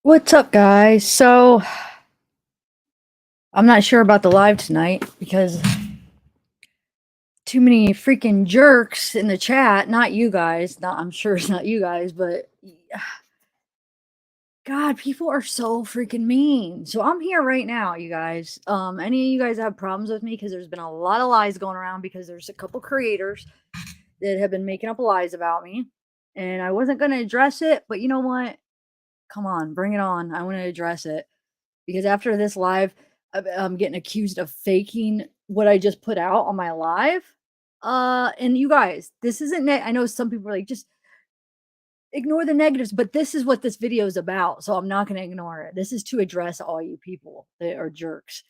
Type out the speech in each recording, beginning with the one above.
What's up, guys? So, I'm not sure about the live tonight because too many freaking jerks in the chat. Not you guys. Not, I'm sure it's not you guys, but God, people are so freaking mean. So I'm here right now, you guys. Any of you guys have problems with me? Because there's been a lot of lies going around because there's a couple creators that have been making up lies about me. And I wasn't going to address it, but you know what? Come on, bring it on. I want to address it. Because after this live, I'm getting accused of faking what I just put out on my live. And you guys, this isn't I know some people are like, just ignore the negatives, but this is what this video is about. So I'm not going to ignore it. This is to address all you people that are jerks.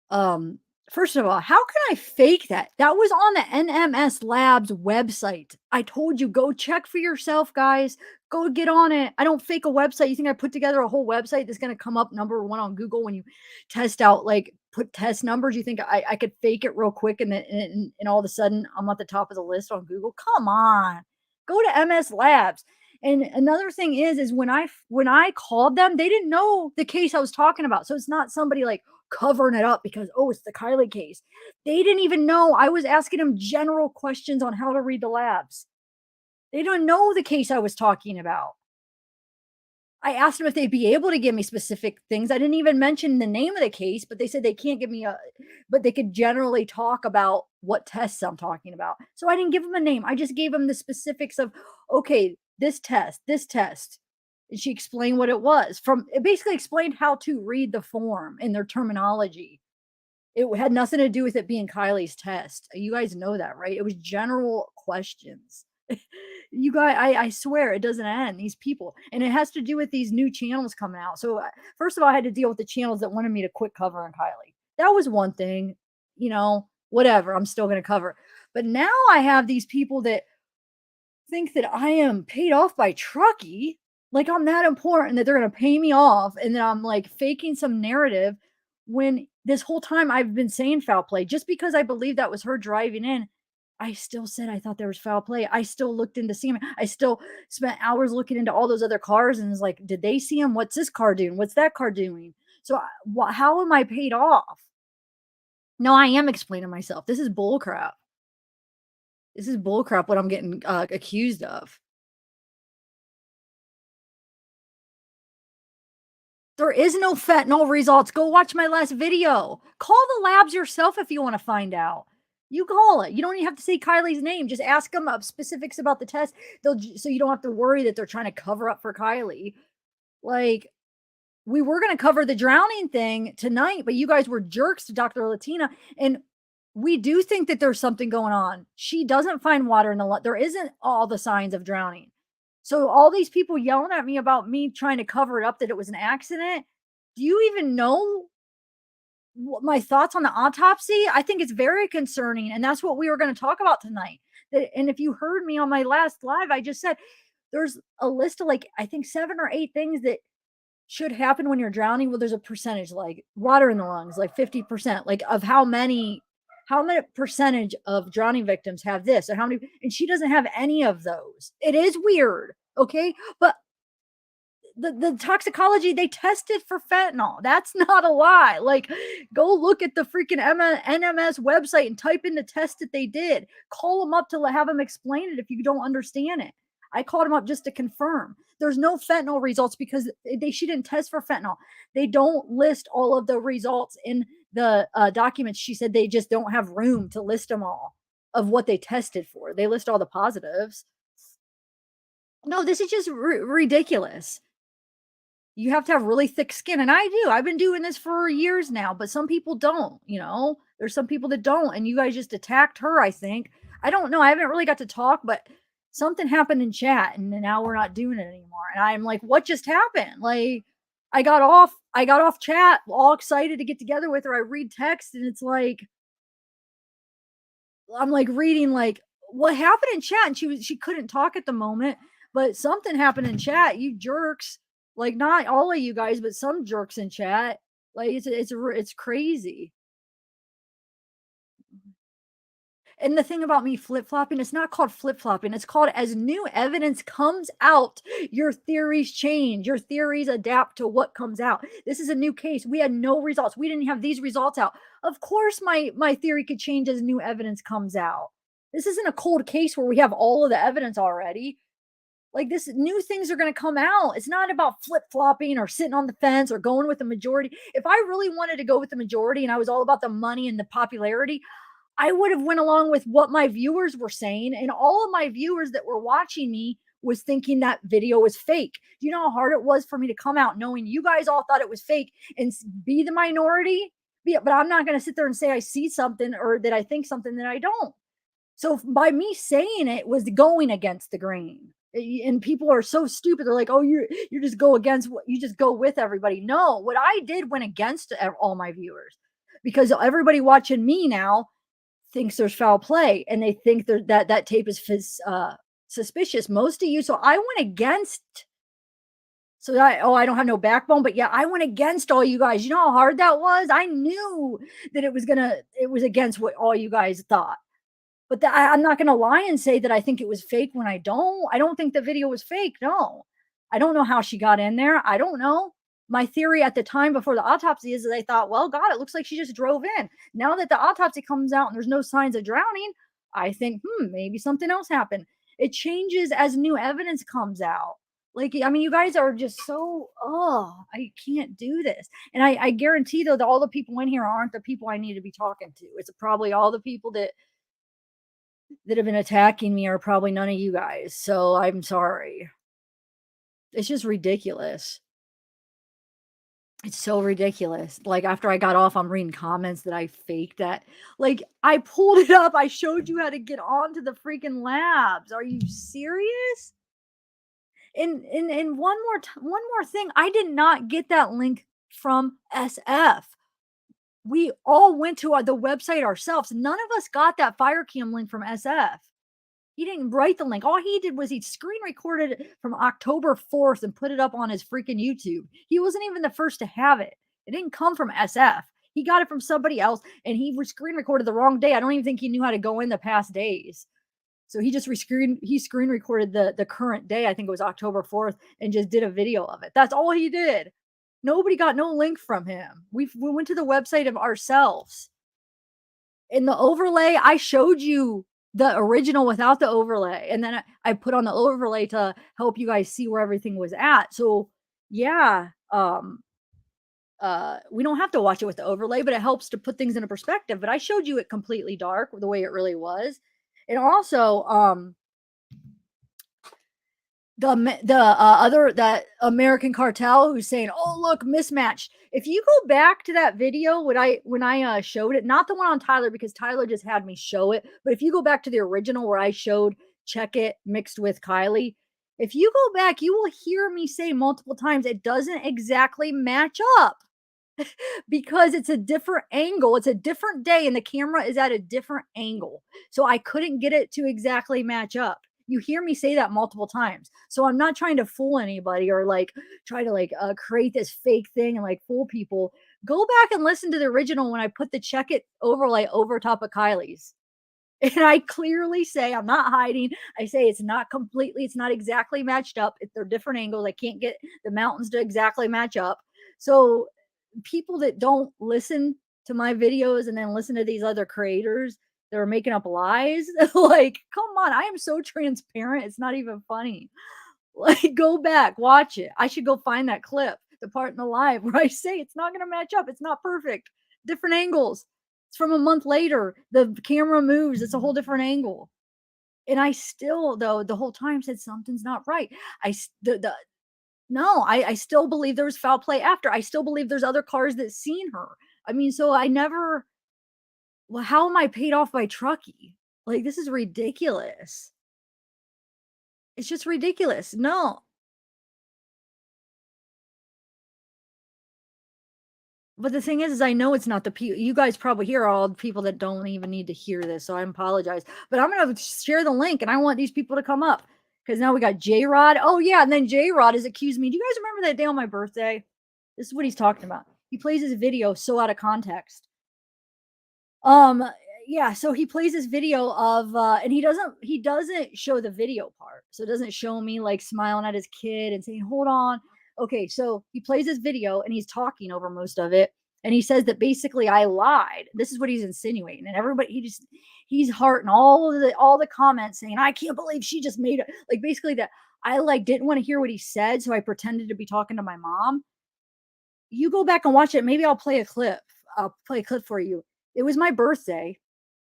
Um, First of all, how can I fake that? That was on the NMS Labs website. I told you, go check for yourself, guys. Go get on it. I don't fake a website. You think I put together a whole website that's going to come up number one on Google when you test out, like, put test numbers? You think I could fake it real quick and all of a sudden I'm at the top of the list on Google? Come on. Go to MS Labs. And another thing is when I called them, they didn't know the case I was talking about. So it's not somebody like covering it up because, oh, it's the Kylie case. They didn't even know. I was asking them general questions on how to read the labs. They don't know the case I was talking about. I asked them if they'd be able to give me specific things. I didn't even mention the name of the case, but they said they can't give me but they could generally talk about what tests I'm talking about. So I didn't give them a name. I just gave them the specifics of, okay, this test. And she explained what it was. It basically explained how to read the form and their terminology. It had nothing to do with it being Kylie's test. You guys know that, right? It was general questions. You guys, I swear it doesn't end. These people, and it has to do with these new channels coming out. So, first of all, I had to deal with the channels that wanted me to quit covering Kylie. That was one thing, whatever. I'm still going to cover. But now I have these people that think that I am paid off by Truckee, like I'm that important that they're going to pay me off, and then I'm like faking some narrative when this whole time I've been saying foul play. Just because I believe that was her driving in, I still said I thought there was foul play. I still looked into seeing him. I still spent hours looking into all those other cars and was like, did they see him? What's this car doing? What's that car doing? So how am I paid off? No, I am explaining myself. This is bull crap. This is bull crap what I'm getting accused of. There is no fentanyl results. Go watch my last video. Call the labs yourself if you want to find out. You call it. You don't even have to say Kylie's name. Just ask them specifics about the test. So you don't have to worry that they're trying to cover up for Kylie. Like, we were going to cover the drowning thing tonight, but you guys were jerks to Dr. Latina. And we do think that there's something going on. She doesn't find water in the There isn't all the signs of drowning. So all these people yelling at me about me trying to cover it up that it was an accident. Do you even know what my thoughts on the autopsy? I think it's very concerning, and that's what we were going to talk about tonight. And if you heard me on my last live, I just said there's a list of, like, I think 7 or 8 things that should happen when you're drowning. Well, there's a percentage, like water in the lungs, like 50%, like of how many percentage of drowning victims have this or how many, and she doesn't have any of those. It is weird, okay? But the toxicology, they tested for fentanyl. That's not a lie. Like, go look at the freaking NMS website and type in the test that they did. Call them up to have them explain it if you don't understand it. I called them up just to confirm. There's no fentanyl results because she didn't test for fentanyl. They don't list all of the results in the documents. She said they just don't have room to list them all of what they tested for. They list all the positives. No, this is just ridiculous. You have to have really thick skin, and I do. I've been doing this for years now, but some people don't. There's some people that don't, and you guys just attacked her, I think. I don't know. I haven't really got to talk, but something happened in chat, and now we're not doing it anymore. And I'm like, what just happened? Like, I got off chat, all excited to get together with her. I read text, and it's like, I'm like reading, like, what happened in chat? And she couldn't talk at the moment, but something happened in chat. You jerks, like, not all of you guys, but some jerks in chat. Like, it's crazy. And the thing about me flip-flopping, it's not called flip-flopping. It's called as new evidence comes out, your theories change. Your theories adapt to what comes out. This is a new case. We had no results. We didn't have these results out. Of course, my theory could change as new evidence comes out. This isn't a cold case where we have all of the evidence already. Like this new things are going to come out. It's not about flip-flopping or sitting on the fence or going with the majority. If I really wanted to go with the majority and I was all about the money and the popularity, I would have went along with what my viewers were saying, and all of my viewers that were watching me was thinking that video was fake. Do you know how hard it was for me to come out knowing you guys all thought it was fake and be the minority? But I'm not going to sit there and say I see something or that I think something that I don't. So by me saying it was going against the grain. And people are so stupid. They're like, "Oh, you just go against what you just go with everybody." No, what I did went against all my viewers because everybody watching me now thinks there's foul play and they think that tape is suspicious. Most of you. So I went against. So I don't have no backbone, but yeah, I went against all you guys. You know how hard that was? I knew that it was against what all you guys thought. But I'm not going to lie and say that I think it was fake when I don't. I don't think the video was fake. No. I don't know how she got in there. I don't know. My theory at the time before the autopsy is that I thought, well, God, it looks like she just drove in. Now that the autopsy comes out and there's no signs of drowning, I think, maybe something else happened. It changes as new evidence comes out. Like, I mean, you guys are just so, I can't do this. And I guarantee, though, that all the people in here aren't the people I need to be talking to. It's probably all the people that have been attacking me are probably none of you guys. So I'm sorry. It's just ridiculous. It's so ridiculous. Like after I got off, I'm reading comments that I faked that. Like I pulled it up. I showed you how to get onto the freaking labs. Are you serious? And one more thing. I did not get that link from SF. We all went to the website ourselves. None of us got that fire cam link from SF. He didn't write the link. All he did was he screen recorded it from October 4th and put it up on his freaking YouTube. He wasn't even the first to have it. It didn't come from SF. He got it from somebody else and he screen recorded the wrong day. I don't even think he knew how to go in the past days. So he just screen recorded the current day. I think it was October 4th and just did a video of it. That's all he did. Nobody got no link from him. We went to the website of ourselves. In the overlay, I showed you the original without the overlay. And then I put on the overlay to help you guys see where everything was at. So yeah, we don't have to watch it with the overlay, but it helps to put things into perspective. But I showed you it completely dark, the way it really was. And also, that American cartel who's saying, "Oh, look, mismatched." If you go back to that video when I showed it, not the one on Tyler because Tyler just had me show it, but if you go back to the original where I showed check it mixed with Kylie, if you go back, you will hear me say multiple times it doesn't exactly match up because it's a different angle. It's a different day and the camera is at a different angle. So I couldn't get it to exactly match up. You hear me say that multiple times. So I'm not trying to fool anybody or like try to like create this fake thing and like fool people. Go back and listen to the original when I put the check it overlay over top of Kylie's. And I clearly say, I'm not hiding. I say it's not exactly matched up. They're different angles. I can't get the mountains to exactly match up. So people that don't listen to my videos and then listen to these other creators, they're making up lies. Like, come on, I am so transparent. It's not even funny. Like, go back, watch it. I should go find that clip, the part in the live where I say it's not going to match up. It's not perfect. Different angles. It's from a month later. The camera moves. It's a whole different angle. And I still, though, the whole time said something's not right. I still believe there was foul play after. I still believe there's other cars that seen her. I mean, so I never. Well, how am I paid off by Truckee? Like, this is ridiculous. It's just ridiculous. No. But the thing is I know it's not the people. You guys probably hear all the people that don't even need to hear this. So I apologize. But I'm going to share the link and I want these people to come up. Because now we got J-Rod. Oh, yeah. And then J-Rod has accused me. Do you guys remember that day on my birthday? This is what he's talking about. He plays his video so out of context. yeah, so he plays this video of and he doesn't show the video part. So it doesn't show me like smiling at his kid and saying, "Hold on." Okay, so he plays this video and he's talking over most of it. And he says that basically I lied. This is what he's insinuating. And everybody he's hearting all the comments saying, "I can't believe she just made it." Like basically that I like didn't want to hear what he said, so I pretended to be talking to my mom. You go back and watch it. Maybe I'll play a clip. I'll play a clip for you. It was my birthday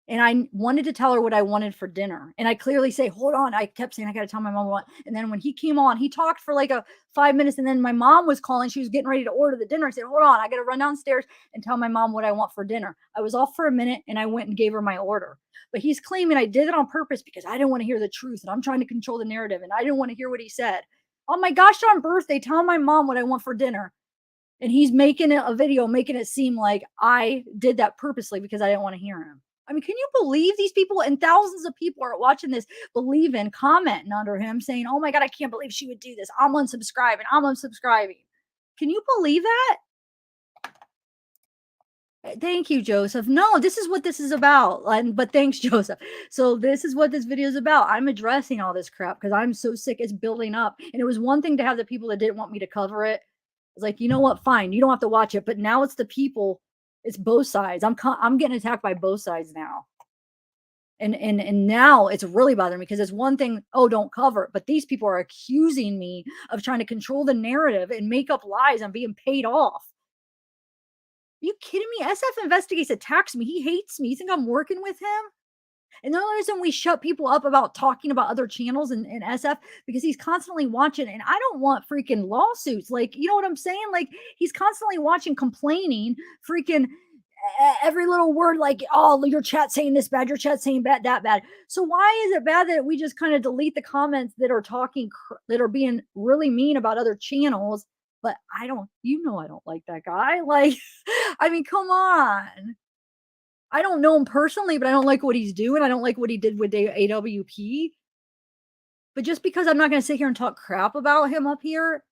and I wanted to tell her what I wanted for dinner. And I clearly say, "Hold on." I kept saying, "I got to tell my mom what." And then when he came on, he talked for like a 5 minutes. And then my mom was calling. She was getting ready to order the dinner. I said, "Hold on. I got to run downstairs and tell my mom what I want for dinner." I was off for a minute and I went and gave her my order. But he's claiming I did it on purpose because I didn't want to hear the truth. And I'm trying to control the narrative. And I didn't want to hear what he said. On my gosh darn birthday, tell my mom what I want for dinner. And he's making it a video, making it seem like I did that purposely because I didn't want to hear him. I mean, can you believe these people and thousands of people are watching this, believing, commenting under him, saying, "Oh my God, I can't believe she would do this. I'm unsubscribing. I'm unsubscribing." Can you believe that? Thank you, Joseph. No, this is what this is about. But thanks, Joseph. So this is what this video is about. I'm addressing all this crap because I'm so sick. It's building up. And it was one thing to have the people that didn't want me to cover it. It's like, you know what? Fine. You don't have to watch it. But now it's the people. It's both sides. I'm getting attacked by both sides now. And now it's really bothering me because it's one thing, oh, don't cover it. But these people are accusing me of trying to control the narrative and make up lies. I'm being paid off. Are you kidding me? SF investigates, attacks me. He hates me. You think I'm working with him? And the only reason we shut people up about talking about other channels and SF because he's constantly watching. And I don't want freaking lawsuits. Like, you know what I'm saying? Like, he's constantly watching, complaining, freaking every little word, like, "Oh, your chat saying this bad, your chat saying bad, that bad." So why is it bad that we just kind of delete the comments that are talking, that are being really mean about other channels? But I don't, I don't like that guy. Like, I mean, come on. I don't know him personally, but I don't like what he's doing. I don't like what he did with the AWP. But just because I'm not going to sit here and talk crap about him up here,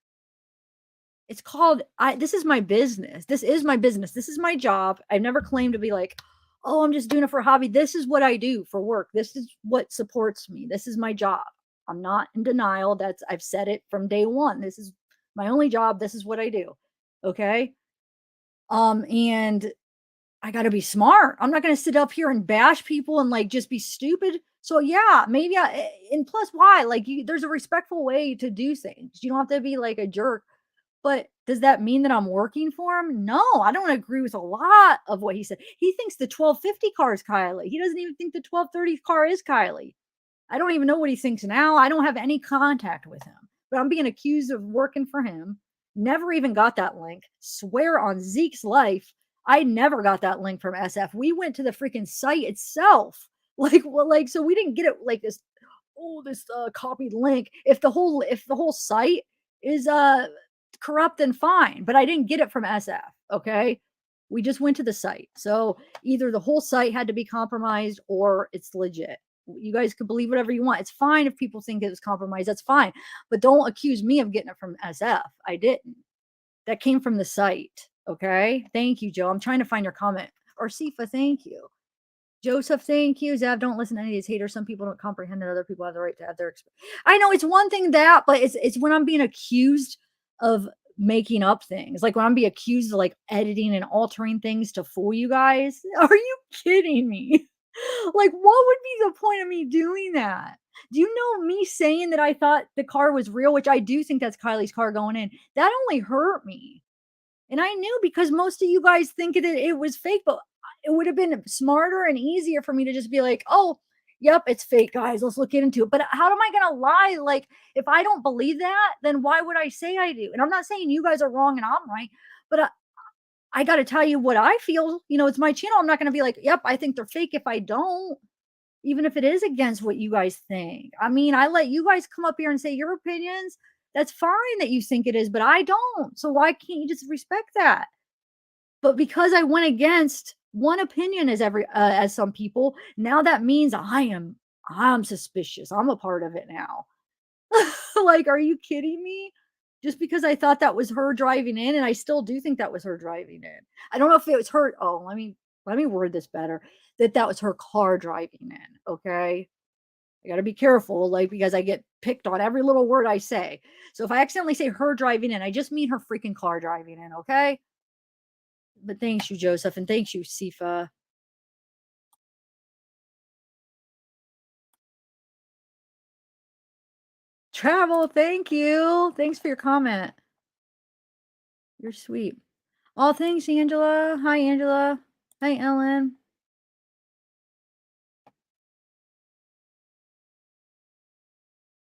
it's called, this is my business. This is my business. This is my job. I've never claimed to be like, "Oh, I'm just doing it for a hobby." This is what I do for work. This is what supports me. This is my job. I'm not in denial. I've said it from day one. This is my only job. This is what I do. Okay. And I got to be smart. I'm not going to sit up here and bash people and like just be stupid. So yeah, maybe and plus why? Like there's a respectful way to do things. You don't have to be like a jerk. But does that mean that I'm working for him? No, I don't agree with a lot of what he said. He thinks the 1250 car is Kylie. He doesn't even think the 1230 car is Kylie. I don't even know what he thinks now. I don't have any contact with him, but I'm being accused of working for him. Never even got that link. Swear on Zeke's life, I never got that link from SF. We went to the freaking site itself. Like, well, like, so we didn't get it like this. Oh, this copied link. If the whole site is corrupt, then fine. But I didn't get it from SF. Okay, we just went to the site. So either the whole site had to be compromised or it's legit. You guys could believe whatever you want. It's fine if people think it was compromised. That's fine. But don't accuse me of getting it from SF. I didn't. That came from the site. Okay. Thank you, Joe. I'm trying to find your comment. Or Sifa, thank you. Joseph, thank you. Zav, don't listen to any of these haters. Some people don't comprehend that other people have the right to have their experience. I know it's one thing that, but it's when I'm being accused of making up things. Like when I'm being accused of like editing and altering things to fool you guys. Are you kidding me? Like, what would be the point of me doing that? Do you know me saying that I thought the car was real, which I do think that's Kylie's car going in? That only hurt me. And I knew because most of you guys think it was fake, but it would have been smarter and easier for me to just be like, "Oh, yep, it's fake, guys. Let's look into it." But how am I going to lie? Like, if I don't believe that, then why would I say I do? And I'm not saying you guys are wrong and I'm right, but I got to tell you what I feel. It's my channel. I'm not going to be like, "Yep, I think they're fake," if I don't, even if it is against what you guys think. I mean, I let you guys come up here and say your opinions. That's fine that you think it is, but I don't. So why can't you just respect that? But because I went against one opinion as some people, now that means I'm suspicious. I'm a part of it now. Like, are you kidding me? Just because I thought that was her driving in, and I still do think that was her driving in. I don't know if it was her. Oh, let me let me word this better, that that was her car driving in, okay? I gotta be careful, like, because I get picked on every little word I say. So if I accidentally say her driving in, I just mean her freaking car driving in, okay? But thanks you, Joseph, and thanks you, Sifa. Travel, thank you. Thanks for your comment. You're sweet. Oh, thanks, Angela. Hi, Angela. Hi, Ellen.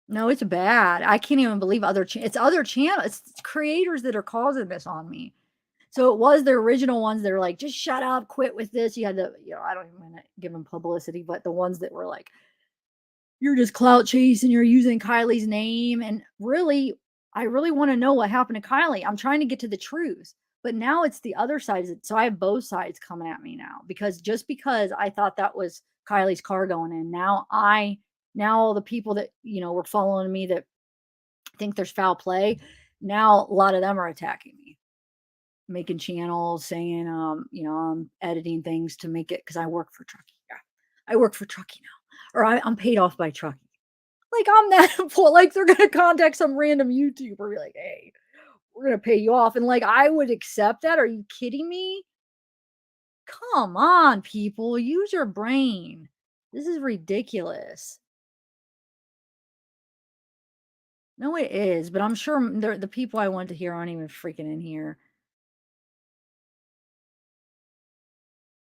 No, it's bad. I can't even believe it's other channel it's creators that are causing this on me. So it was the original ones that are like, "Just shut up, quit with this." You had the, I don't even wanna give them publicity, but the ones that were like, "You're just clout chasing, you're using Kylie's name," and really, I really wanna know what happened to Kylie. I'm trying to get to the truth, but now it's the other side, so I have both sides coming at me now, because just because I thought that was Kylie's car going in, now all the people that, were following me that think there's foul play, now a lot of them are attacking me, making channels, saying, I'm editing things to make it because I work for Truckee. Yeah, I work for Truckee now, or I'm paid off by Truckee. Like I'm that important. Like they're gonna contact some random YouTuber, be like, "Hey, we're gonna pay you off," and like I would accept that. Are you kidding me? Come on, people, use your brain. This is ridiculous. No, it is, but I'm sure the people I want to hear aren't even freaking in here.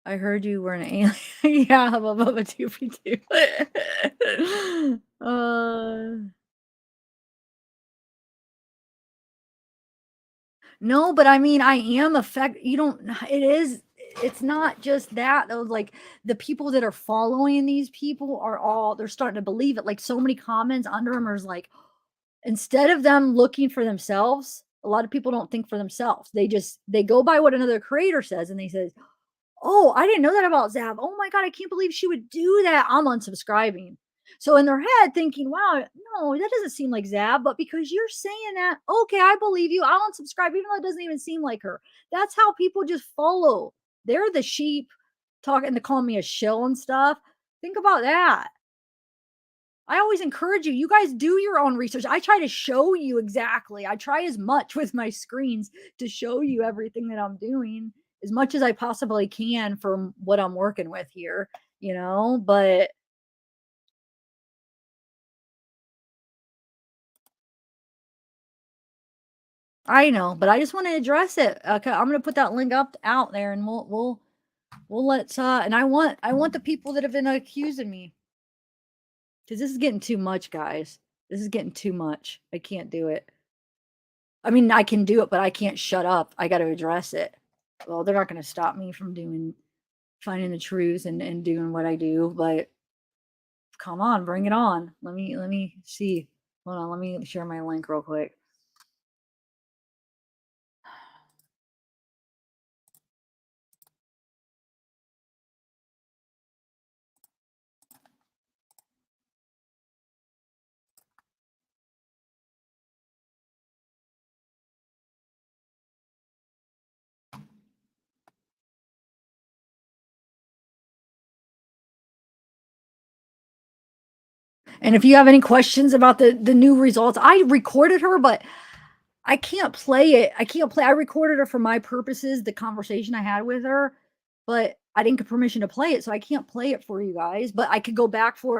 I heard you were an alien. Yeah, hubba bubba doobie doo. No, but I mean, I am you don't it is it's not just that though, like, the people that are following these people are all they're starting to believe it, like, so many comments under 'em is like, instead of them looking for themselves, a lot of people don't think for themselves. They go by what another creator says, and they say, "Oh, I didn't know that about Zav. Oh my god, I can't believe she would do that. I'm unsubscribing." So in their head thinking, "Wow, no, that doesn't seem like Zav," but because you're saying that, okay, I believe you. I'll unsubscribe even though it doesn't even seem like her. That's how people just follow. They're the sheep talking to call me a shill and stuff. Think about that. I always encourage you. You guys do your own research. I try to show you exactly. I try as much with my screens to show you everything that I'm doing as much as I possibly can from what I'm working with here, but I know, but I just want to address it. Okay, I'm going to put that link up out there and we'll let's and I want the people that have been accusing me cuz this is getting too much, guys. This is getting too much. I can't do it. I mean, I can do it, but I can't shut up. I got to address it. Well, they're not going to stop me from finding the truth and doing what I do, but come on, bring it on. Let me see. Hold on, let me share my link real quick. And if you have any questions about the new results, I recorded her, but I can't play it. I can't play. I recorded her for my purposes, the conversation I had with her, but I didn't get permission to play it, so I can't play it for you guys. But I could go back to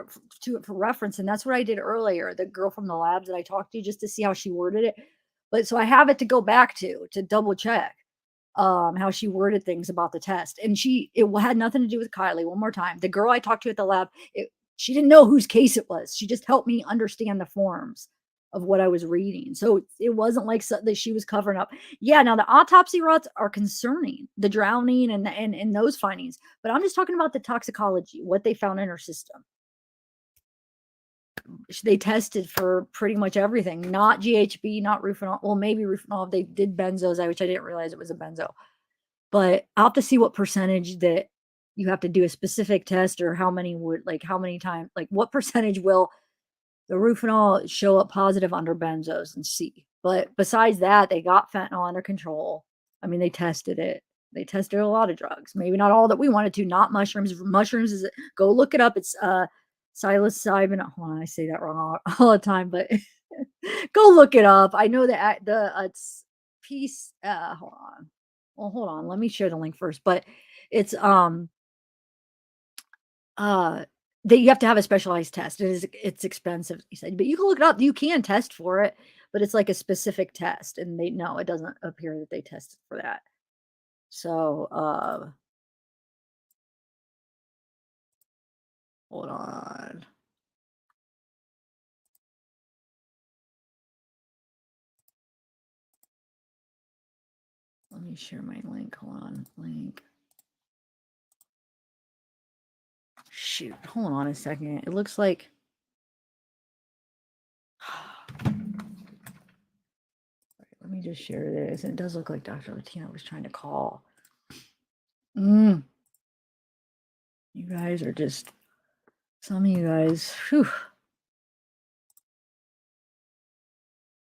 it for reference, and that's what I did earlier. The girl from the labs that I talked to just to see how she worded it. But so I have it to go back to double check how she worded things about the test. And it had nothing to do with Kylie. One more time. The girl I talked to at the lab, she didn't know whose case it was. She just helped me understand the forms of what I was reading. So it wasn't like that she was covering up. Yeah, now the autopsy rots are concerning, the drowning and those findings. But I'm just talking about the toxicology, what they found in her system. They tested for pretty much everything, not GHB, not rufinol. Well, maybe rufinol. They did benzos, which I didn't realize it was a benzo. But I'll have to see what percentage that you have to do a specific test or how many how many times, like what percentage will the rufinol show up positive under benzos and see. But besides that, they got fentanyl under control. I mean, they tested it. They tested a lot of drugs. Maybe not all that we wanted to, not mushrooms. Mushrooms is go look it up. It's psilocybin. Hold on, I say that wrong all the time, but go look it up. I know that it's piece hold on. Well, hold on. Let me share the link first. But it's uh that you have to have a specialized test. It's expensive, he said, but you can look it up. You can test for it, but it's like a specific test, and they no, it doesn't appear that they tested for that. So hold on. Let me share my link. Hold on. Link. Shoot. Hold on a second. It looks like let me just share this. It does look like Dr. Latina was trying to call. You guys are just some of you guys. Whew.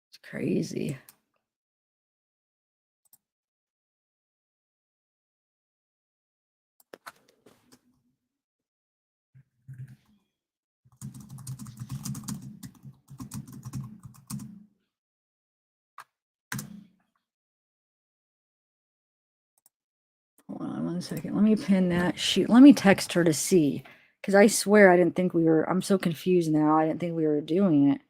It's crazy. Hold on 1 second. Let me pin that. Shoot. Let me text her to see. Because I swear I didn't think we were. I'm so confused now. I didn't think we were doing it.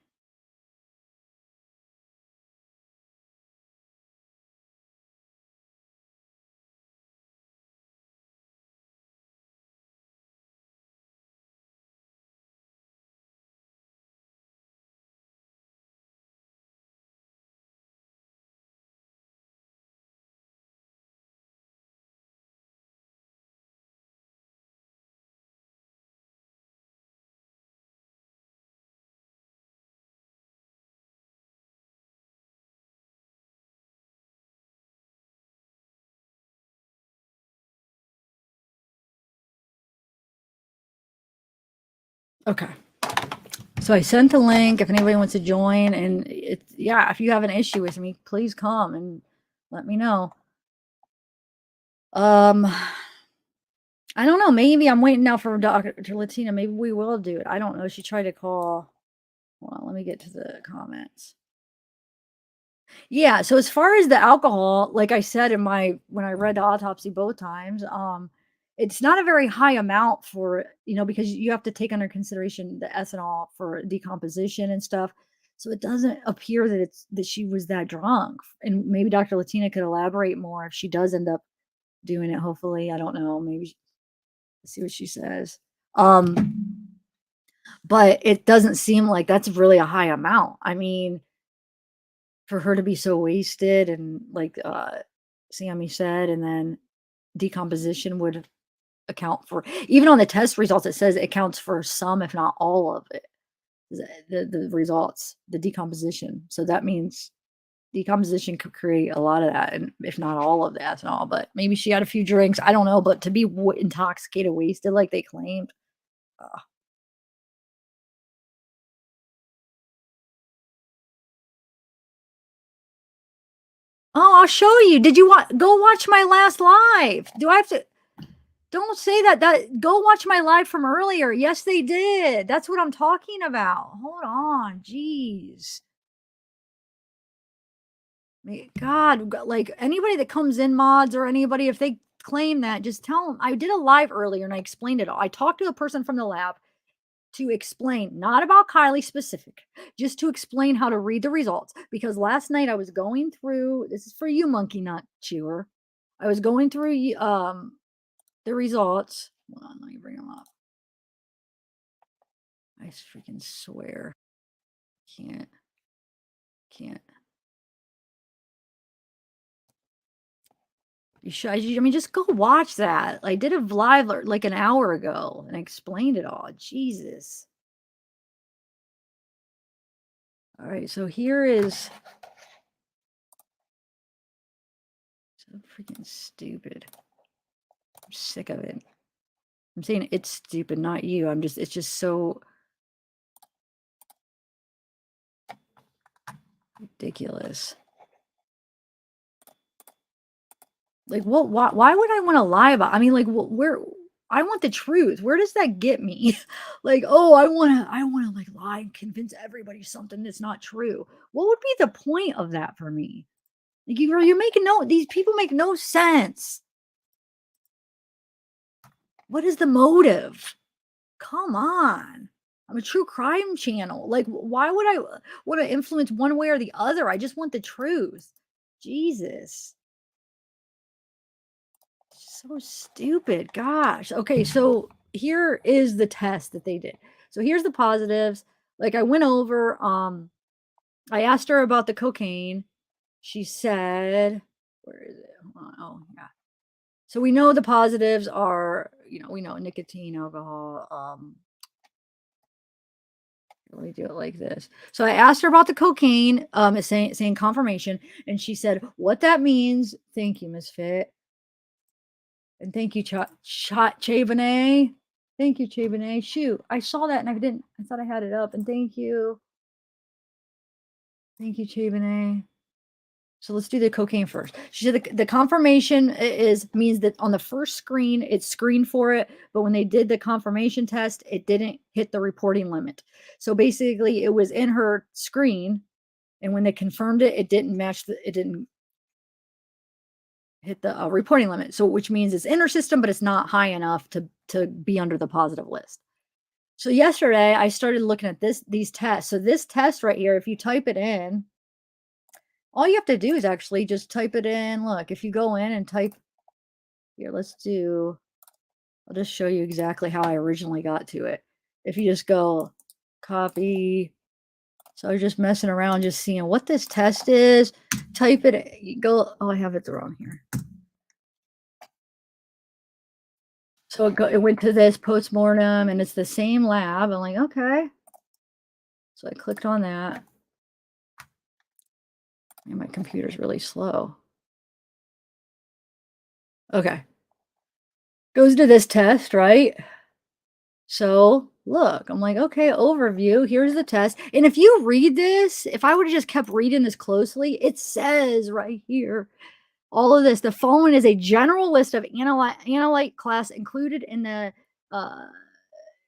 Okay. So I sent the link if anybody wants to join, and it's yeah, if you have an issue with me, please come and let me know. I don't know. Maybe I'm waiting now for Dr. Latina. Maybe we will do it. I don't know. She tried to call. Hold on, let me get to the comments. Yeah, so as far as the alcohol, like I said in my when I read the autopsy both times, it's not a very high amount for, because you have to take under consideration the ethanol for decomposition and stuff. So it doesn't appear that she was that drunk. And maybe Dr. Latina could elaborate more if she does end up doing it, hopefully. I don't know. Maybe let's see what she says. But it doesn't seem like that's really a high amount. I mean, for her to be so wasted and like Sammy said, and then decomposition would account for, even on the test results, it says it accounts for some, if not all of it. The results, the decomposition. So that means decomposition could create a lot of that, and if not all of the ethanol. But maybe she had a few drinks. I don't know. But to be intoxicated, wasted like they claimed. Uh, oh, I'll show you. Did you want go watch my last live? Do I have to? Don't say that. Go watch my live from earlier. Yes, they did. That's what I'm talking about. Hold on. Jeez. God, like anybody that comes in mods or anybody, if they claim that, just tell them I did a live earlier and I explained it all. I talked to a person from the lab to explain, not about Kylie specific, just to explain how to read the results. Because last night I was going through, this is for you, monkey nut chewer. I was going through the results. Hold on, let me bring them up. I freaking swear. Can't. You should, I mean, just go watch that. I did a live like an hour ago and I explained it all. Jesus. All right, so here is so freaking stupid. I'm sick of it. I'm saying it's stupid, not you. It's just so ridiculous. Like, what why would I wanna lie about I mean, like, where I want the truth. Where does that get me? Like, "Oh, I wanna, like, lie and convince everybody something that's not true." What would be the point of that for me? Like, you're making no these people make no sense. What is the motive? Come on. I'm a true crime channel. Like, why would I wanna influence one way or the other? I just want the truth. Jesus. So stupid. Gosh. Okay, so here is the test that they did. So here's the positives. Like I went over, I asked her about the cocaine. She said, where is it? Hold on. Oh, yeah. So we know the positives are, we know nicotine, alcohol. Let me do it like this. So I asked her about the cocaine, it's saying confirmation, and she said, what that means. Thank you, Miss Fit. And thank you, Chabonnet. Thank you, Chabonnet. Shoot, I saw that and I thought I had it up. And thank you. Thank you, Chabonnet. So let's do the cocaine first. She said the confirmation is means that on the first screen, it screened for it, but when they did the confirmation test, it didn't hit the reporting limit. So basically, it was in her screen, and when they confirmed it, it didn't hit the reporting limit. So which means it's in her system, but it's not high enough to be under the positive list. So yesterday I started looking at these tests. So this test right here, if you type it in, all you have to do is actually just type it in. Look, if you go in and type here, I'll just show you exactly how I originally got to it. If you just go copy, so I was just messing around, just seeing what this test is, type it, you go, oh, I have it wrong here. So it went to this postmortem and it's the same lab. I'm like, okay. So I clicked on that. And my computer's really slow. Okay. Goes to this test, right? So look, I'm like, okay, overview. Here's the test. And if you read this, if I would have just kept reading this closely, it says right here, all of this. The following is a general list of analyte class included in the uh,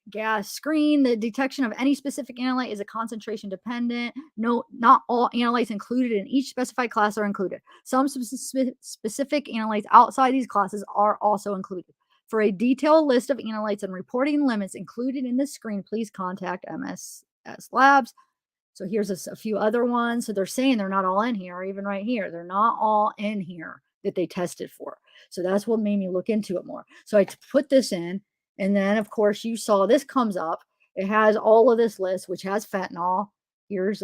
gas screen. The detection of any specific analyte is a concentration dependent. No, not all analytes included in each specified class are included. Some specific analytes outside these classes are also included. For a detailed list of analytes and reporting limits included in this screen, please contact MSS Labs. So here's a few other ones. So they're saying they're not all in here, even right here. They're not all in here that they tested for. So that's what made me look into it more. So I put this in, and then of course you saw this comes up. It has all of this list, which has fentanyl. Here's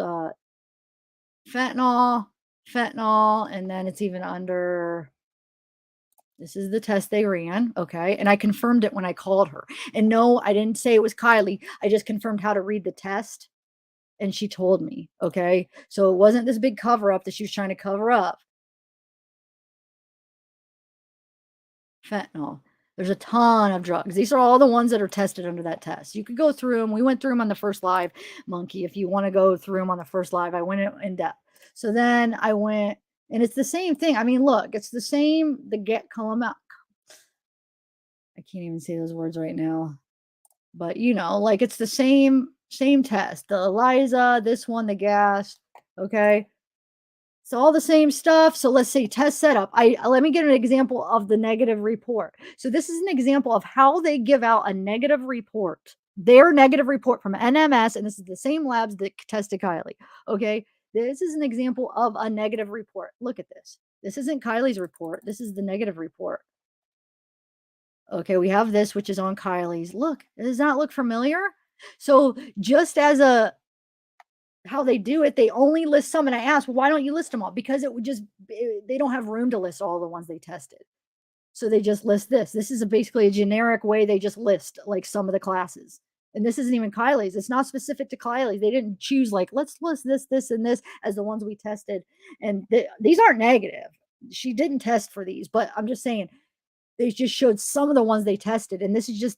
fentanyl, fentanyl, and then it's even under. This is the test they ran, okay? And I confirmed it when I called her. And no, I didn't say it was Kylie. I just confirmed how to read the test and she told me, okay? So it wasn't this big cover up that she was trying to cover up. Fentanyl. There's a ton of drugs. These are all the ones that are tested under that test. You could go through them. We went through them on the first live, Monkey. If you want to go through them on the first live, I went in depth. So then I went, and it's the same thing. I mean, look, it's the same. The get column out. I can't even say those words right now, but like it's the same test. The ELISA, this one, the gas. Okay. It's all the same stuff. So let's say test setup. Let me get an example of the negative report. So this is an example of how they give out a negative report. Their negative report from NMS, and this is the same labs that tested Kylie. Okay. This is an example of a negative report. Look at this. This isn't Kylie's report. This is the negative report. Okay, we have this, which is on Kylie's. Look, does that look familiar? So just as how they do it, they only list some. And I asked, well, why don't you list them all? Because they don't have room to list all the ones they tested. So they just list this. This is basically a generic way they just list like some of the classes. And this isn't even Kylie's. It's not specific to Kylie's. They didn't choose like, let's list this, and this as the ones we tested. And these aren't negative. She didn't test for these, but I'm just saying they just showed some of the ones they tested. And this is just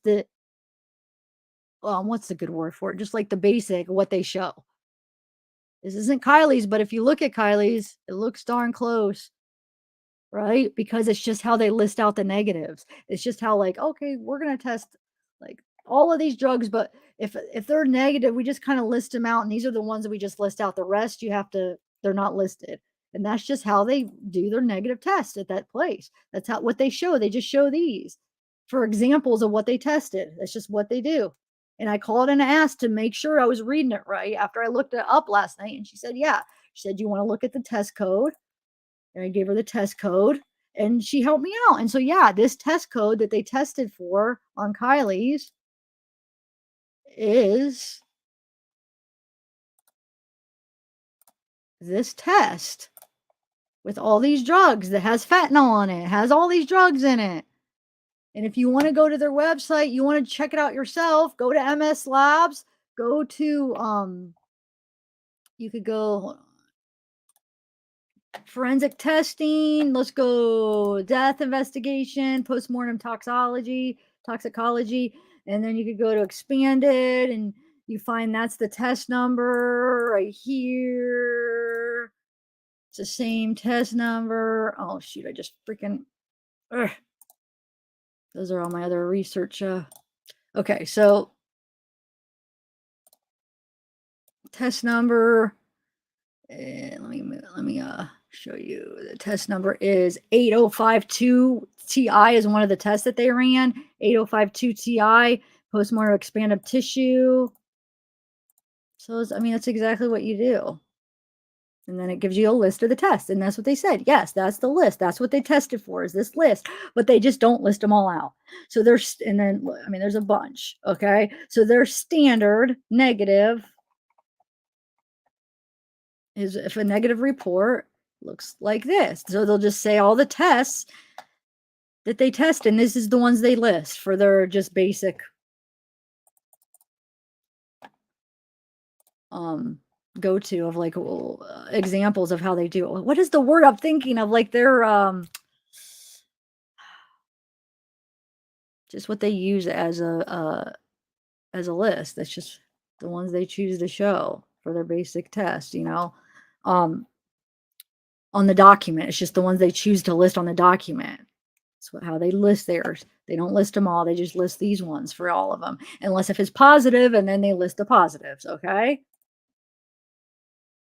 what's the good word for it? Just like the basic, what they show. This isn't Kylie's, but if you look at Kylie's, it looks darn close. right? Because it's just how they list out the negatives. It's just how like, okay, we're gonna test like all of these drugs, but if they're negative, we just kind of list them out, and these are the ones that we just list out. The rest you have to they're not listed. And that's just how they do their negative test at that place. That's how what they show. They just show these for examples of what they tested. That's just what they do. And I called and asked to make sure I was reading it right after I looked it up last night. And she said, yeah. She said, you want to look at the test code? And I gave her the test code and she helped me out. And so, yeah, this test code that they tested for on Kylie's is this test with all these drugs that has fentanyl on it, has all these drugs in it. And if you want to go to their website, you want to check it out yourself, go to MS Labs, go to you could go forensic testing, let's go death investigation, postmortem toxicology, and then you could go to expanded and you find that's the test number right here. It's the same test number. Oh shoot, I just freaking ugh. Those are all my other research. Okay, so test number. Let me show you. The test number is 8052 Ti is one of the tests that they ran. 8052 Ti postmortem expanded tissue. So I mean that's exactly what you do. And then it gives you a list of the tests. And that's what they said. Yes, that's the list. That's what they tested for is this list. But they just don't list them all out. So there's, and then, I mean, there's a bunch. Okay. So their standard negative is if a negative report looks like this. So they'll just say all the tests that they test. And this is the ones they list for their just basic go-to of like examples of how they do it. What is the word I'm thinking of? Like their just what they use as a list. That's just the ones they choose to show for their basic test, you know. On the document, it's just the ones they choose to list on the document. That's how they list theirs. They don't list them all. They just list these ones for all of them, unless if it's positive, and then they list the positives. Okay.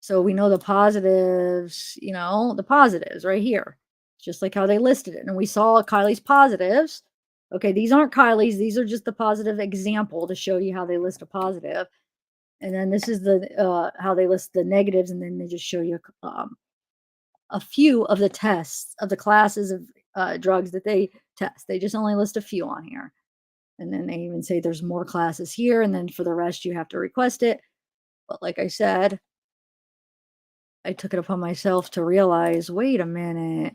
So we know the positives, you know, the positives right here, just like how they listed it. And we saw Kylie's positives. Okay, these aren't Kylie's. These are just the positive example to show you how they list a positive. And then this is the how they list the negatives, and then they just show you a few of the tests of the classes of drugs that they test. They just only list a few on here. And then they even say there's more classes here, and then for the rest you have to request it. But like I said, I took it upon myself to realize, wait a minute,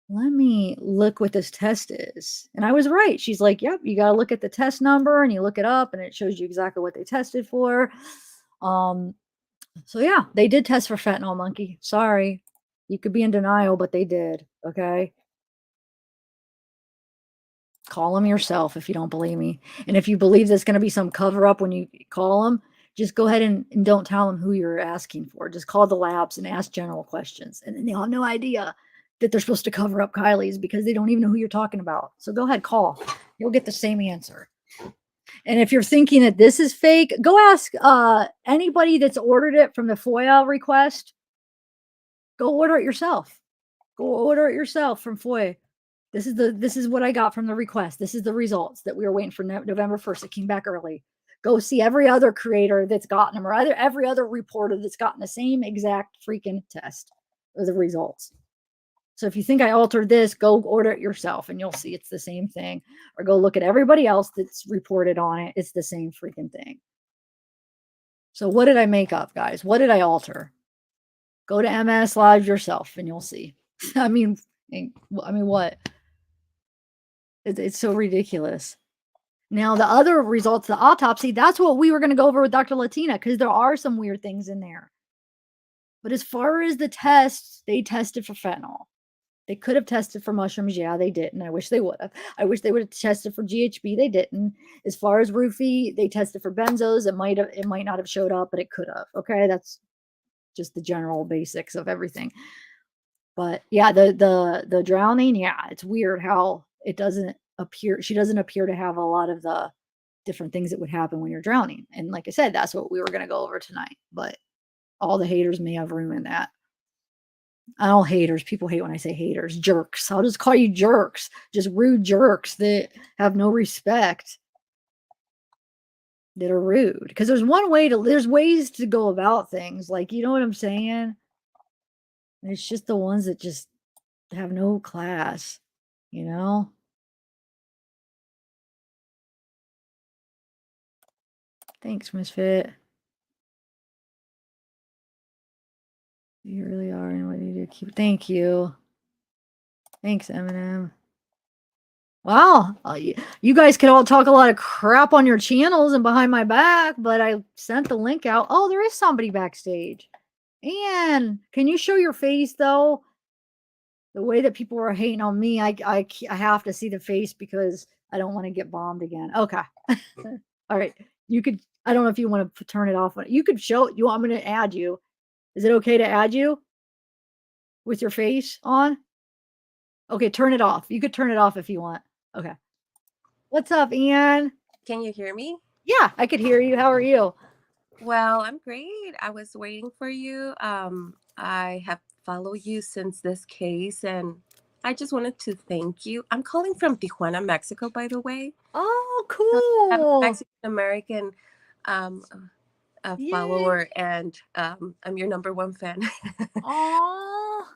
let me look what this test is. And I was right. She's like, yep, you got to look at the test number and you look it up and it shows you exactly what they tested for. So yeah, they did test for fentanyl, monkey. Sorry. You could be in denial, but they did. Okay. Call them yourself if you don't believe me. And if you believe there's going to be some cover up when you call them, just go ahead and don't tell them who you're asking for. Just call the labs and ask general questions. And then they'll have no idea that they're supposed to cover up Kylie's because they don't even know who you're talking about. So go ahead, call. You'll get the same answer. And if you're thinking that this is fake, go ask anybody that's ordered it from the FOIA request. Go order it yourself. Go order it yourself from FOIA. This is what I got from the request. This is the results that we were waiting for November 1st. It came back early. Go see every other creator that's gotten them, or every other reporter that's gotten the same exact freaking test of the results. So if you think I altered this, go order it yourself and you'll see it's the same thing. Or go look at everybody else that's reported on it. It's the same freaking thing. So what did I make up, guys? What did I alter? Go to MS Live yourself and you'll see. I mean, what? It's so ridiculous. Now, the other results, the autopsy, that's what we were going to go over with Dr. Latina, because there are some weird things in there. But as far as the tests, they tested for fentanyl. They could have tested for mushrooms. Yeah, they didn't. I wish they would have. I wish they would have tested for GHB. They didn't. As far as roofie, they tested for benzos. It might not have showed up, but it could have. Okay, that's just the general basics of everything. But yeah, the drowning, yeah, it's weird how it doesn't appear she doesn't appear to have a lot of the different things that would happen when you're drowning. And like I said, that's what we were gonna go over tonight. But all the haters may have ruined that. All haters. People hate when I say haters. Jerks. I'll just call you jerks. Just rude jerks that have no respect. That are rude. Because there's ways to go about things. Like, you know what I'm saying? And it's just the ones that just have no class, you know? Thanks, Misfit. You really are, and what you do keep. Thank you. Thanks, Eminem. Wow, you guys can all talk a lot of crap on your channels and behind my back, but I sent the link out. Oh, there is somebody backstage. And can you show your face though? The way that people were hating on me, I have to see the face because I don't want to get bombed again. Okay. All right. You could. I don't know if you want to turn it off. You could show you. I'm going to add you. Is it okay to add you with your face on? Okay, turn it off. You could turn it off if you want. Okay. What's up, Ian? Can you hear me? Yeah, I could hear you. How are you? Well, I'm great. I was waiting for you. I have followed you since this case, and I just wanted to thank you. I'm calling from Tijuana, Mexico, by the way. Oh, So I'm a cool. Mexican American um, Yay. follower, and I'm your number one fan. Oh,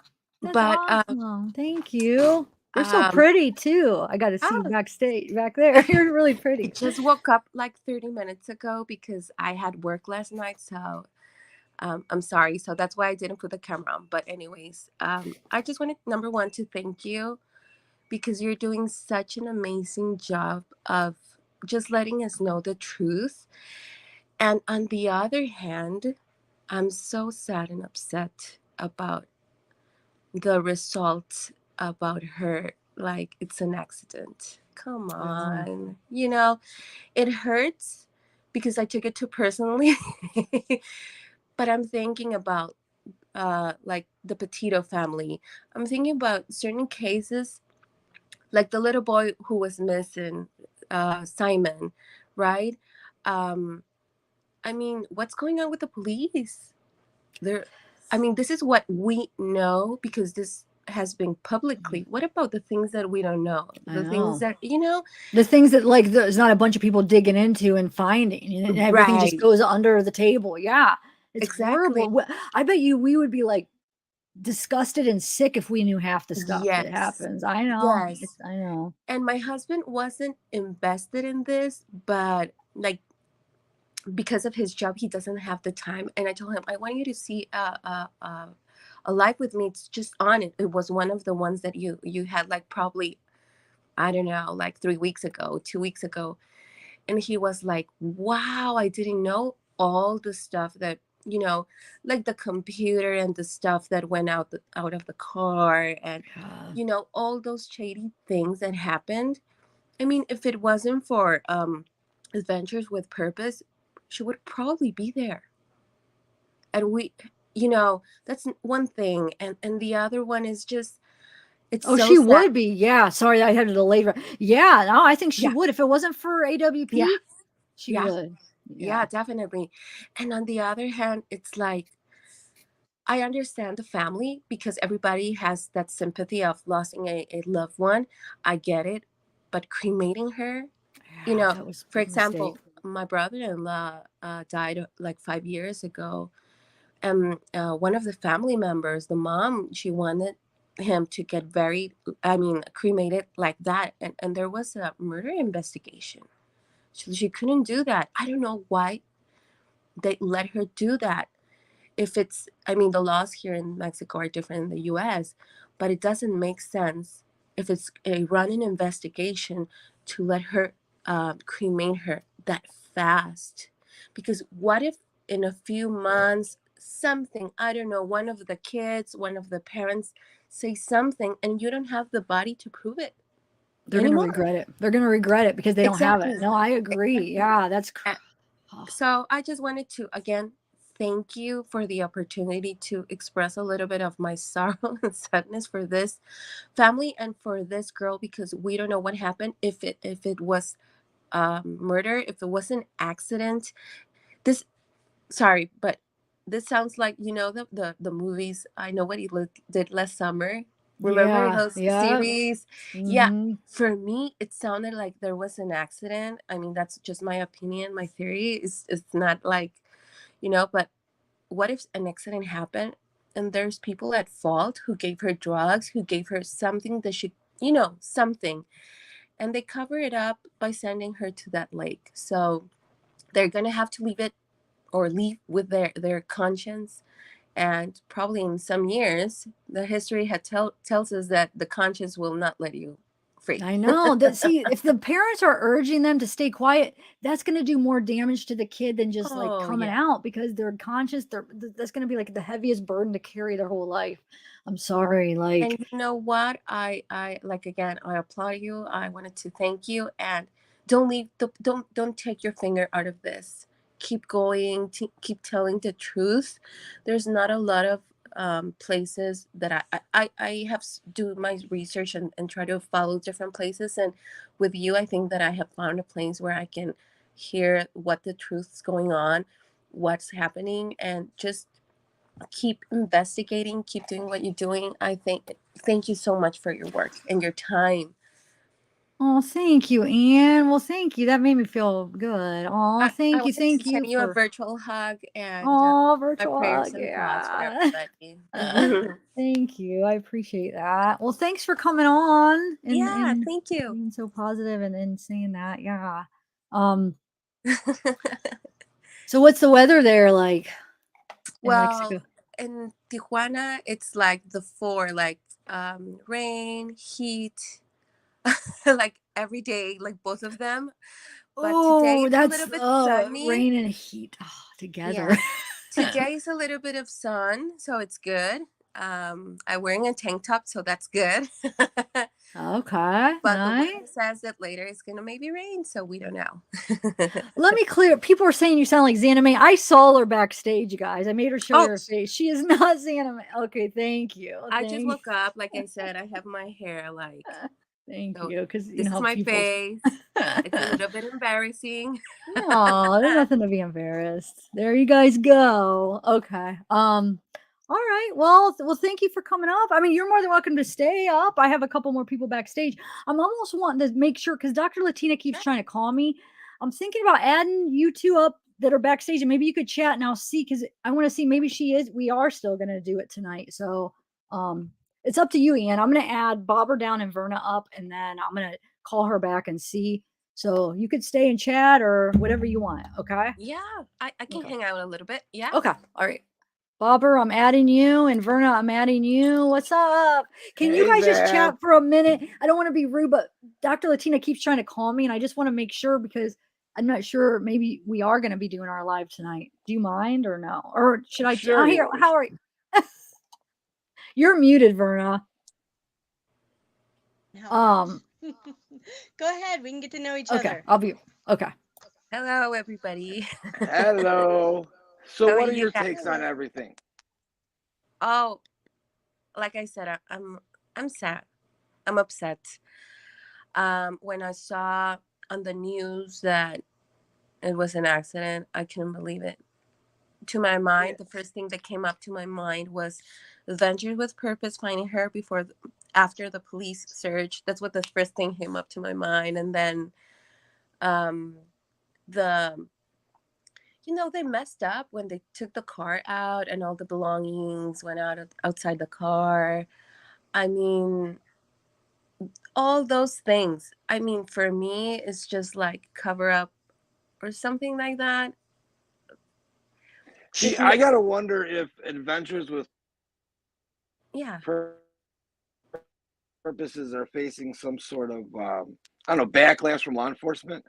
that's but awesome. Thank you. You're so um, pretty too. I got to see you oh, backstage back there. You're really I pretty. just woke up like 30 minutes ago because I had work last night, so I'm sorry. So that's why I didn't put the camera on. But anyways, I just wanted, number one, to thank you because you're doing such an amazing job of just letting us know the truth. And on the other hand, I'm so sad and upset about the result about her. Like, it's an accident. Come I know. on. It hurts because I took it too personally. But I'm thinking about like the Petito family. I'm thinking about certain cases, like the little boy who was missing, Simon, right? Um, I mean, what's going on with the police? There, I mean, this is what we know because this has been publicly. What about the things that we don't know? I The things know. that, The things that like there's not a bunch of people digging into and finding, and everything just right? goes under the table. Yeah, it's Exactly. horrible. I bet you we would be like disgusted and sick if we knew half the stuff that Yes. happens. I know. Yes. I know. And my husband wasn't invested in this, but like because of his job, he doesn't have the time. And I told him, I want you to see a live with me. It's just on it. It was one of the ones that you had like probably, I don't know, like 3 weeks ago, 2 weeks ago. And he was like, wow, I didn't know all the stuff that, like the computer and the stuff that went out of the car, and Yeah. all those shady things that happened. I mean, if it wasn't for Adventures with Purpose, she would probably be there. And that's one thing. And the other one is just, it's Oh, so she sad. would be. Yeah. Sorry, I had to delay. Yeah. No, I think she Yeah, would. If it wasn't for yeah, AWP, she yeah, would. yeah, Yeah. definitely. And on the other hand, it's like, I understand the family because everybody has that sympathy of losing a loved one. I get it. But cremating her, Yeah, that was a for big mistake. example, my brother-in-law died like 5 years ago. And one of the family members, the mom, she wanted him to get cremated like that. And there was a murder investigation. She couldn't do that. I don't know why they let her do that. If it's, I mean, the laws here in Mexico are different in the US, but it doesn't make sense if it's a running investigation to let her cremate her that fast. Because what if in a few months, something, I don't know, one of the kids, one of the parents say something and you don't have the body to prove it They're gonna anymore? regret it. They're gonna regret it because they don't have it. Exactly. No, I agree. Yeah, that's Uh, oh, So I just wanted to, again, thank you for the opportunity to express a little bit of my sorrow and sadness for this family and for this girl, because we don't know what happened, if it was murder, if it was an accident. This Sorry, but this sounds like, the movies I Know What He Did Last Summer. Remember Yeah, those yeah. series? Yeah. Hmm. For me, it sounded like there was an accident. I mean, that's just my opinion. My theory is it's not like, but what if an accident happened and there's people at fault who gave her drugs, who gave her something that she, something, and they cover it up by sending her to that lake. So they're going to have to leave it, or leave with their conscience. And probably in some years, the history tells us that the conscience will not let you free. I know that. See, if the parents are urging them to stay quiet, that's going to do more damage to the kid than just like Oh, coming yeah. out, because they're conscious. That's going to be like the heaviest burden to carry their whole life. I'm sorry. And Like, you know what? I like, again, I applaud you. I wanted to thank you, and don't leave the don't take your finger out of this. Keep going. Keep telling the truth. There's not a lot of places that I have do my research and try to follow different places. And with you, I think that I have found a place where I can hear what the truth's going on, what's happening, and just keep investigating, keep doing what you're doing. Thank you so much for your work and your time. oh, thank you, Anne. Well, thank you. That made me feel good. Oh, I thank you. wanted to Thank send you you a for, virtual hug, and oh, my virtual prayers hug. and thoughts for Yeah. everybody. Thank you. I appreciate that. Well, thanks for coming on Yeah, and thank you. being so positive and saying that. Yeah. Um, so what's the weather there like in Well, Mexico? in Tijuana, it's like the four, like rain, heat, like every day, like both of them. But today Oh, it's a that's little bit sunny. rain and heat together. Yeah. Today is a little bit of sun, so it's good. I'm wearing a tank top, so that's good. Okay, But the weather nice. says that later it's gonna maybe rain, so we don't know. Let me clear. People are saying you sound like Xana May. I saw her backstage, you guys. I made her show you Oh, her face. She is not Xana May. Okay, thank you. I just Thank woke up. Like I said, I have my hair like, thank so. you. Because you This know is how my people. face. It's a little bit embarrassing. Oh, there's nothing to be embarrassed. There you guys go. Okay. All right. Well, thank you for coming up. I mean, you're more than welcome to stay up. I have a couple more people backstage. I'm almost wanting to make sure because Dr. Latina keeps trying to call me. I'm thinking about adding you two up that are backstage, and maybe you could chat and I'll see because I want to see maybe we are still gonna do it tonight. So it's up to you, Ian. I'm gonna add Bobber down and Verna up, and then I'm gonna call her back and see, so you could stay and chat or whatever you want. Okay. Yeah, I can Okay. hang out a little bit. Yeah. Okay. All right. Bobber, I'm adding you, and Verna, I'm adding you. What's up? Can you Hey, guys just Zav. chat for a minute? I don't want to be rude, but Dr. Latina keeps trying to call me, and I just want to make sure because I'm not sure. Maybe we are going to be doing our live tonight. Do you mind or no? Or should I? Sure. Oh, here. How are you? You're muted, Verna. Oh Um. gosh. Go ahead. We can get to know each Okay. other. I'll be okay. Hello, everybody. Hello. So, How are what are you your guys? takes on everything? Oh, like I said, I'm sad. I'm upset. When I saw on the news that it was an accident, I couldn't believe it. To my Yeah. mind, the first thing that came up to my mind was Adventures with Purpose finding her after the police search. That's what the first thing came up to my mind. And then um, the they messed up when they took the car out and all the belongings went outside the car. I mean, all those things. I mean, for me, it's just like cover up or something like that. See, It, I gotta wonder if Adventures with yeah, Purposes are facing some sort of, I don't know, backlash from law enforcement.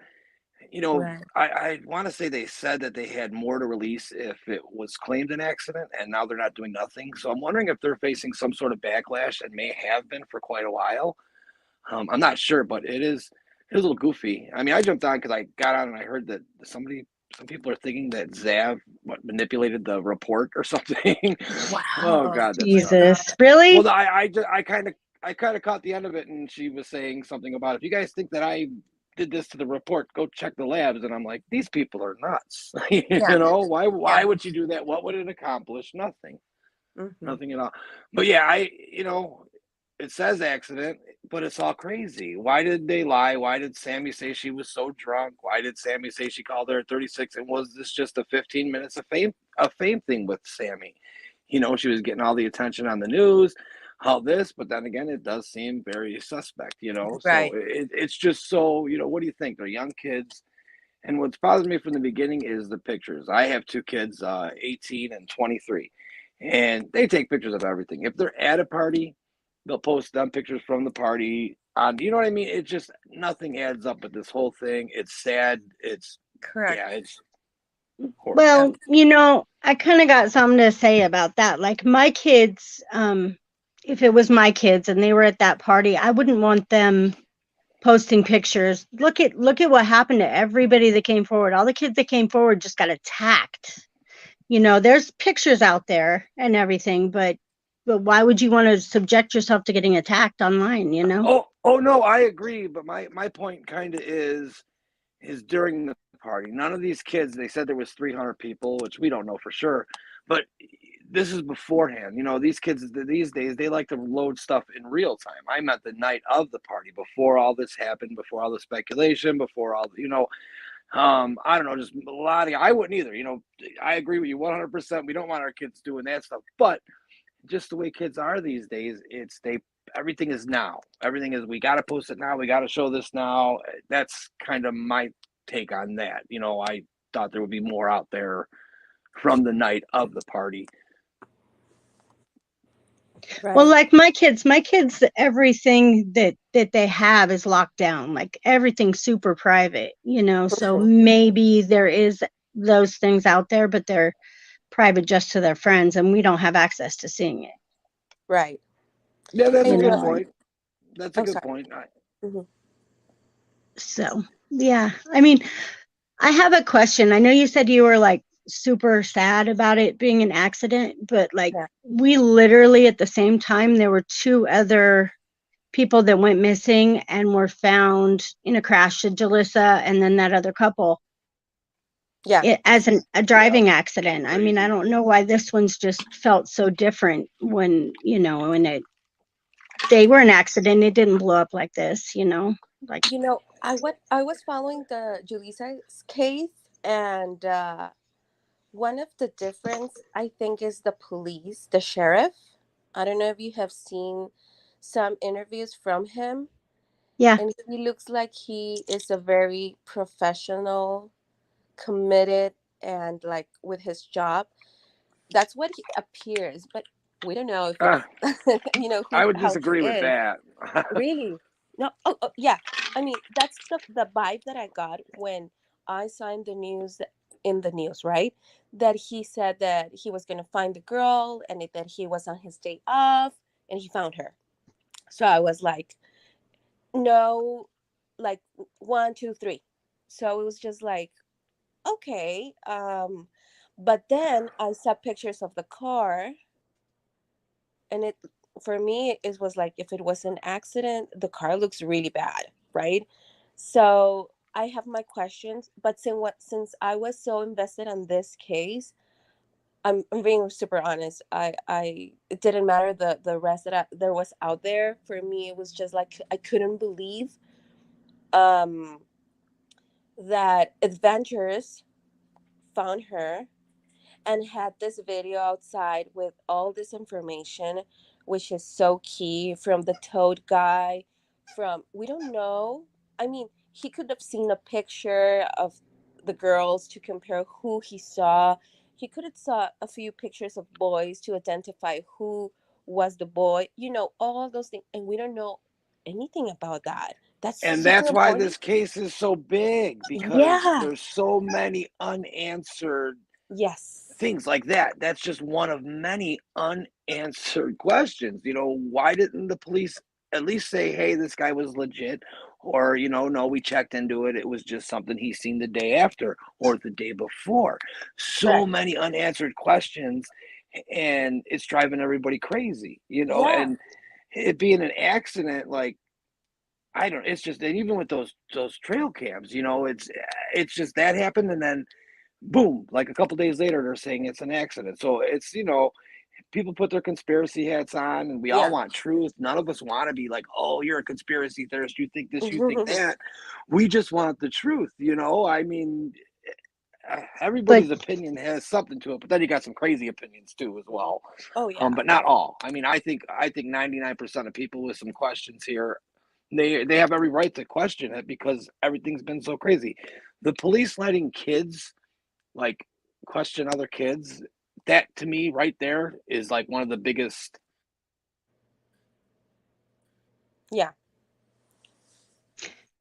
right. I want to say they said that they had more to release if it was claimed an accident, and now they're not doing nothing. So I'm wondering if they're facing some sort of backlash and may have been for quite a while. I'm not sure, but it is a little goofy. I mean, I jumped on because I got on and I heard that somebody some people are thinking that Zav manipulated the report or something. Oh Wow. God, that's nuts. Jesus, really? Well, I kind of caught the end of it, and she was saying something about if you guys think that I did this to the report, go check the labs. And I'm like, these people are nuts. You Yeah. know, why Yeah. would you do that? What would it accomplish? Nothing. Mm-hmm. Nothing at all. But yeah, it says accident, but it's all crazy. Why did they lie? Why did Sammy say she was so drunk? Why did Sammy say she called her at 36? And was this just a 15 minutes of fame thing with Sammy? She was getting all the attention on the news, all this, but then again, it does seem very suspect, So Right. it's just so, what do you think? They're young kids. And what's bothered me from the beginning is the pictures. I have two kids, 18 and 23, and they take pictures of everything. If they're at a party, they'll post them pictures from the party on, you know what I mean? It just, nothing adds up with this whole thing. It's sad. It's, Correct. yeah, it's horrible. Well, I kind of got something to say about that. Like my kids, if it was my kids and they were at that party, I wouldn't want them posting pictures. Look at what happened to everybody that came forward. All the kids that came forward just got attacked. There's pictures out there and everything, but why would you want to subject yourself to getting attacked online, Oh no, I agree. But my point kind of is during the party. None of these kids, they said there was 300 people, which we don't know for sure, but this is beforehand. These kids these days, they like to load stuff in real time. I meant the night of the party, before all this happened, before all the speculation, before all, I don't know, just a lot of, I wouldn't either. I agree with you 100%. We don't want our kids doing that stuff, but just the way kids are these days, everything is now. Everything is, we got to post it now. We got to show this now. That's kind of my take on that. I thought there would be more out there from the night of the party. Right. Well, like my kids, everything that they have is locked down. Like everything's super private, so maybe there is those things out there, but they're private just to their friends, and we don't have access to seeing it. Right. Yeah, that's a You good know, point. That's a good sorry. point. So, yeah. I mean, I have a question. I know you said you were like super sad about it being an accident, but like Yeah. we literally at the same time, there were two other people that went missing and were found in a crash, Jalissa and then that other couple. Yeah. As a driving accident. I mean, I Crazy. don't know why this one's just felt so different when, they were an accident. It didn't blow up like this, like, I was following the Julisa's case, and one of the difference I think is the police, the sheriff. I don't know if you have seen some interviews from him, yeah. and he looks like he is a very professional, committed, and like with his job. That's what he appears, but we don't know if it's I would how he disagree with is. that. Really? No. Oh, yeah. I mean, that's the vibe that I got when I signed the news in the news, right? That he said that he was going to find the girl, and that he was on his day off and he found her. So I was like, no, like 1, 2, 3. So it was just like, okay. But then I saw pictures of the car, and it, for me, it was like, if it was an accident, the car looks really bad, right? So I have my questions, but since I was so invested in this case, I'm being super honest. It didn't matter the rest that there was out there. For me, it was just like I couldn't believe um that adventurers found her and had this video outside with all this information, which is so key, from the toad guy, from, we don't know. I mean, he could have seen a picture of the girls to compare who he saw. He could have saw a few pictures of boys to identify who was the boy, all those things. And we don't know anything about that. That's And super that's why important. this case is so big, because Yeah. there's so many unanswered Yes. things like that. That's just one of many unanswered questions. Why didn't the police at least say, hey, this guy was legit. Or, no, we checked into it. It was just something he seen the day after or the day before. So Correct. many unanswered questions, and it's driving everybody crazy, Yeah. and it being an accident, like, I don't, it's just, and even with those trail cams, it's just that happened. And then boom, like a couple days later, they're saying it's an accident. So it's, people put their conspiracy hats on, and we all Yeah. want truth. None of us want to be like, oh, you're a conspiracy theorist. You think this, you think that. We just want the truth, I mean, everybody's opinion has something to it, but then you got some crazy opinions too as well. Oh yeah. But not all. I mean, I think 99% of people with some questions here, they have every right to question it because everything's been so crazy. The police letting kids like question other kids, that to me right there is like one of the biggest. Yeah.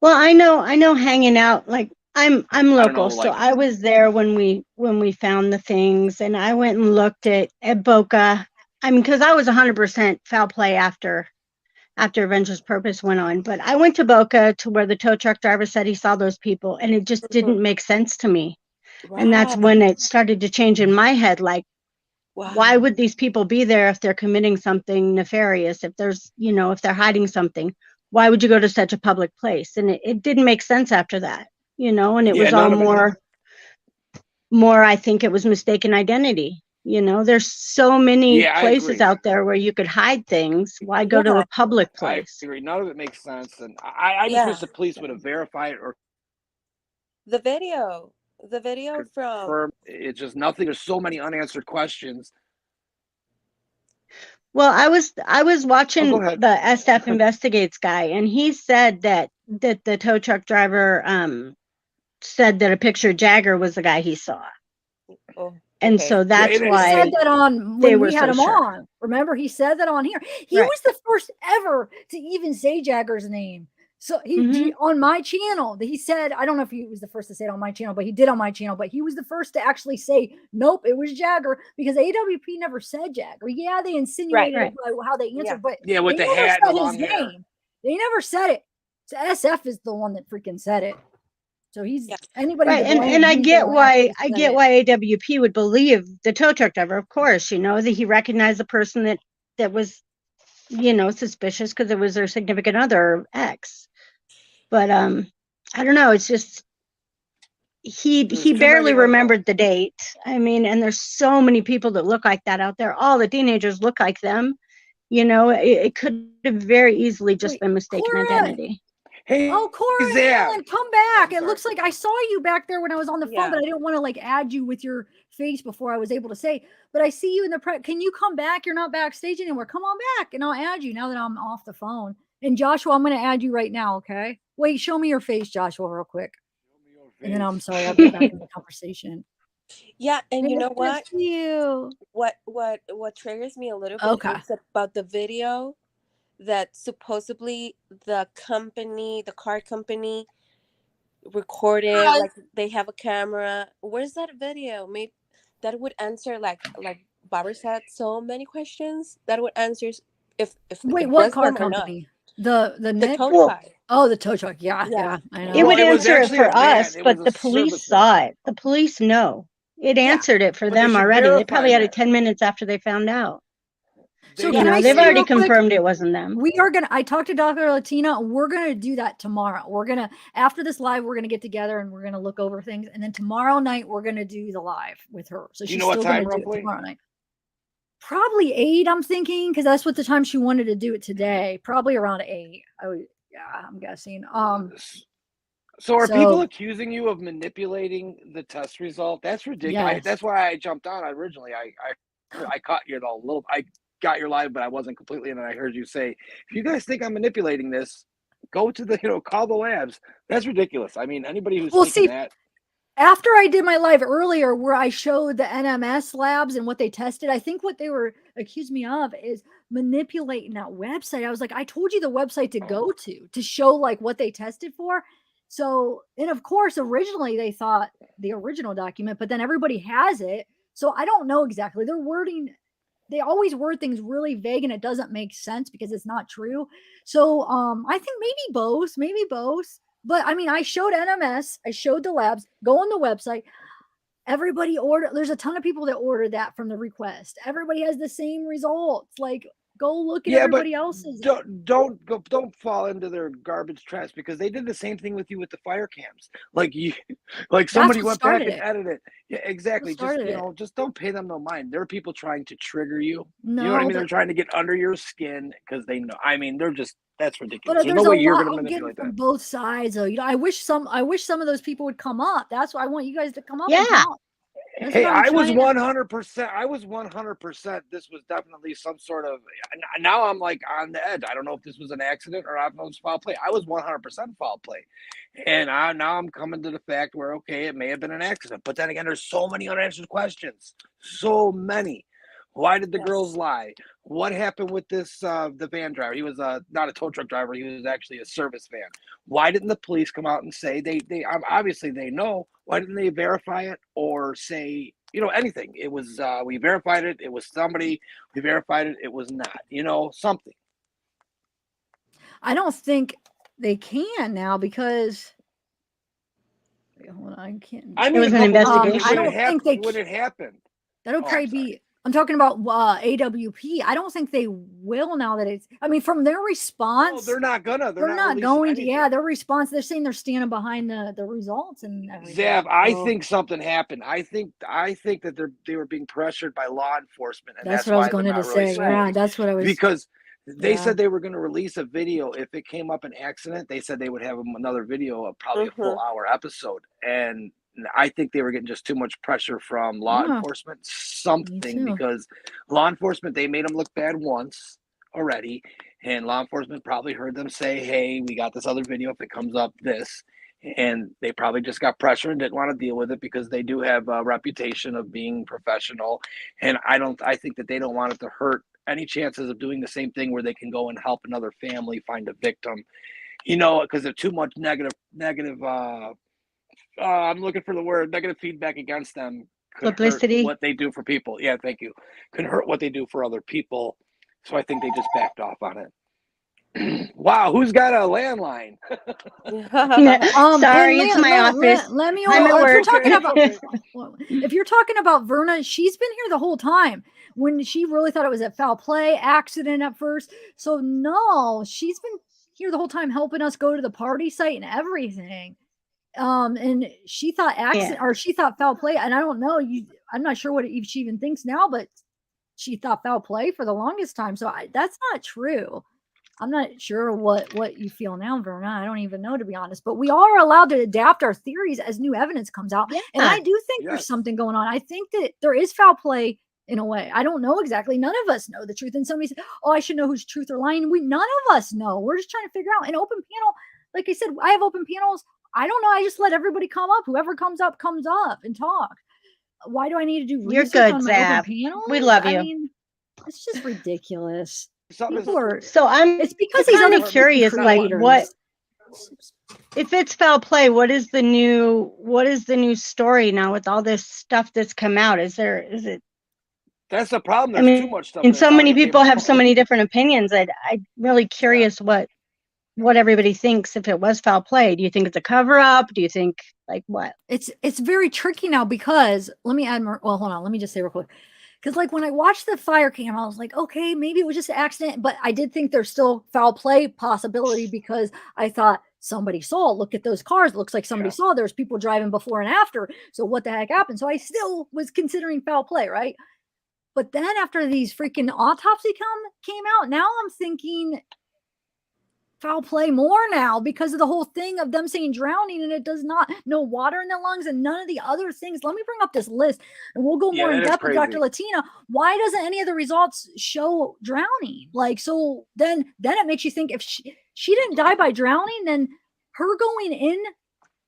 Well, I know hanging out, like I'm local, know, so like- I was there when we found the things, and I went and looked at Boca. I mean, because I was 100% foul play after Avengers Purpose went on, but I went to Boca to where the tow truck driver said he saw those people, and it just didn't make sense to me. And that's when it started to change in my head, like, why would these people be there if they're committing something nefarious? If there's, if they're hiding something, why would you go to such a public place? And it didn't make sense after that, and it was all more, I think it was mistaken identity. There's so many places out there where you could hide things. Why go to a public place? I agree. None of it makes sense. And I just wish the police would have verified or the video from it's just nothing. There's so many unanswered questions. Well, I was watching go ahead. the SF Investigates guy, and he said that the tow truck driver said that a picture of Jagger was the guy he saw. And so that's why he said that on they when were we had so him sure. on. Remember, he said that on here. He was the first ever to even say Jagger's name. So he on my channel, he said, I don't know if he was the first to say it on my channel, but he did on my channel. But he was the first to actually say, nope, it was Jagger, because AWP never said Jagger. Yeah, they insinuated it by how they answered, but with they the never hat said and his long hair. name. They never said it. So SF is the one that freaking said it. So he's anybody. Right, and I get why AWP would believe the tow truck driver, of course, that he recognized the person that was, suspicious because it was their significant other or ex. But I don't know, it's just he barely remembered the date. I mean, and there's so many people that look like that out there. All the teenagers look like them. It could have very easily just been mistaken identity. Hey, Cora Allen, come back. It looks like I saw you back there when I was on the phone, but I didn't want to add you with your face before I was able to say, but I see you in the can you come back? You're not backstage anymore. Come on back and I'll add you now that I'm off the phone. And Joshua, I'm going to add you right now. Okay. Wait, show me your face, Joshua, real quick. And then I'm sorry, I'll get back in the conversation. Yeah, and you know what? You. What triggers me a little bit is about the video that supposedly the car company recorded, like they have a camera. Where's that video? Maybe that would answer like Barbara said, so many questions that would answer if wait, what car company? The tow truck. Oh, the tow truck. Yeah, I know. It would answer it for us, but the police saw it. The police know. It answered it for them already. They probably had it 10 minutes after they found out. So they've already confirmed it wasn't them. I talked to Dr. Latina, and we're going to do that tomorrow. We're going to, after this live, we're going to get together and we're going to look over things. And then tomorrow night, we're going to do the live with her. So she's still going to do it tomorrow night. Probably 8, I'm thinking, because that's what the time she wanted to do it today. Probably around 8. I'm guessing. So are people accusing you of manipulating the test result? That's ridiculous. Yes. That's why I jumped on originally. I caught you a little. I got your live, but I wasn't completely. And then I heard you say, if you guys think I'm manipulating this, go to the call the labs. That's ridiculous. I mean, anybody who's thinking that. After I did my live earlier where I showed the NMS labs and what they tested, I think what they were accused me of is manipulating that website. I was like, I told you the website to go to show like what they tested for. So, and of course, originally they thought the original document, but then everybody has it. So I don't know exactly. Their wording they always word things really vague and it doesn't make sense because it's not true. So I think maybe both. But I mean, I showed NMS, I showed the labs, go on the website. Everybody ordered, there's a ton of people that ordered that from the request. Everybody has the same results. Like, go look at Yeah, but everybody else's. don't fall into their garbage trash, because they did the same thing with you with the fire cams. Like like somebody what went back started and it. edited it. Yeah, exactly. Just started it. just don't pay them no mind. There are people trying to trigger you. You know what I No, mean? They're but trying to get under your skin because they know. I mean, they're just that's ridiculous. but There's there's no a way you're lot going to I'm getting manipulate from that. both sides though. I wish some of those people would come up. That's why I want you guys to come up and Yeah. talk. That's Hey, what I'm I was trying to 100%. I was 100%. This was definitely some sort of. Now I'm like on the edge. I don't know if this was an accident or if it was foul play. I was 100% foul play, and now I'm coming to the fact where okay, it may have been an accident. But then again, there's so many unanswered questions. So many. Why did the girls lie? What happened with this the van driver? He was not a tow truck driver. He was actually a service van. Why didn't the police come out and say they obviously they know? Why didn't they verify it or say anything? It was we verified it. It was somebody. We verified it. It was not. Something. I don't think they can now because wait, hold on, I can't. I It mean, was a an couple times investigation. I don't think they when it happened. that'll Oh, I'm probably sorry. be. I'm talking about AWP. I don't think they will now that it's. I mean, from their No, response, they're not gonna. They're they're not not releasing going to. anything. Yeah, their response. They're saying they're standing behind the results and everything. Zav, I So think something happened. I think that they were being pressured by law enforcement, and that's that's what I was why they're going to not say. releasing Yeah, anything. that's what I was. Because they Yeah. said they were going to release a video if it came up an accident. They said they would have another video of probably a full hour episode, and I think they were getting just too much pressure from law Yeah, enforcement. me Something too. because law enforcement, they made them look bad once already, and law enforcement probably heard them say, "Hey, we got this other video. If it comes up, this." And they probably just got pressure and didn't want to deal with it because they do have a reputation of being professional. And I think that they don't want it to hurt any chances of doing the same thing where they can go and help another family find a victim, because of too much negative, I'm looking for the word, negative feedback against them could hurt Publicity. what they do for people. Yeah, thank you. Could hurt what they do for other people. So I think they just backed off on it. Wow, who's got a landline? Sorry, it's my office. Let me. I'm at If you're work. talking It's about, okay. if you're talking about Verna, she's been here the whole time. When she really thought it was a foul play accident at first, so no, she's been here the whole time helping us go to the party site and everything. And she thought accident or she thought foul play, and I don't know. I'm not sure what she even thinks now, but she thought foul play for the longest time. So that's not true. I'm not sure what you feel now, Verna. I don't even know, to be honest. But we are allowed to adapt our theories as new evidence comes out. Yeah. And I do think there's Yes. something going on. I think that there is foul play in a way. I don't know exactly. None of us know the truth. And somebody said, "Oh, I should know who's truth or lying." None of us know. We're just trying to figure out an open panel. Like I said, I have open panels. I don't know. I just let everybody come up. Whoever comes up and talk. Why do I need to do You're research good, on my Zav. open panels? We love you. I mean, it's just ridiculous. Something is- People are. So I'm It's because these kind other of curious, like what if it's foul play? What is the new story now with all this stuff that's come out? Is it? That's the problem. I There's too mean, much stuff. and that's so many already people came have out. so many different opinions. I'm really curious what everybody thinks if it was foul play. Do you think it's a cover up? Do you think like what? It's very tricky now because let me add more. Well, hold on. Let me just say real quick. Because like when I watched the fire cam, I was like, okay, maybe it was just an accident, but I did think there's still foul play possibility because I thought somebody saw. Look at those cars. It looks like somebody saw. There's people driving before and after. So what the heck happened? So I still was considering foul play, right? But then after these freaking autopsy came out, now I'm thinking foul play more now because of the whole thing of them saying drowning and it does not, no water in the lungs and none of the other things. Let me bring up this list and we'll go more in that is depth with Dr. crazy. Latina. Why doesn't any of the results show drowning? Like, so then it makes you think if she didn't die by drowning, then her going in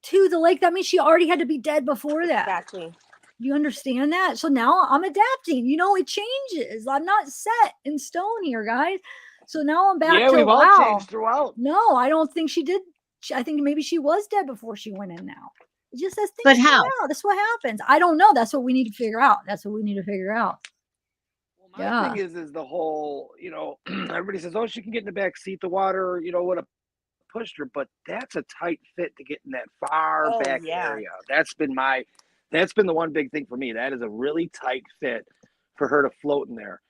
to the lake, that means she already had to be dead before that. Exactly. You understand that? So now I'm adapting. It changes. I'm not set in stone here, guys. So now I'm back to we've all wow. changed throughout. No, I don't think she did. I think maybe she was dead before she went in now. It just as things But come how? out. That's what happens. I don't know. That's what we need to figure out. Well, Yeah. thing is the whole, everybody says, oh, she can get in the back seat, the water, would have pushed her, but that's a tight fit to get in that far Oh, back yeah. area. That's been the one big thing for me. That is a really tight fit for her to float in there.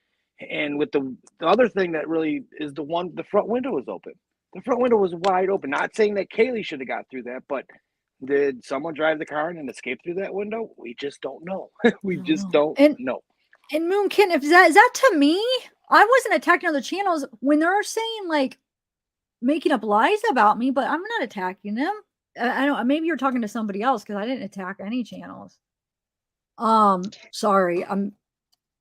And with the other thing that really is the front window was open. The front window was wide open. Not saying that Kaylee should have got through that, but did someone drive the car and escape through that window? We just don't know. We just don't know. And Moonkin, if is that to me, I wasn't attacking other channels when they're saying like making up lies about me, but I'm not attacking them. I don't. Maybe you're talking to somebody else because I didn't attack any channels. Sorry.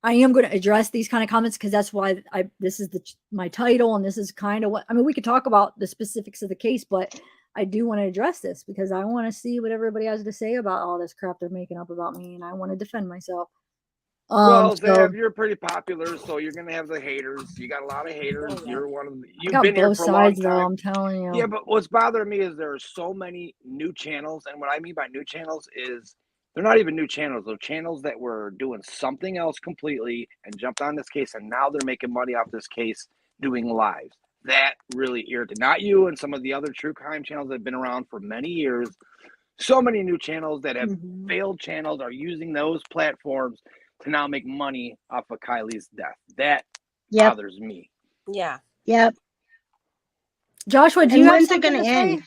I am going to address these kind of comments because that's why this is my title, and this is kind of what we could talk about the specifics of the case, but I do want to address this because I want to see what everybody has to say about all this crap they're making up about me, and I want to defend myself. Zev, you're pretty popular, so you're gonna have the haters. You got a lot of haters. You're one of them. You've been here for a long time. I'm telling you. Yeah, but what's bothering me is there are so many new channels, and what I mean by new channels is they're not even new channels. They're channels that were doing something else completely and jumped on this case, and now they're making money off this case doing lives. That really irritated. Not you and some of the other true crime channels that have been around for many years. So many new channels that have failed channels are using those platforms to now make money off of Kylie's death. That bothers me. Yeah. Yep. Joshua, do you have when's it something gonna to say? end?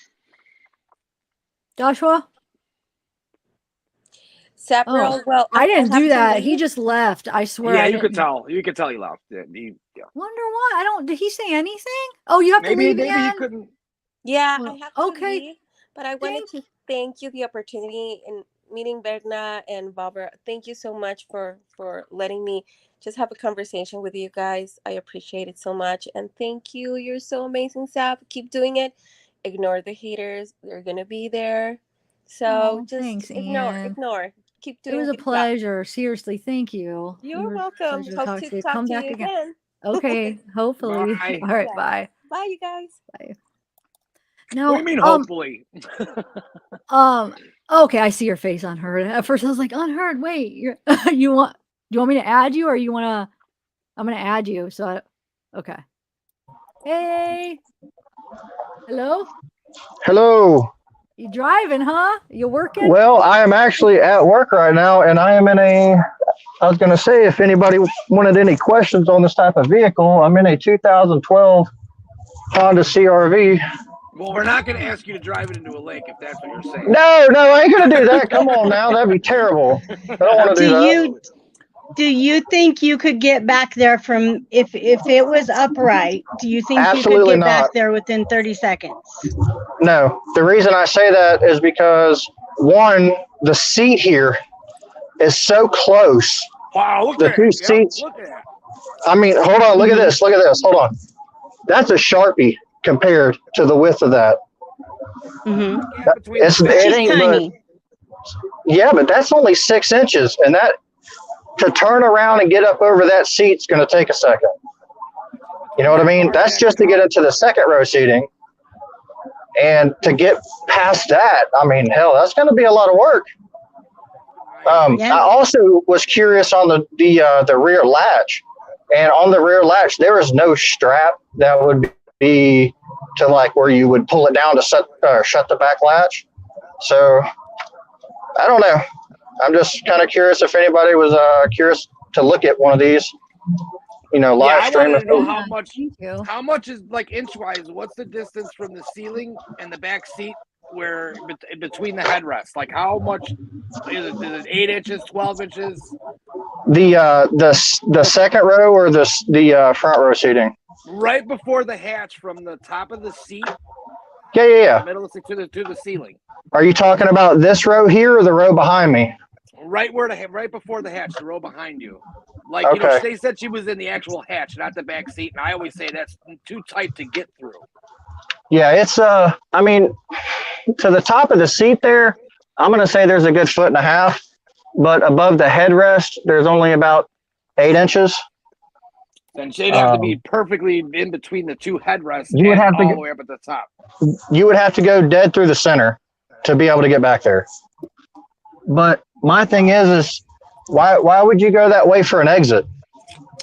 Joshua? Zavgirl, well, I didn't have do to that. leave. He just left. I swear. Yeah, I you didn't. could tell. You could tell he left. Yeah. Wonder why? Did he say anything? Oh, you have to leave Maybe again? he couldn't. Yeah, Well, I have to okay. leave, but I wanted to thank you the opportunity in meeting Berna and Barbara. Thank you so much for letting me just have a conversation with you guys. I appreciate it so much, and thank you. You're so amazing, Sav. Keep doing it. Ignore the haters. They're gonna be there. So just thanks, ignore. Ann. Keep It doing was a good job. pleasure. Seriously, thank you. You're welcome. Hope to talk Come to back you again. again. Okay, hopefully. Bye. All right, Yeah. bye. Bye, you guys. Bye. Now, What do you mean, hopefully? okay, I see your face unheard. At first, I was like, unheard. Wait, do you want me to add you, or you want to? I'm gonna add you. So, okay. Hey, hello. Hello. You driving, huh? You working? Well, I am actually at work right now, and I was going to say, if anybody wanted any questions on this type of vehicle, I'm in a 2012 Honda CRV. Well, we're not going to ask you to drive it into a lake if that's what you're saying. No, I ain't going to do that. Come on now. That'd be terrible. I don't want to do that. Do you think you could get back there from if it was upright? Do you think Absolutely you could get not. back there within 30 seconds? No. The reason I say that is because, one, the seat here is so close. Wow, look The at two it. seats. Yep, look at that. I mean, hold on. Look at this. Look at this. Hold on. That's a Sharpie compared to the width of that. It ain't tiny. Yeah, but that's only 6 inches, and that to turn around and get up over that seat's going to take a second. You know what I mean? That's just to get into the second row seating, and to get past that, I mean, hell, that's going to be a lot of work. I also was curious on the rear latch, and on the rear latch there is no strap that would be to like where you would pull it down to shut the back latch. So I don't know. I'm just kind of curious if anybody was curious to look at one of these, live stream. I wanted to know how much is like inch-wise, what's the distance from the ceiling and the back seat where between the headrests? Like how much is it 8 inches, 12 inches? The second row or the front row seating? Right before the hatch from the top of the seat. Yeah. The middle of to the ceiling. Are you talking about this row here or the row behind me? Right before the hatch, the row behind you. Like, okay. They said she was in the actual hatch, not the back seat. And I always say that's too tight to get through. Yeah, it's, I mean, to the top of the seat there, I'm going to say there's a good 1.5 feet, but above the headrest, there's only about 8 inches. Then she'd have to be perfectly in between the two headrests you would have all to the way up at the top. You would have to go dead through the center to be able to get back there. But my thing is why would you go that way for an exit?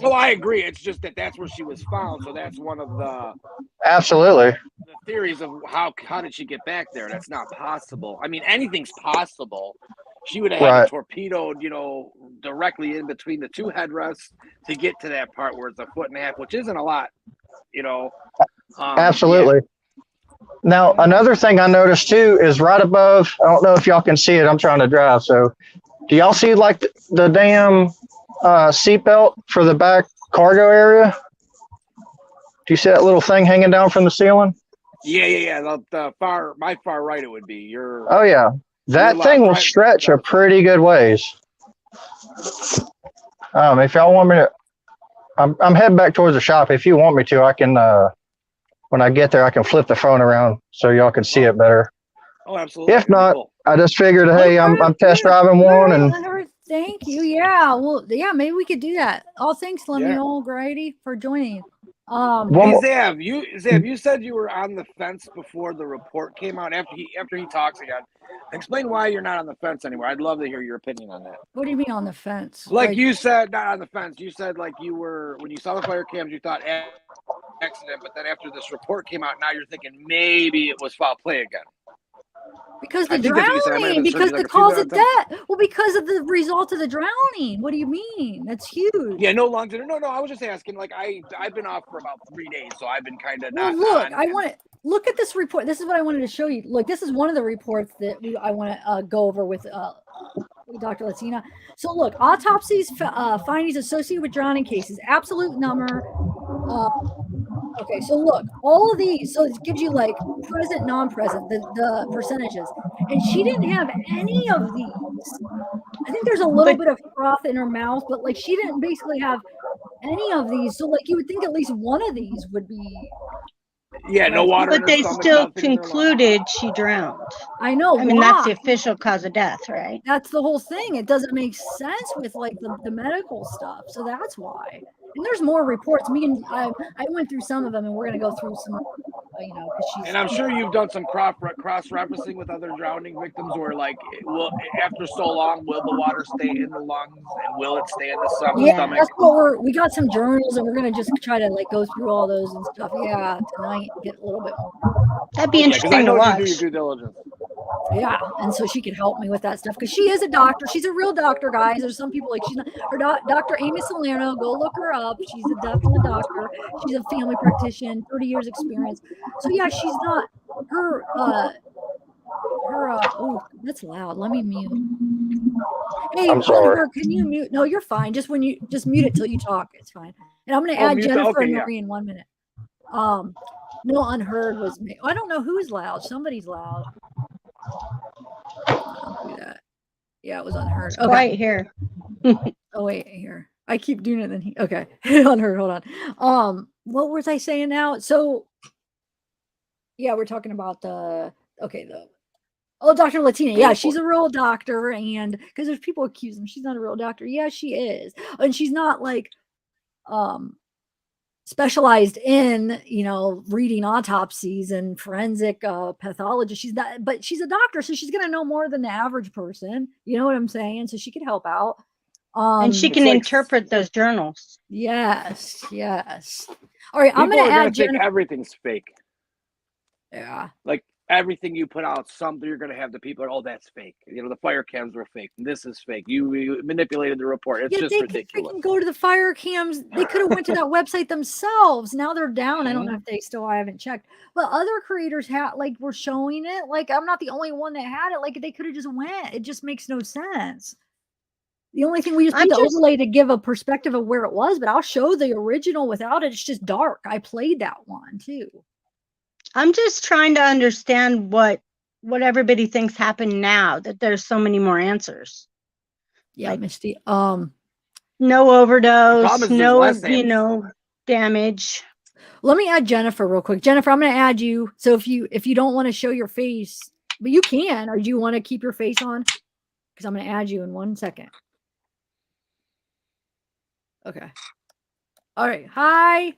Oh, I agree. It's just that that's where she was found. So that's one of Absolutely. the theories of how did she get back there? That's not possible. I mean, anything's possible. She would have had it Right. torpedoed, directly in between the two headrests to get to that part where it's a foot and a half, which isn't a lot, Absolutely. Now, another thing I noticed too is right above, I don't know if y'all can see it. I'm trying to drive. So do y'all see like the damn seatbelt for the back cargo area? Do you see that little thing hanging down from the ceiling? Yeah. My far right, it would be your. Oh yeah, that thing will stretch a pretty good ways. If y'all want me to, I'm heading back towards the shop. If you want me to, I can. When I get there, I can flip the phone around so y'all can see it better. Oh, absolutely. If not, cool. I just figured, hey, I'm test driving one, and thank you. Yeah, well, yeah, maybe we could do that. Oh, thanks, Lemuel Grady, for joining. Hey, Zav, you said you were on the fence before the report came out. After he talks again, explain why you're not on the fence anymore. I'd love to hear your opinion on that. What do you mean on the fence? Like you said, not on the fence. You said like you were when you saw the fire cams, you thought accident, but then after this report came out, now you're thinking maybe it was foul play again. Because the drowning, because the cause of death. Well, because of the result of the drowning. What do you mean? That's huge. Yeah, no longevity. No. I was just asking. Like I've been off for about 3 days, so I've been kind of not. Well, look, I want to look at this report. This is what I wanted to show you. Look, this is one of the reports that I want to go over with Dr. Latina. So look, autopsies findings associated with drowning cases, absolute number. Okay, so look, all of these, so it gives you like present, non-present, the percentages. And she didn't have any of these. I think there's a little bit of froth in her mouth, but like she didn't basically have any of these. So like you would think at least one of these would be. Yeah, no water. But they still concluded she drowned. I know. I mean, that's the official cause of death, right? That's the whole thing. It doesn't make sense with like the medical stuff. So that's why. And there's more reports. I went through some of them, and we're gonna go through some. Because she's. And I'm sure you've done some cross-referencing with other drowning victims, where like, after so long, will the water stay in the lungs, and will it stay in the stomach? Yeah, that's what we got some journals, and we're gonna just try to like go through all those and stuff. Yeah, tonight get a little bit more. That'd be interesting I know to watch. You do your due diligence. Yeah, and so she could help me with that stuff because she is a doctor. She's a real doctor, guys. There's some people like she's not. Her Dr. Amy Salerno. Go look her up. She's definitely a doctor. She's a family practitioner, 30 years experience. So yeah, she's not her. Oh, that's loud. Let me mute. Hey, I'm sorry. Oliver, can you mute? No, you're fine. Just mute it till you talk. It's fine. And I'm gonna add Jennifer and Marie in 1 minute. No unheard was me. I don't know who's loud. Somebody's loud. I'll do that. Yeah, it was unheard. Okay. Right here. Oh wait, here. I keep doing it. Then okay. Unheard. Hold on. What was I saying now? So, yeah, we're talking about Dr. Latina. Yeah, she's a real doctor, and because there's people accusing she's not a real doctor. Yeah, she is, and she's not like, specialized in reading autopsies and forensic pathology. She's not, but she's a doctor, so she's gonna know more than the average person. You know what I'm saying? So she could help out. And she can interpret those journals. Yes. All right, I'm gonna add think everything's fake. Yeah. Like everything you put out, you're gonna have the people are, oh, that's fake. The fire cams were fake. This is fake. You manipulated the report. It's just ridiculous. They can go to the fire cams. They could have went to that website themselves. Now they're down. I don't know if they still. I haven't checked. But other creators were showing it. Like I'm not the only one that had it. Like they could have just went. It just makes no sense. The only thing we just put the overlay to give a perspective of where it was, but I'll show the original without it. It's just dark. I played that one too. I'm just trying to understand what everybody thinks happened now that there's so many more answers. Yeah, like, Misty. No overdose, no, damage. Let me add Jennifer real quick. Jennifer, I'm going to add you. So if you don't want to show your face, but you can, or do you want to keep your face on? Because I'm going to add you in 1 second. Okay. All right. Hi,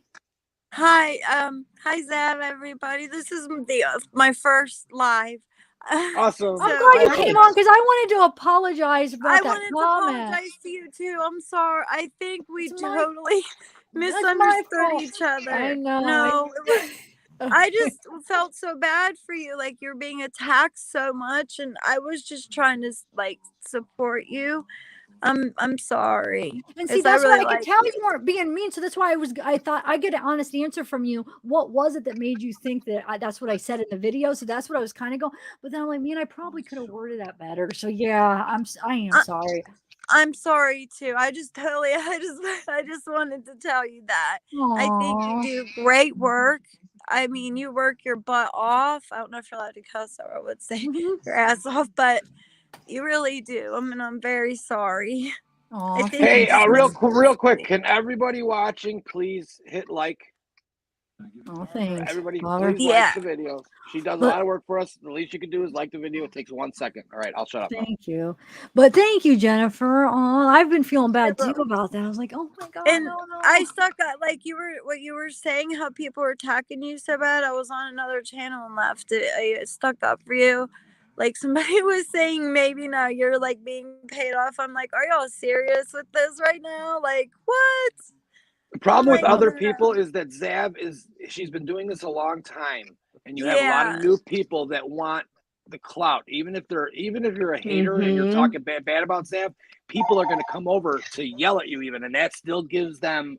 Zav, everybody. This is my first live. Awesome. I'm So, glad you I came hope- on because I wanted to apologize I about that wanted to comment. apologize to you too. I'm sorry. I think we It's my- totally That's my misunderstood fault. each other. I know. No, I just felt so bad for you. Like you're being attacked so much, and I was just trying to like support you. I'm sorry. And see, 'cause I that's really why I could like tell you. you weren't being mean. So that's why I thought I get an honest answer from you. What was it that made you think that that's what I said in the video? So that's what I was kind of going. But then I'm like, man, I probably could have worded that better. So yeah, I am sorry. I'm sorry too. I just wanted to tell you that. I think Aww. you do great work. I mean, you work your butt off. I don't know if you're allowed to cuss, or I would say your ass off, but you really do. I mean, I'm very sorry. Aw, I think Hey, you just real misunderstood quick, me. can everybody watching please hit like? oh, thanks. Everybody, Father. please Yeah. like the video. She does a But- lot of work for us. The least you can do is like the video. It takes 1 second. All right, I'll shut up now. Thank you. But thank you, Jennifer. Oh, I've been feeling bad Yeah, too about that. I was like, oh my God, And no. I stuck at like what you were saying, how people were attacking you so bad. I was on another channel and left it. I stuck up for you. Like somebody was saying, maybe now you're like being paid off. I'm like, are y'all serious with this right now? Like what? The problem Oh with my other God. people is that she's been doing this a long time, and you have a lot of Yeah. new people that want the clout. Even if you're a hater and you're Mhm. talking bad about Zav, people are going to come over to yell at you even, and that still gives them,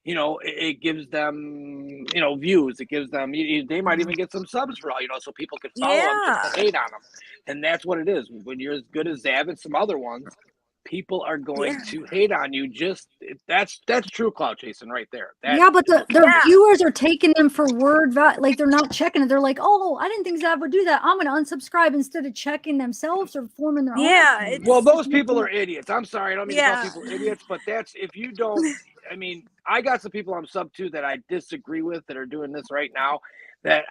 it gives them, views. It gives them, they might even get some subs for all, so people could follow them just Yeah. to hate on them. And that's what it is. When you're as good as Zav and some other ones, people are going Yeah. to hate on you. That's true clout chasing right there. Yeah, but their Yeah. viewers are taking them for word value. Like they're not checking it. They're like, oh, I didn't think Zav would do that. I'm going to unsubscribe instead of checking themselves or forming their Yeah, own. it's- Well, those people are idiots. I'm sorry, I don't mean to Yeah. call people idiots, but that's if you don't. I mean, I got some people I'm sub to that I disagree with that are doing this right now. That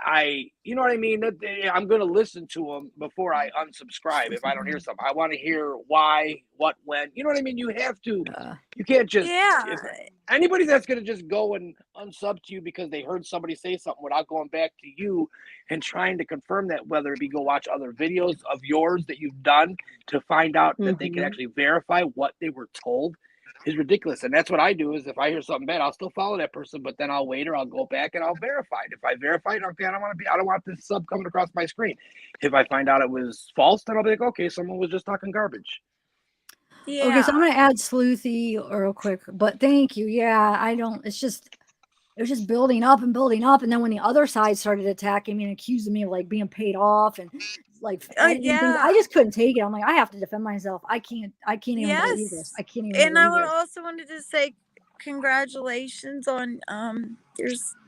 you know what I mean? That I'm going to listen to them before I unsubscribe if I don't hear something. I want to hear why, what, when. You know what I mean? You have to. You can't just. Yeah. If anybody that's going to just go and unsub to you because they heard somebody say something without going back to you and trying to confirm that, whether it be go watch other videos of yours that you've done to find out that they can Mhm. actually verify what they were told, is ridiculous. And that's what I do. Is if I hear something bad, I'll still follow that person, but then I'll wait or I'll go back and I'll verify it. If I verify it, okay, I don't want this sub coming across my screen. If I find out it was false, then I'll be like, okay, someone was just talking garbage. Yeah. Okay, so I'm going to add Sleuthy real quick, but thank you. Yeah, it was just building up and building up. And then when the other side started attacking me and accusing me of like being paid off and like editing things, I Yeah. just couldn't take it. I'm like, I have to defend myself. I can't even believe this. Yes. I can't even And I believe it. also wanted to say congratulations on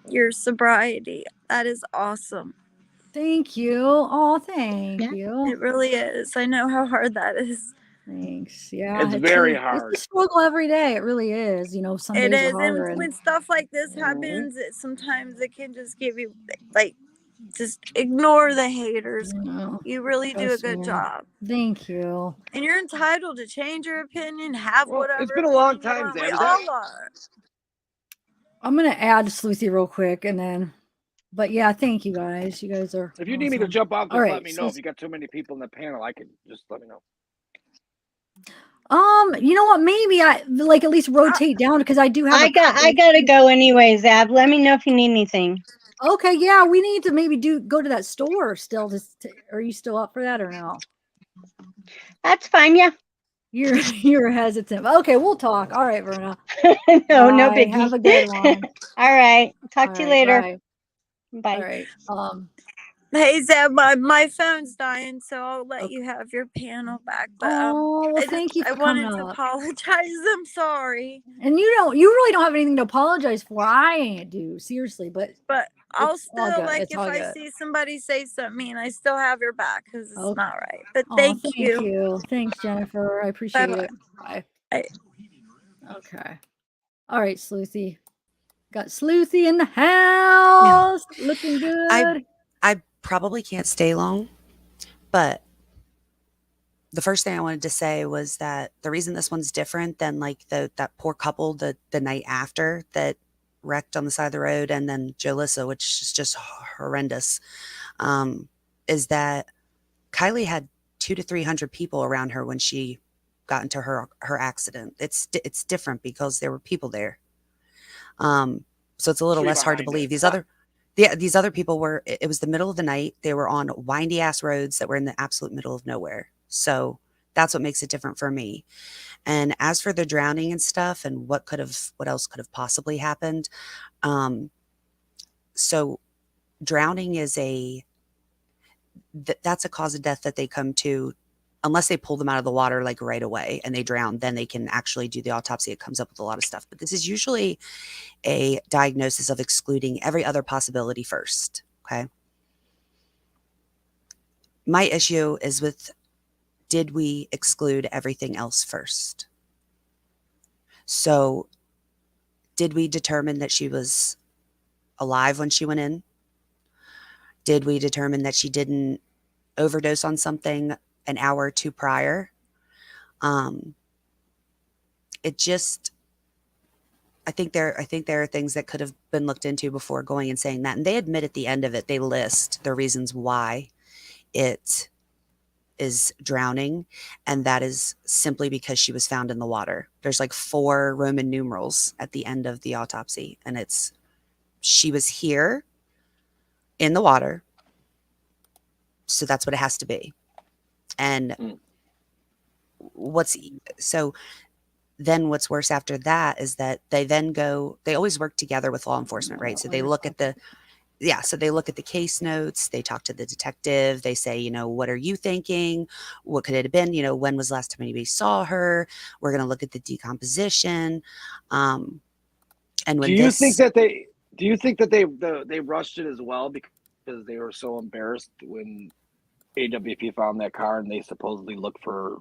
your sobriety. That is awesome. Thank you. Oh, thank Yeah. you. It really is. I know how hard that is. Thanks. Yeah, It's very It's hard. a struggle every day. It really is. Some It days are is. harder. And And when stuff like this happens, sometimes it can just give you like just ignore the haters. You really do a trust good me. job. Thank you. And you're entitled to change your opinion, have Well, whatever it's been a long opinion you time, want. We Zabby. all are. I'm gonna add Sleuthy real quick, and then, but yeah, thank you guys. You guys are. If you need me to awesome. jump off, just All right, let me know. so- If you got too many people in the panel, I can just let me know. You know what? Maybe I like at least rotate down because I do have. I gotta go anyway, Zab. Let me know if you need anything. Okay, yeah, we need to maybe go to that store still. Are you still up for that or no? That's fine. Yeah. You're hesitant. Okay, we'll talk. All right, Verna. No Bye. biggie. Have a good one. All right. Talk All to you right, later. bye. Bye. All right. Hey Zeb, my phone's dying, so I'll let you have your panel back. But Oh, well, thank you I for coming wanted to up. apologize. I'm sorry. And you really don't have anything to apologize for. I do, seriously, but I'll it's all still good. like It's if all I good. see somebody say something mean, I still have your back because it's Okay. not right. But Oh, thank thank you. you. Thanks, Jennifer. I appreciate Bye-bye. it. Bye. Bye. Okay. All right, Sleuthy. Got Sleuthy in the house. Looking good. I probably can't stay long, but the first thing I wanted to say was that the reason this one's different than like that poor couple the night after that wrecked on the side of the road, and then Jolissa, which is just horrendous, is that Kylie had 200 to 300 people around her when she got into her accident. It's different because there were people there. So it's a little History less hard to behind believe. it. These other people were, it was the middle of the night. They were on windy ass roads that were in the absolute middle of nowhere. So that's what makes it different for me. And as for the drowning and stuff and what else could have possibly happened. So drowning is that's a cause of death that they come to unless they pull them out of the water like right away and they drown, then they can actually do the autopsy. It comes up with a lot of stuff, but this is usually a diagnosis of excluding every other possibility first. Okay. My issue is with, did we exclude everything else first? So did we determine that she was alive when she went in? Did we determine that she didn't overdose on something an hour or two prior? I think there are things that could have been looked into before going and saying that. And they admit at the end of it, they list the reasons why it is drowning. And that is simply because she was found in the water. There's like 4 Roman numerals at the end of the autopsy. And she was here in the water. So that's what it has to be. And what's worse after that is that they always work together with law enforcement, right? So they look at the case notes, they talk to the detective, they say, what are you thinking? What could it have been? When was the last time anybody saw her? We're going to look at the decomposition. And when do you think that they rushed it as well because they were so embarrassed when AWP found that car and they supposedly looked for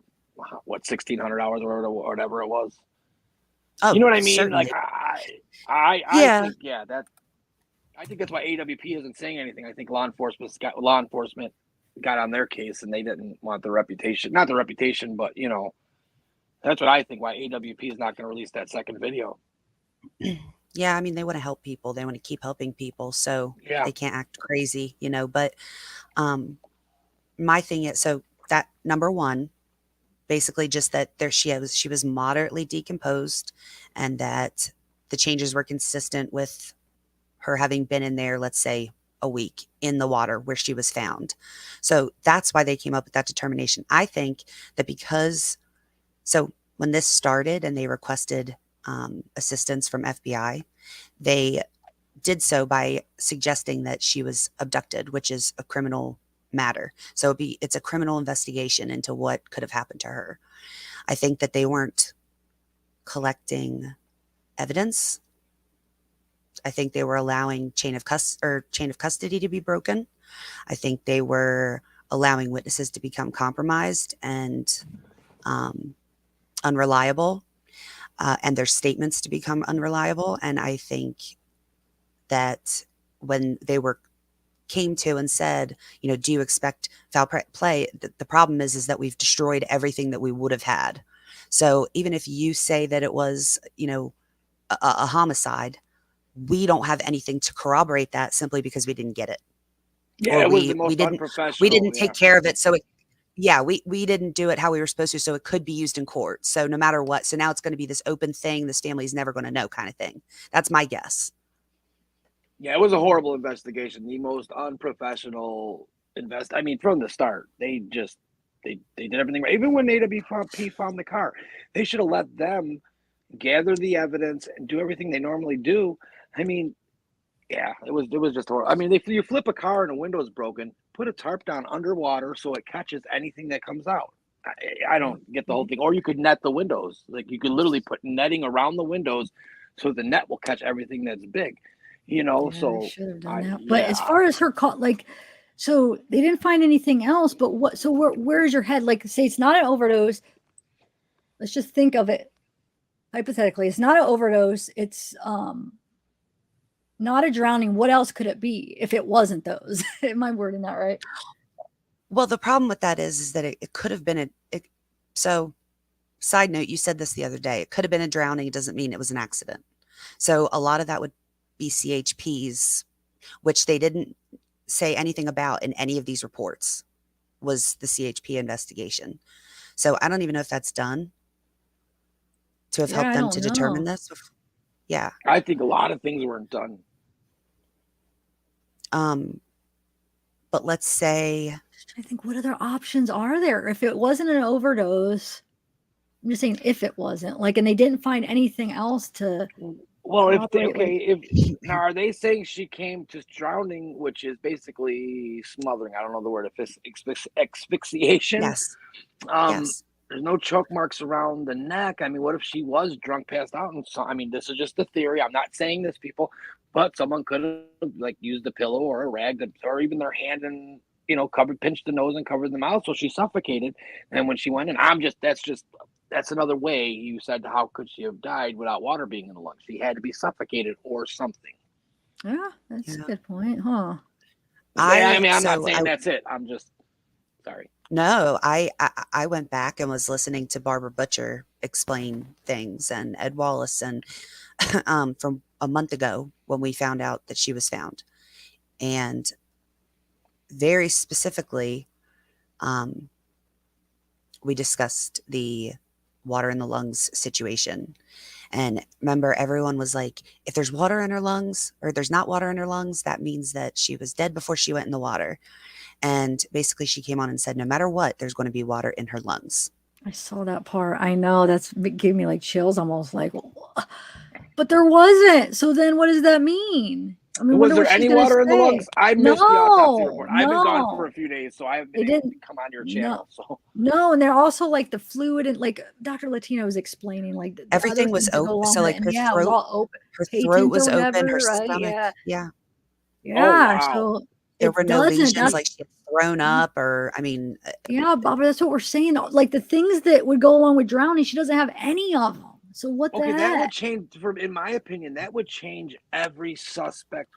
1,600 hours or whatever it was? Oh, you know what I mean? Certainly. Like I think that's why AWP isn't saying anything. I think law enforcement got on their case and they didn't want the reputation, not the reputation, but that's what I think why AWP is not going to release that second video. Yeah, I mean, they want to help people. They want to keep helping people, so they can't act crazy, but my thing is, so that number one, basically just that she was moderately decomposed and that the changes were consistent with her having been in there, let's say a week in the water where she was found. So that's why they came up with that determination. I think that so when this started and they requested assistance from FBI, they did so by suggesting that she was abducted, which is a criminal matter. So it's a criminal investigation into what could have happened to her. I think that they weren't collecting evidence. I think they were allowing chain of custody to be broken. I think they were allowing witnesses to become compromised and unreliable, and their statements to become unreliable. And I think that when they came to and said, do you expect foul play? The problem is that we've destroyed everything that we would have had. So even if you say that it was, a homicide, we don't have anything to corroborate that simply because we didn't get it. Yeah, it was the most unprofessional. We didn't take care of it. So we didn't do it how we were supposed to. So it could be used in court. So no matter what. So now it's going to be this open thing. This family's never going to know kind of thing. That's my guess. Yeah, it was a horrible investigation. The most unprofessional I mean, from the start, they did everything right. Even when AWP found the car, they should have let them gather the evidence and do everything they normally do. I mean, yeah, it was just horrible. I mean, if you flip a car and a window is broken, put a tarp down underwater so it catches anything that comes out. I don't get the whole thing. Or you could net the windows. Like you could literally put netting around the windows so the net will catch everything that's big. So I should have done that. But as far as her call, so they didn't find anything else. But where's your head? Like, say it's not an overdose. Let's just think of it hypothetically. It's not an overdose. It's not a drowning. What else could it be if it wasn't those? Am I wording that right? Well, the problem with that is that it could have been so side note, you said this the other day, it could have been a drowning. It doesn't mean it was an accident. So a lot of that would be CHPs, which they didn't say anything about in any of these reports. was the CHP investigation. So I don't even know if that's done to have Yeah, helped I them don't to determine know. this. Yeah. I think a lot of things weren't done. But let's say, I think what other options are there? If it wasn't an overdose, I'm just saying if it wasn't, like, and they didn't find anything else to Well, if they, corroborate, like, if now are they saying she came to drowning, which is basically smothering? I don't know the word, asphyxiation. yes, Um, yes. there's no choke marks around the neck. I mean, what if she was drunk, passed out, and so? I mean, this is just a theory. I'm not saying this, people, but someone could have like used a pillow or a rag, or even their hand and pinched the nose and covered the mouth, so she suffocated. And when she went in, that's another way you said. How could she have died without water being in the lungs? She had to be suffocated or something. yeah, that's a Yeah. good point, huh? I mean, I'm not So saying I, that's it. I'm just sorry. no, I went back and was listening to Barbara Butcher explain things and Ed Wallace and from a month ago when we found out that she was found. And very specifically, we discussed the water in the lungs situation. And remember, everyone was like, if there's water in her lungs or there's not water in her lungs, that means that she was dead before she went in the water. And basically, she came on and said, no matter what, there's going to be water in her lungs. I saw that part. I know gave me like chills, almost like, but there wasn't. So then, what does that mean? I mean, Was wonder there what she's any gonna water in the say. lungs? I missed the autopsy report. I've been gone for No, a few days, so I haven't they been able to didn't. come on your No, channel. So no, and they're also like the fluid and like Dr. Latino was explaining like the other Everything was things that go open. along So, with it, like, and yeah, it was all open, her throat patent or was open, whatever, her right? stomach. Yeah, Yeah. oh yeah. wow. So There it were no doesn't. lesions That's like she had thrown up or, I mean, yeah, Barbara. That's what we're saying. Like the things that would go along with drowning, she doesn't have any of them. So what the Okay, that heck? would change. In my opinion, that would change every suspect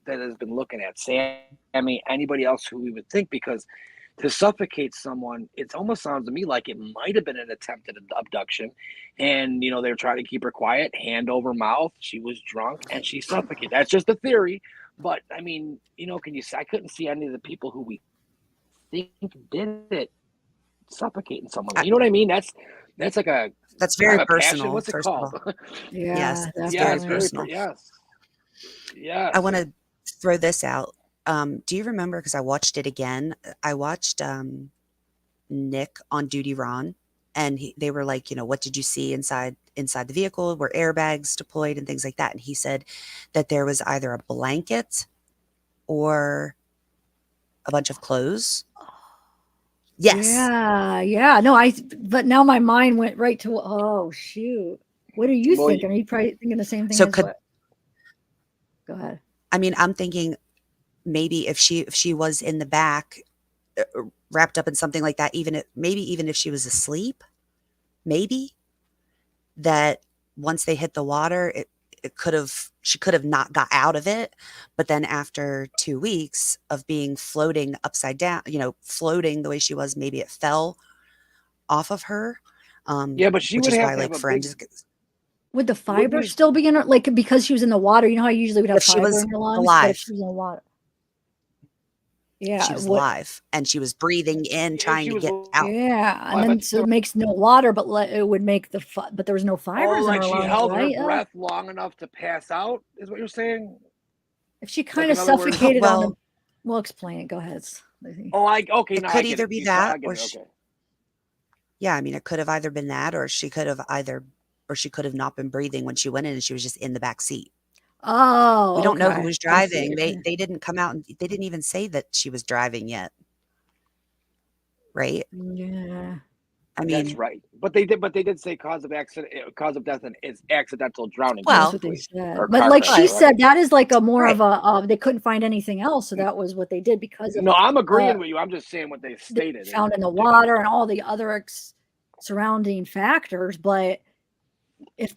that has been looking at Sammy, anybody else who we would think, because to suffocate someone, it almost sounds to me like it might have been an attempted abduction, and they were trying to keep her quiet, hand over mouth. She was drunk and she suffocated. That's just a theory, but I mean, can you? I couldn't see any of the people who we think did it suffocating someone. I, You know what I mean? That's like a that's kind very of a passion. personal, What's it first of called? all. Yeah, Yes, it's Yeah, very it's definitely. personal. yes. I Yes. want to throw this out. Do you remember, because I watched it again, I watched Nick on Duty Ron, and they were like, what did you see inside the vehicle? Were airbags deployed and things like that? And he said that there was either a blanket or a bunch of clothes. Yes. Yeah. No, but now my mind went right to, oh shoot. What are you Well, thinking? Are you probably thinking the same thing So as could, what? Go ahead. I mean, I'm thinking maybe if she was in the back, wrapped up in something like that, maybe even if she was asleep, maybe that once they hit the water, she could have not got out of it. But then after 2 weeks of being floating upside down, floating the way she was, maybe it fell off of her. yeah, but she Which would is have why, to have like, a big. forensic, Would the Wouldn't fiber you? still be in her? Like, because she was in the water, you know how you usually would have if she fiber was in your lungs, but alive, if she was in the water, she yeah, was what? alive and she was breathing in, If trying she to was get out. Yeah, and alive, then so it makes no water, but it would make but there was no fibers in like her she lungs, held her right? breath long enough to pass out, is what you're saying? If she Like, kind in of other words, suffocated on Well, well, explain it. Go ahead. okay, it now I could get either it. be I that get or it. Okay. yeah, I mean, it could have either been that or she could have not been breathing when she went in and she was just in the back seat. Oh, We don't know who okay. was I see what driving. you're saying. They didn't come out and they didn't even say that she was driving yet. Right? Yeah. I That's mean, right. But they did say cause of death and it's accidental drowning, That's well, what they basically, said. or But car like crash, she right, correct? said, that is like a more of right. they couldn't find anything else, so that was what they did because of No, I'm uh agreeing with you. I'm just saying what they they stated is found in the ridiculous. water and all the other surrounding factors. But if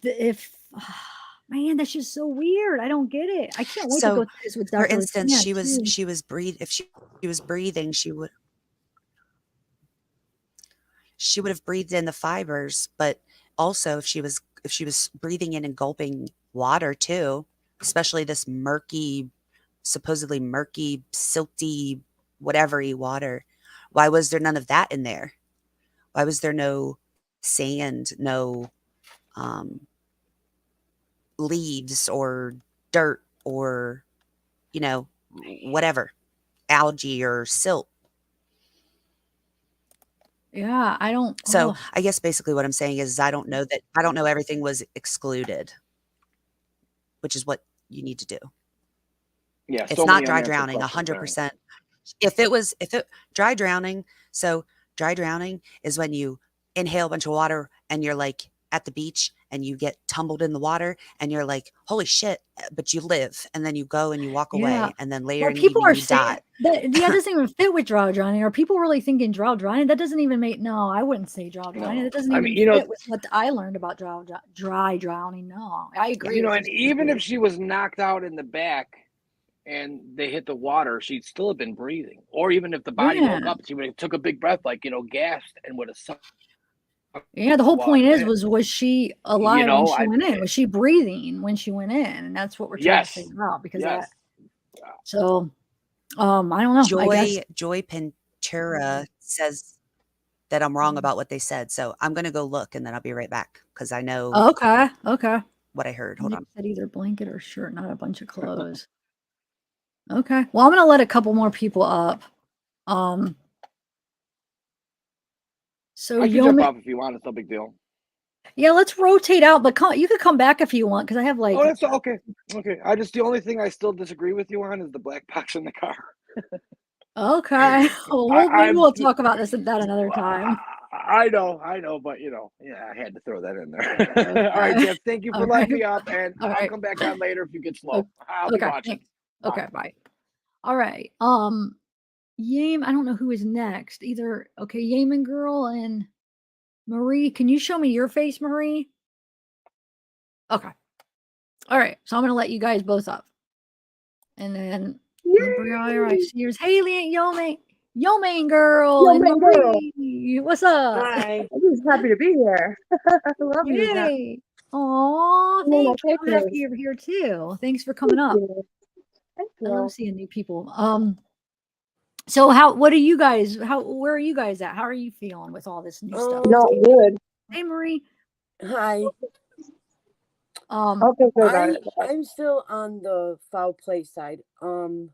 man, that's just so weird. I don't get it. I can't wait to go So, through this with for Dr. instance, Latina too. if she was breathing, she would have breathed in the fibers, but also if she was breathing in and gulping water too, especially this supposedly murky, silty, whatevery water, Why was there none of that in there? Why was there no sand, no leaves or dirt or, you know, whatever, algae or silt? Yeah, I don't. So Oh, I guess basically what I'm saying is I don't know everything was excluded, which is what you need to do. Yeah, It's so not many dry unanswered drowning questions there. 100%. Dry drowning, so dry drowning is when you inhale a bunch of water and you're like at the beach and you get tumbled in the water and you're like, holy shit, but you live, and then you go and you walk yeah. away, and then later Well, in the people evening are you saying die. that doesn't even fit with dry drowning. Are people really thinking dry drowning? That doesn't even make. No, I wouldn't say dry drowning. No, That doesn't I even mean, fit with what I learned about dry drowning. No, I agree with and you. even if she was knocked out in the back and they hit the water, she'd still have been breathing. Or even if the body Yeah, woke up, she would have took a big breath, like, gasped and would have sucked yeah. The the whole point water is, in. was she alive when she I went in? Was she breathing when she went in? And that's what we're trying to yes, figure out because yes. So, I don't know. I guess. Joy Pintura says that I'm wrong about what they said. So I'm going to go look and then I'll be right back because I know Okay. what I heard. Hold Nick on. said either blanket or shirt, not a bunch of clothes. Okay. Well, I'm gonna let a couple more people up. So I can jump Yomi, off if you want. It's no big deal. yeah, let's rotate out, but you could come back if you want because I have like. Oh, that's okay. Okay. The only thing I still disagree with you on is the black box in the car. Okay. Well, maybe I'm we'll talk about that another time. I know, but yeah, I had to throw that in there. All right, Okay. Jeff, thank you for All letting right. me up, and All I'll right. come back on later if you get slow. I'll be Okay. watching. Thanks. Okay. Bye. All right. Yame, I don't know who is next. Either Yemen girl and Marie. Can you show me your face, Marie? Okay. All right. So I'm gonna let you guys both up. And then I see yours. Haley and Yomane girl and Marie. What's up? Hi. I'm just happy to be here. I love you, Zach. Yay. Aw, I love thanks. my I'm happy pictures. you're here too. Thanks for coming Thank up. you. Thank I love you. seeing new people. So where are you guys at? How are you feeling with all this new stuff? Not good. Hey Marie. Hi. I'll feel good about it. I'm still on the foul play side. And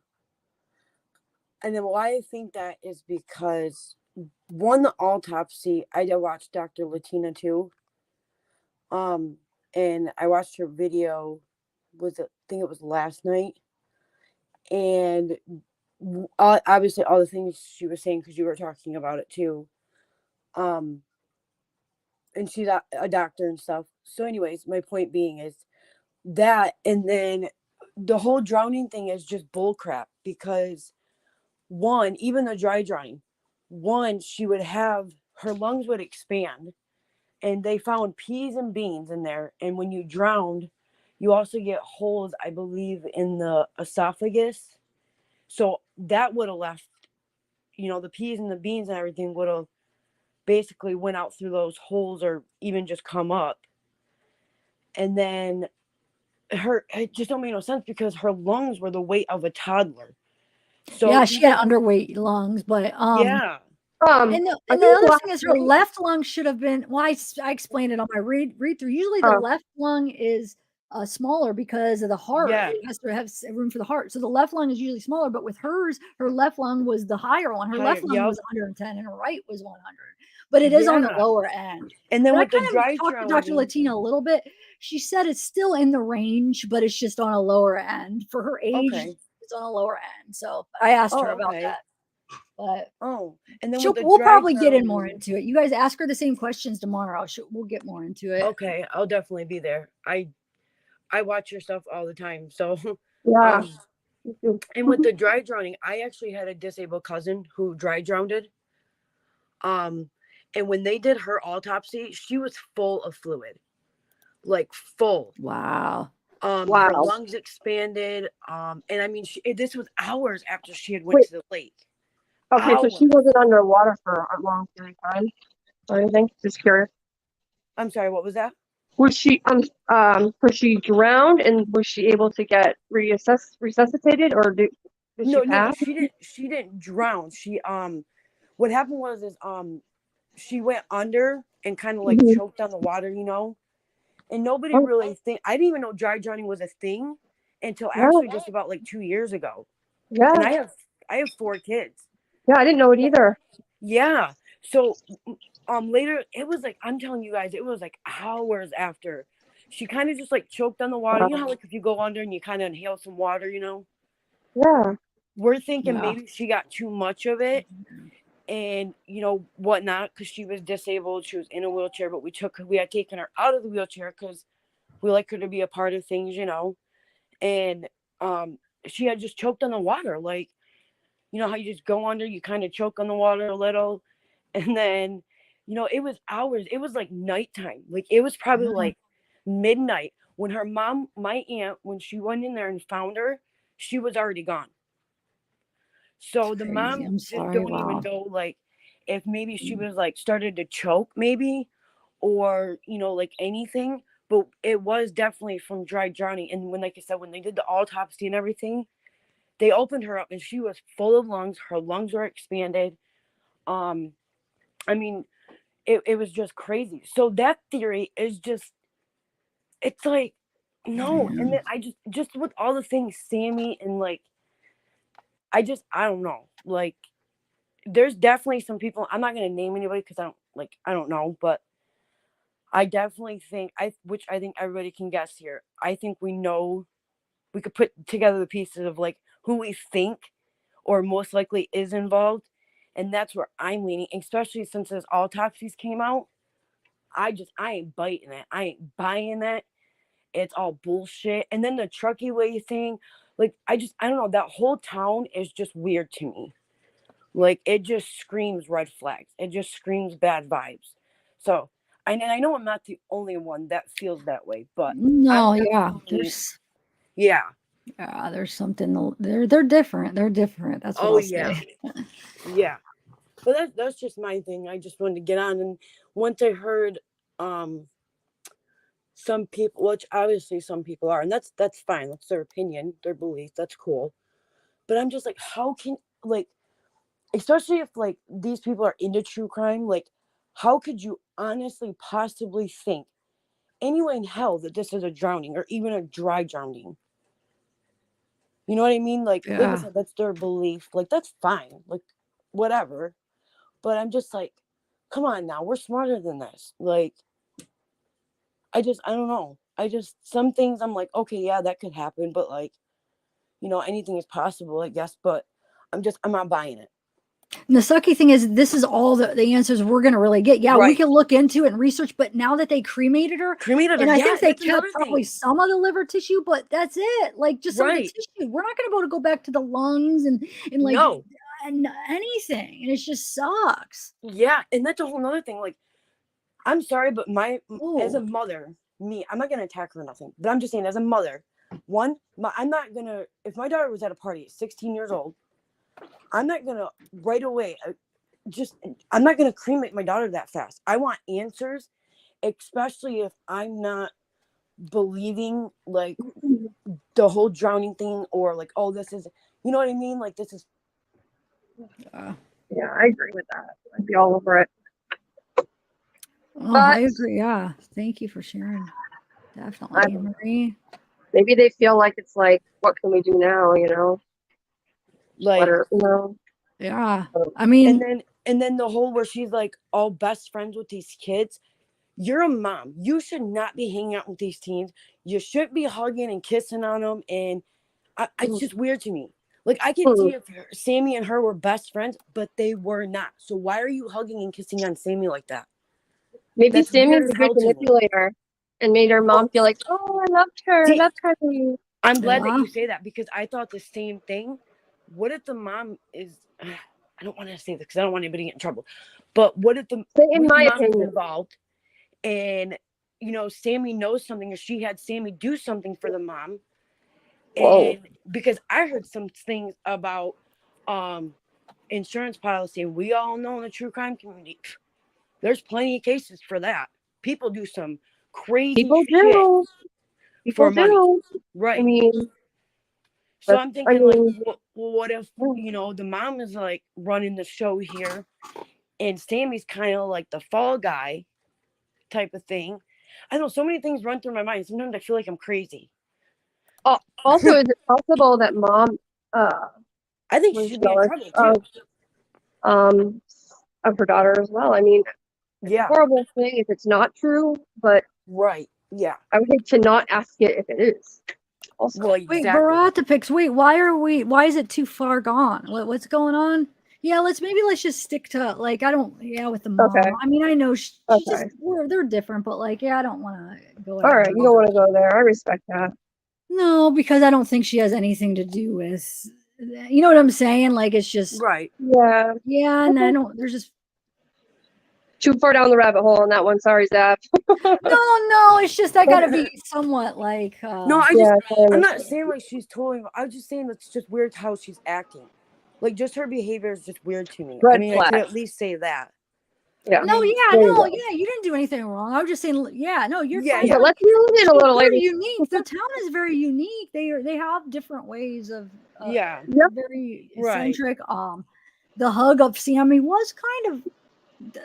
then why I think that is because one, the autopsy, I did watch Dr. Latina too. And I watched her video I think it was last night. And obviously all the things she was saying, because you were talking about it too. And she's a doctor and stuff. So anyways, my point being is that, and then the whole drowning thing is just bullcrap, because one, even the dry drying, she would have, her lungs would expand, and they found peas and beans in there. And when you drowned, you also get holes, I believe, in the esophagus. So that would have left, the peas and the beans and everything would have basically went out through those holes or even just come up. And then it just don't make no sense because her lungs were the weight of a toddler. So yeah, she had underweight lungs, but yeah. And the other thing is her left lung should have been. Well, I explained it on my read through. Usually the left lung is smaller because of the heart. Yeah. It has to have room for the heart. So the left lung is usually smaller. But with hers, her left lung was the higher one. Her left lung was 110 and her right was 100. But it is on the lower end. And then But with the dry I talked to drowning, Dr. Latina a little bit. She said it's still in the range, but it's just on a lower end. For her age, it's on a lower end. So I asked her about that. But and then we'll probably get in more into it. You guys ask her the same questions tomorrow. We'll get more into it. Okay, I'll definitely be there. I watch your stuff all the time, so yeah. And with the dry drowning, I actually had a disabled cousin who dry drowned. And when they did her autopsy, she was full of fluid, like full. Wow. Her lungs expanded. And I mean, this was hours after she had went to the lake. Okay, so she wasn't underwater for a long period of time or anything? Just curious. I'm sorry, what was that? Was she drowned, and was she able to get resuscitated, or did she pass? No, she didn't drown. She what happened was is she went under and kind of like Mhm. choked on the water, and nobody really I didn't even know dry drowning was a thing until Yeah. actually just about like 2 years ago. Yeah. And I have 4 kids. Yeah, I didn't know it either. Yeah. So later it was like, I'm telling you guys, it was like hours after she kind of just like choked on the water. You know how like if you go under and you kind of inhale some water, Yeah. we're thinking Yeah. maybe she got too much of it and whatnot, because she was disabled, she was in a wheelchair, but we had taken her out of the wheelchair because we like her to be a part of things, and she had just choked on the water, like how you just go under, you kind of choke on the water a little, and then it was hours, it was like nighttime, like it was probably like midnight when her mom, my aunt, when she went in there and found her, she was already gone. So the Crazy. mom I'm just sorry. don't Wow. even know, like, if maybe she was like started to choke, maybe, or like anything. But it was definitely from dry drowning. And when, like I said, when they did the autopsy and everything, they opened her up and she was full of lungs. Her lungs were expanded. I mean, it was just crazy. So that theory is just, it's like, no. And then I just with all the things, Sammy, and like, I don't know, like. There's definitely some people, I'm not going to name anybody because I don't know, but I definitely think, which I think everybody can guess here. I think we could put together the pieces of like who we think or most likely is involved. And that's where I'm leaning, especially since this autopsies came out. I ain't biting it. I ain't buying that. It's all bullshit. And then the Truckee Way thing, like, I don't know. That whole town is just weird to me. Like, it just screams red flags. It just screams bad vibes. So, and I know I'm not the only one that feels that way, but No, I'm yeah. definitely, yeah. There's something. They're different. They're different. That's what Oh I'll yeah, say. yeah. But that's just my thing. I just wanted to get on, and once I heard, some people, which obviously some people are, and that's fine. That's their opinion, their belief. That's cool. But I'm just like, how can, like, especially if like these people are into true crime, like, how could you honestly possibly think anyway in hell that this is a drowning or even a dry drowning? You know what I mean? Like I said, that's their belief. Like, that's fine. Like, whatever. But I'm just like, come on now, we're smarter than this. Like, I don't know. Some things I'm like, okay, yeah, that could happen, but like, anything is possible, I guess, but I'm not buying it. And the sucky thing is, this is all the answers we're going to really get. Yeah, we Right. can look into it and research, but now that they cremated her, and I yeah, think they that's kept another probably thing. some of the liver tissue, but that's it. Like, just some of the Right. tissue. We're not going to be able to go back to the lungs and like No. and anything, and it just sucks. Yeah, and that's a whole nother thing. Like, I'm sorry, but as a Ooh. mother, I'm not gonna attack her or nothing, but I'm just saying, as a mother, I'm not gonna. If my daughter was at a party at 16 years old, I'm not gonna right away. I'm not gonna cremate my daughter that fast. I want answers, especially if I'm not believing like the whole drowning thing, or like, oh, this is, you know what I mean? Like, this is. Yeah, I agree with that. I'd be all over it. Oh, I agree. Yeah, thank you for sharing. Definitely, Marie. Maybe they feel like it's like, what can we do now? Like, yeah. I mean, and then the whole where she's like all best friends with these kids. You're a mom. You should not be hanging out with these teens. You shouldn't be hugging and kissing on them. And it's just weird to me. Like, I can see if Sammy and her were best friends, but they were not. So why are you hugging and kissing on Sammy like that? Maybe Sammy's a good manipulator and made her mom feel like, oh, I loved her. That's her. I'm glad that you say that, because I thought the same thing. What if the mom is, I don't want to say this because I don't want anybody to get in trouble, but what if the mom is involved and, Sammy knows something, or she had Sammy do something for the mom? And because I heard some things about insurance policy, we all know in the true crime community, there's plenty of cases for that. People do some crazy shit for money. Right. I mean, so I'm thinking, like, well, what if, the mom is like running the show here and Sammy's kind of like the fall guy type of thing? I don't know, so many things run through my mind. Sometimes I feel like I'm crazy. Also, is it possible that mom I think she was should be in jealous trouble too. of her daughter as well? I mean, it's a Yeah, horrible thing if it's not true, but right. Yeah. I would hate to not ask it if it is. Also, Well, Wait, exactly. Baratapix, wait, why is it too far gone? What's going on? Yeah, let's just stick to like with the mom. Okay. I mean, I know she just Okay. they're different, but like I don't want to go. All right, you don't want to go there. I respect that. No, because I don't think she has anything to do with. You know what I'm saying? Like it's just Right. Yeah. yeah, and I don't. There's just Too far down the rabbit hole on that one. Sorry, Zap. no. It's just I gotta be somewhat like. No, I'm not saying like she's totally. I was just saying it's just weird how she's acting. Like just her behavior is just weird to me. I Red mean, I flag. could at least say that. Yeah. No, There yeah, you no, go. yeah. You didn't do anything wrong. I was just saying, yeah, no, you're Yeah, fine. yeah. But let's move it a little They're later. unique. The town is very unique. They have different ways of Yeah. Yep. very Right. eccentric. The hug of Sammy was kind of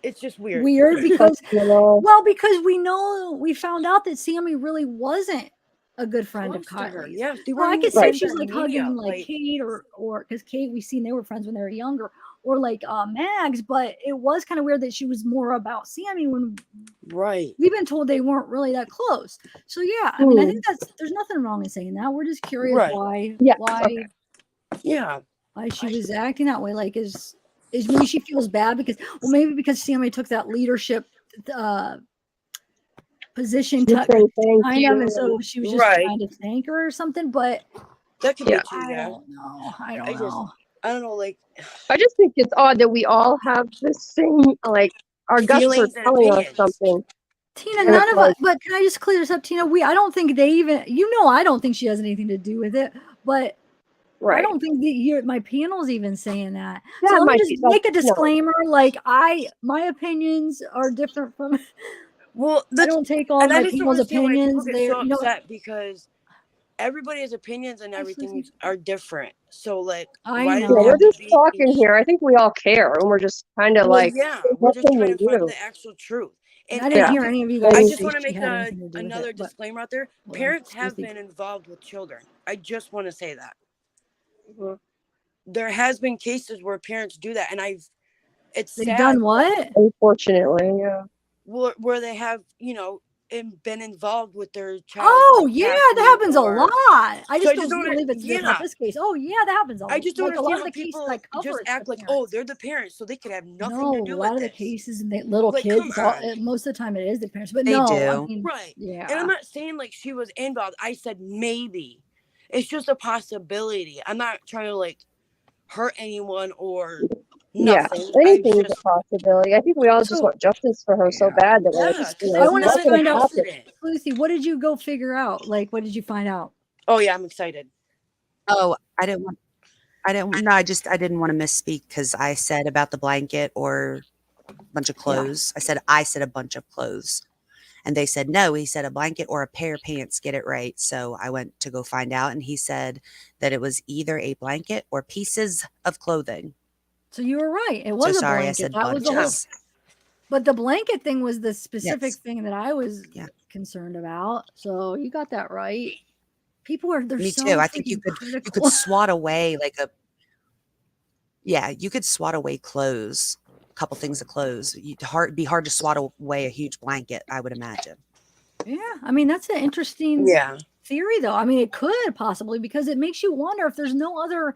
It's just weird. weird because Well, because we found out that Sammy really wasn't a good friend of Close to her. Kylie's. Yeah, they Well, I weren't could even see friends she's on like media, hugging like Kate or because Kate we seen they were friends when they were younger, or like Mags, but it was kind of weird that she was more about Sammy when right. we've been told they weren't really that close. So yeah, I mean I think there's nothing wrong in saying that. We're just curious Right. why Yeah, why okay. Yeah. why she was acting that way. Like is maybe she feels bad because Sammy took that leadership position just saying thank behind him, you. and so she was just Right. trying to thank her or something. But That could Yeah. be true. I Yeah. don't know. I don't I just- know. I don't know. Like I just think it's odd that we all have the same, like, our guts are feelings and telling us opinions. something. Tina, And none it's of us. like, But can I just clear this up, Tina? I don't think they even. I don't think she has anything to do with it. But I right. don't think that my panel's even saying that. That So let me might just be- make a that's- no. disclaimer. Like my opinions are different from. Well, I don't take all and my I just don't people's understand why people opinions. get They're so upset because everybody's opinions and everything are different. So like, I why know. does Yeah, it we're have to just be? talking here. I think we all care, and we're just kind of Well, like, yeah, what we're just can trying we to find do? the actual truth. And And I didn't Yeah. hear any of you I guys just say want to she make had anything to do with another it. But disclaimer out there. Well, Parents have Susie. been involved with children. I just want to say that. Mhm. There has been cases where parents do that, and it's they've sad. done what? Unfortunately, yeah. Where they have, been involved with their child. Oh like, yeah, passing that happens a or- lot. I So just I just don't don't- believe it's about yeah. this case. Oh yeah, that happens a lot. I just don't like a lot understand of the how cases people I cover. just it's act the like, parents. oh, they're the parents, so they could have nothing No, to do a with lot of the this. cases and the little Like, kids. come on. Most of the time, it is the parents. But They no, do. I mean, Right. yeah. And I'm not saying like she was involved. I said maybe. It's just a possibility. I'm not trying to like hurt anyone or nothing. Yeah, anything is a possibility. I think we all just want justice for her so bad that we're Yeah, just, because I it's want not to an find out, accident. Lucy. What did you go figure out? Like, what did you find out? Oh yeah, I'm excited. Oh, I didn't want I didn't want to misspeak because I said about the blanket or a bunch of clothes. I said a bunch of clothes. And they said, no, he said a blanket or a pair of pants, get it right. So I went to go find out, and he said that it was either a blanket or pieces of clothing. So you were right. It So was a sorry, I blanket. said That was the whole. bunches. But the blanket thing was the specific Yes. thing that I was concerned about. So you got that right. People are they're Me so too. I think you freaking could critical. swat away you could swat away clothes, a couple things of clothes. It'd be hard to swat away a huge blanket, I would imagine. Yeah, I mean that's an interesting theory, though. I mean, it could possibly because it makes you wonder if there's no other.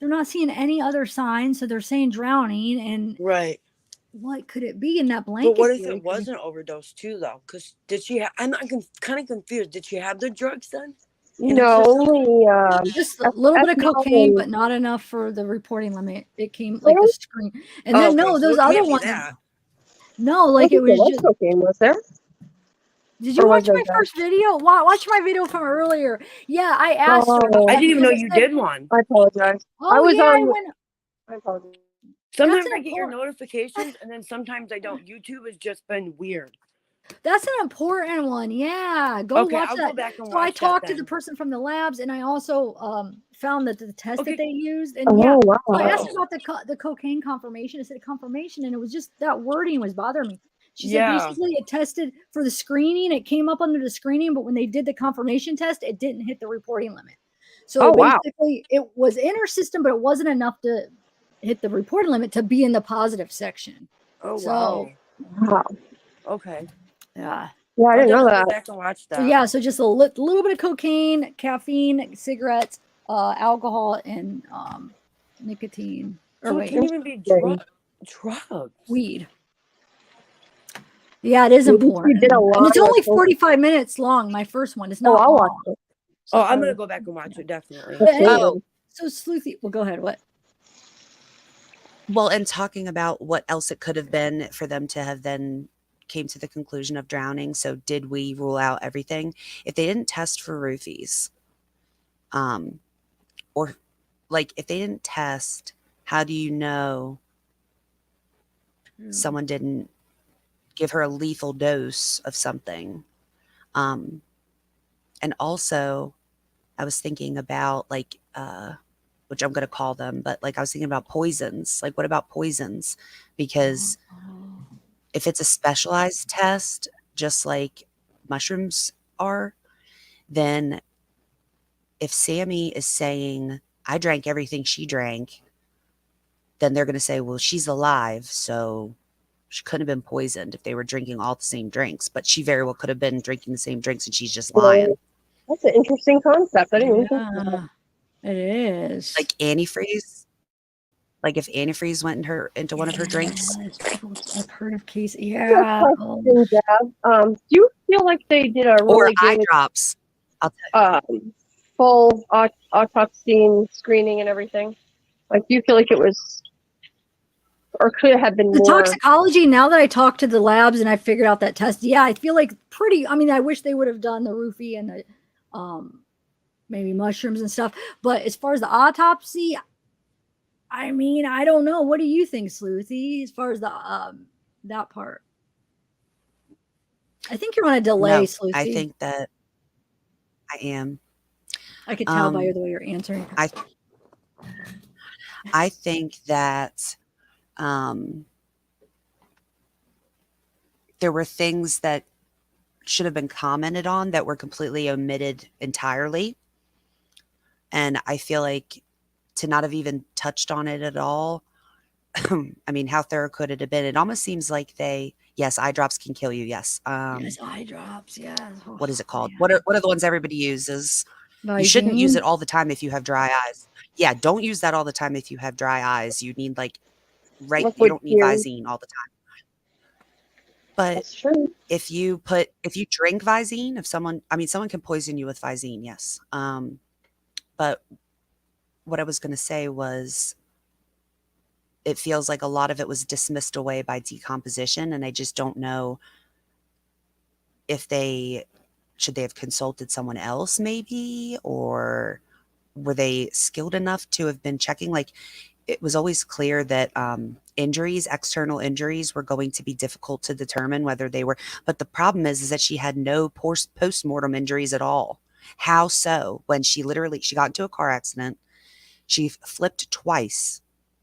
They're not seeing any other signs, so they're saying drowning, and right. What could it be in that blanket? But what if theory? it was an overdose too, though? Because did she? I'm kind of confused. Did she have the drugs then? No, only just a little bit of ethanol cocaine, and- but not enough for the reporting limit. It came like the screen, and then okay, no, so those it other can't be ones. that. No, I like it think there was just. cocaine, was there? Did you Or was watch there my first video? Watch my video from earlier. Yeah, I asked her. Oh, I didn't even know because I you said- did one. I apologize. Oh I was yeah, on. I went. I apologize. Sometimes That's I get your important. notifications, and then sometimes I don't. YouTube has just been weird. That's an important one. Yeah, go Okay, watch I'll that. go back and So I watch that talked to the then. person from the labs, and I also found that the test that Okay. they used, and yeah, Oh so I asked wow. about the cocaine confirmation. I said confirmation, and it was just that wording was bothering me. She said Yeah. basically it tested for the screening, it came up under the screening, but when they did the confirmation test, it didn't hit the reporting limit. So Oh wow. basically, it was in her system, but it wasn't enough to hit the reporting limit to be in the positive section. Oh So wow. Wow. Okay. yeah. Yeah, I I'll didn't know definitely go that. back and watch that. So yeah, so just a little bit of cocaine, caffeine, cigarettes, alcohol, and nicotine. Or So it wait, can even be drugs. weed. Yeah, it is Maybe she important, did a and lot it's of only coke. 45 minutes long. My first one is Oh, not I'll watch long. it. Oh, I'm gonna go back and watch it definitely. But anyway, Absolutely. so Sleuthy, well, go ahead. What? Well, and talking about what else it could have been for them to have then came to the conclusion of drowning. So did we rule out everything? If they didn't test for roofies, or like if they didn't test, how do you know someone didn't give her a lethal dose of something? And also I was thinking about like, which I'm going to call them, but like I was thinking about poisons. Like, what about poisons? Because if it's a specialized test, just like mushrooms are, then if Sammy is saying, I drank everything she drank, then they're going to say, well, she's alive. So she couldn't have been poisoned if they were drinking all the same drinks, but she very well could have been drinking the same drinks and she's just lying. Right. That's an interesting concept. I didn't even think of that. It is. Like antifreeze. Like if antifreeze went into one of her drinks. I've heard of cases. I Yeah. have a question, Deb. Do you feel like they did a Or really eye good drops. I'll tell you. full autopsy and screening and everything? Like, do you feel like it was, or could it have been The more? toxicology, now that I talked to the labs and I figured out that test, yeah, I feel like I mean, I wish they would have done the roofie and the maybe mushrooms and stuff. But as far as the autopsy, I mean, I don't know. What do you think, Sleuthy, as far as the that part? I think you're on a delay, No, Sleuthy. I think that I am. I could tell by the way you're answering. I think that there were things that should have been commented on that were completely omitted entirely. And I feel like to not have even touched on it at all, I mean, how thorough could it have been? It almost seems like yes, eye drops can kill you. Yes. Yes, eye drops. Yeah. What is it called? What are the ones everybody uses? You shouldn't Visine? use it all the time if you have dry eyes. Yeah, don't use that all the time if you have dry eyes. You need you don't need Visine all the time. But That's true. if you drink Visine, someone can poison you with Visine, yes. But what I was going to say was it feels like a lot of it was dismissed away by decomposition, and I just don't know if should they have consulted someone else maybe, or were they skilled enough to have been checking? Like, it was always clear that external injuries were going to be difficult to determine whether they were, but the problem is that she had no post-mortem injuries at all. How so? When she got into a car accident, she flipped twice.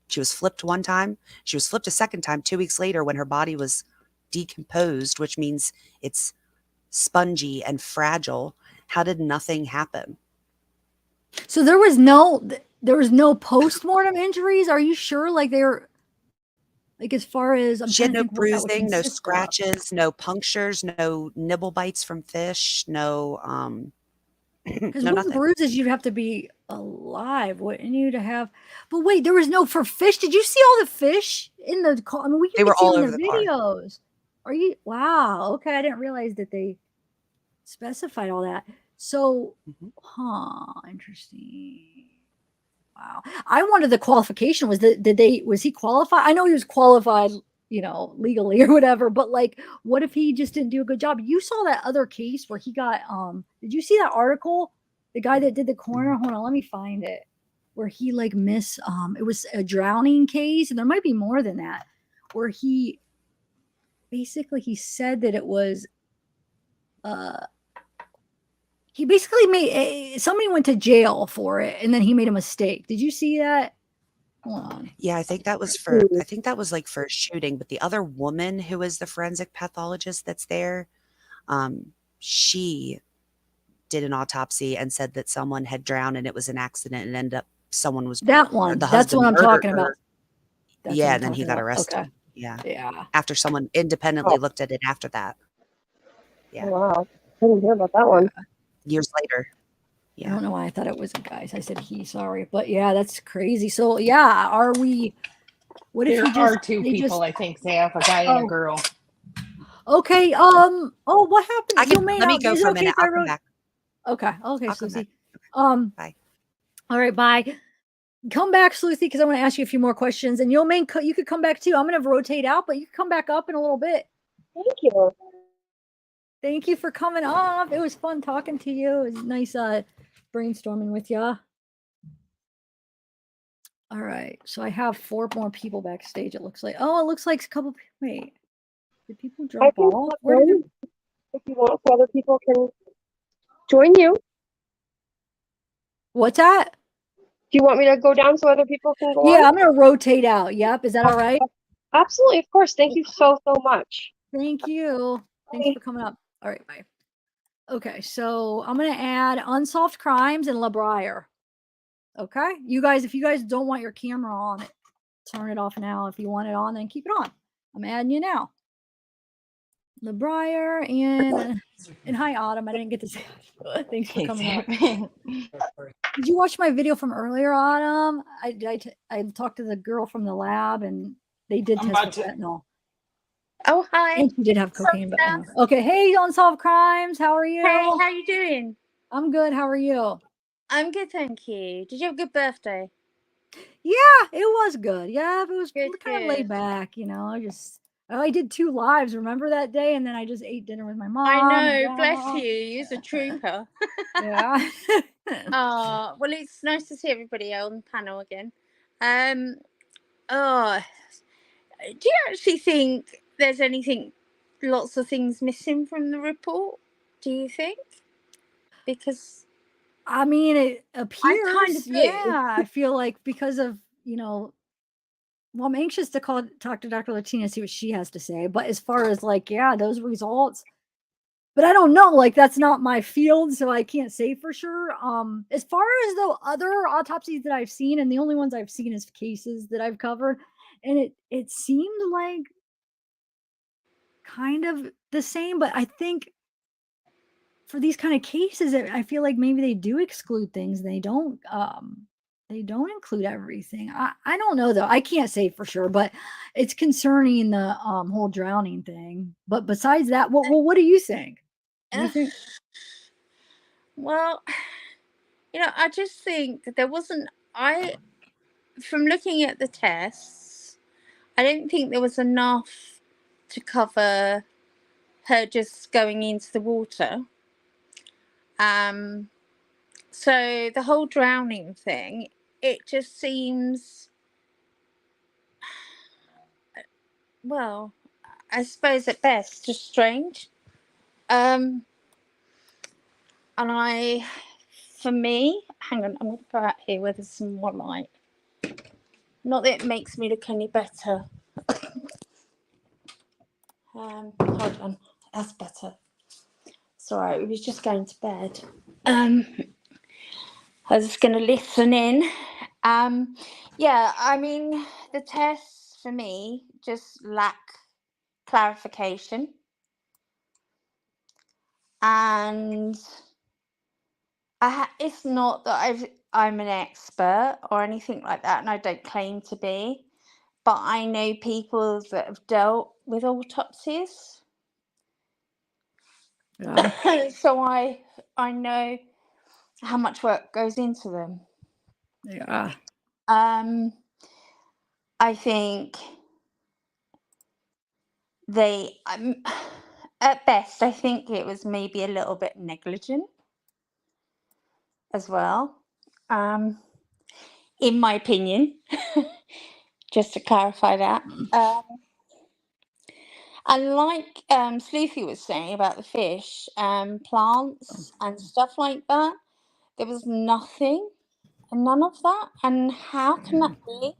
She was flipped one time. She was flipped a second time 2 weeks later when her body was decomposed, which means it's spongy and fragile. How did nothing happen? So there was no post-mortem injuries? Are you sure? Like they were, like, as far as She had no bruising, no scratches, no punctures, no nibble bites from fish, no because no with nothing. bruises you'd have to be alive, wouldn't you, to have? But wait, there was no for fish. Did you see all the fish in the car? I mean, They were could see all in over the the car. videos. Are you? Wow. Okay, I didn't realize that they specified all that. So, interesting. Wow. I wondered the qualification was was he qualified? I know he was qualified, legally or whatever, but like, what if he just didn't do a good job? You saw that other case where he got, did you see that article? The guy that did the coroner, hold on, let me find it, where he it was a drowning case, and there might be more than that, where he basically he said that it was he basically made somebody went to jail for it, and then he made a mistake. Did you see that? Hold on. Yeah, I think that was for I think that was like for a shooting, but the other woman who is the forensic pathologist that's there, she did an autopsy and said that someone had drowned and it was an accident and ended up someone was That one. the That's what husband I'm murdered talking about. her. That's what Yeah, I'm and then he talking got about. arrested. Okay. Yeah. Yeah. After someone independently looked at it after that. Yeah. Oh, wow. I didn't hear about that one. Years later. I Yeah. don't know why I thought it was a guy. I said he, sorry. But yeah, that's crazy. So yeah, are we what if There he just are two they people, just I think, Zaf, a guy and a oh girl. okay. What happened? I can May let me now go is for it a okay minute. if I I'll come wrote back. okay, I'll come Susie. back. Bye. All right, bye. Come back, Sleuthie, because I want to ask you a few more questions. And you could come back too. I'm gonna rotate out, but you can come back up in a little bit. Thank you. Thank you for coming up. It was fun talking to you. It was nice brainstorming with you. All right, so I have 4 more people backstage. It looks like. Oh, it looks like a couple. Wait, did people I drop can off? stop Where did in if you want, so other people can join you. What's that? Do you want me to go down so other people can go on? Yeah, I'm gonna rotate out. Yep, is that all right? Absolutely, of course. Thank you so much. Thank you. Thanks for coming up. All right, bye. Okay, so I'm gonna add unsolved crimes and LeBrier. Okay, you guys, if you guys don't want your camera on, turn it off now. If you want it on, then keep it on. I'm adding you now. LeBrier and hi Autumn. I didn't get to say thanks for coming up. Did you watch my video from earlier, Autumn? I talked to the girl from the lab and they did test for fentanyl. Oh, hi. And she did have cocaine, but okay. Hey, Unsolved Crimes. How are you? Hey, how you doing? I'm good. How are you? I'm good, thank you. Did you have a good birthday? Yeah, it was good. Yeah, it was Good, kind of laid back, I did 2 lives, remember that day? And then I just ate dinner with my mom. I know, bless you. You're a trooper. Yeah. Well, it's nice to see everybody on the panel again. Do you actually think there's lots of things missing from the report? Do you think? Because I mean, it appears, I kind of do. yeah, I feel like because of, well, I'm anxious to talk to Dr. Latina, see what she has to say. But as far as those results, but I don't know, that's not my field, so I can't say for sure. As far as the other autopsies that I've seen, and the only ones I've seen is cases that I've covered, and it seemed like kind of the same, but I think for these kind of cases, I feel like maybe they do exclude things. They don't include everything. I don't know though. I can't say for sure, but it's concerning the whole drowning thing. But besides that, what do you think? Do you think? Well, I just think there wasn't. From looking at the tests, I don't think there was enough to cover her just going into the water. So the whole drowning thing, it just seems, well, I suppose at best, just strange. And for me, hang on, I'm going to go out here where there's some more light. Not that it makes me look any better. Hold on, that's better. Sorry, we was just going to bed. I was just going to listen in. Yeah, I mean, the tests for me just lack clarification. And it's not that I'm an expert or anything like that, and I don't claim to be, but I know people that have dealt with autopsies. Yeah. So I know how much work goes into them. Yeah. I think at best, I think it was maybe a little bit negligent as well, in my opinion, just to clarify that. And like Sleuthy was saying about the fish and plants and stuff like that, there was nothing and none of that. And how can that be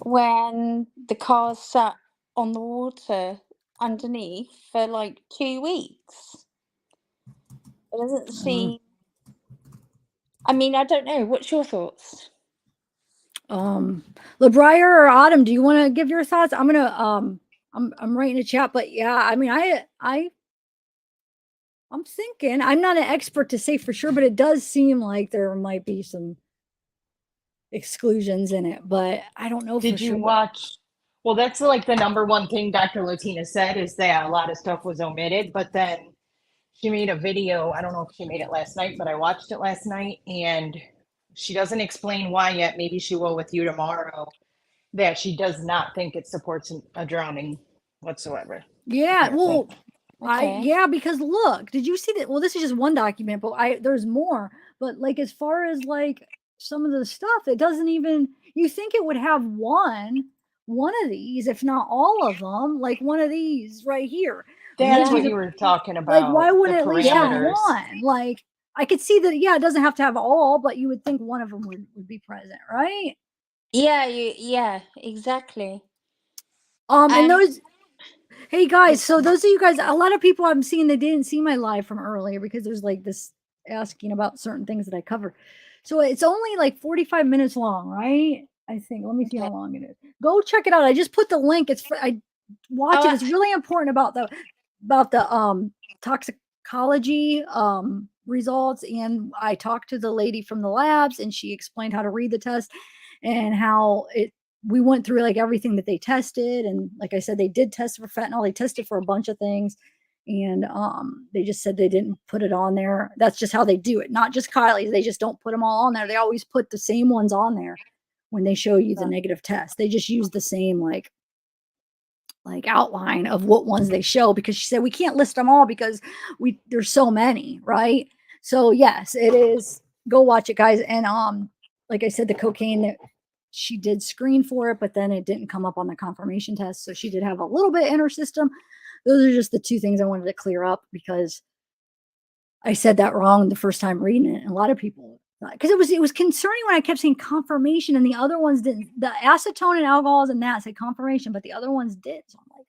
when the cars sat on the water underneath for like 2 weeks? It doesn't seem. I mean, I don't know. What's your thoughts? LeBrier or Autumn, do you want to give your thoughts? I'm gonna I'm writing a chat, but yeah, I mean, I'm thinking, I'm not an expert to say for sure, but it does seem like there might be some exclusions in it, but I don't know for Did you sure. watch? Well, that's like the number one thing Dr. Latina said is that a lot of stuff was omitted, but then she made a video. I don't know if she made it last night, but I watched it last night and she doesn't explain why yet. Maybe she will with you tomorrow, that she does not think it supports a drowning whatsoever. Yeah, apparently. well, Okay. yeah, because look, did you see that? Well, this is just one document, but there's more. But like as far as like some of the stuff, it doesn't even. You think it would have one of these, if not all of them, like one of these right here. That's Yeah. what you were talking about. Like, why wouldn't the it at least have parameters. one? Like, I could see that. Yeah, it doesn't have to have all, but you would think one of them would be present, right? Yeah, yeah, exactly. And And those. Hey guys, so those of you guys, a lot of people I'm seeing that didn't see my live from earlier because there's like this asking about certain things that I cover. So it's only like 45 minutes long, right? I think. Let me see how long it is. Go check it out. I just put the link. I watch it. It's really important about the toxicology results. And I talked to the lady from the labs and she explained how to read the test and how we went through like everything that they tested. And like I said, they did test for fentanyl. They tested for a bunch of things. And they just said they didn't put it on there. That's just how they do it. Not just Kylie's. They just don't put them all on there. They always put the same ones on there when they show you the negative test. They just use the same like outline of what ones they show, because she said we can't list them all because there's so many, right? So yes, it is. Go watch it, guys. And like I said, the cocaine that she did screen for it, but then it didn't come up on the confirmation test. So she did have a little bit in her system. Those are just the two things I wanted to clear up because I said that wrong the first time reading it. And a lot of people, because it was concerning when I kept saying confirmation and the other ones didn't. The acetone and alcohols and that said confirmation, but the other ones did. So I'm like,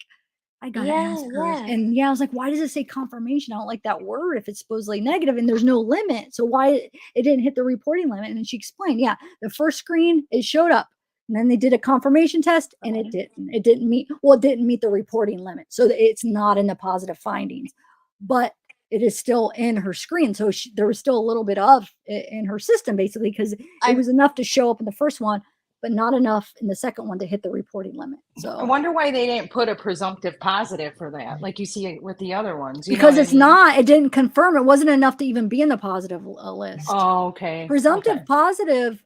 I gotta ask her. And yeah, I was like, why does it say confirmation? I don't like that word if it's supposedly negative and there's no limit. So why it didn't hit the reporting limit? And then she explained, yeah, the first screen it showed up. And then they did a confirmation test and it didn't. It didn't meet the reporting limit. So it's not in the positive findings. But it is still in her screen. So there was still a little bit of it in her system, basically, because it was enough to show up in the first one, but not enough in the second one to hit the reporting limit. So I wonder why they didn't put a presumptive positive for that, like you see with the other ones. Because it's not, it didn't confirm. It wasn't enough to even be in the positive list. Oh, okay. Presumptive positive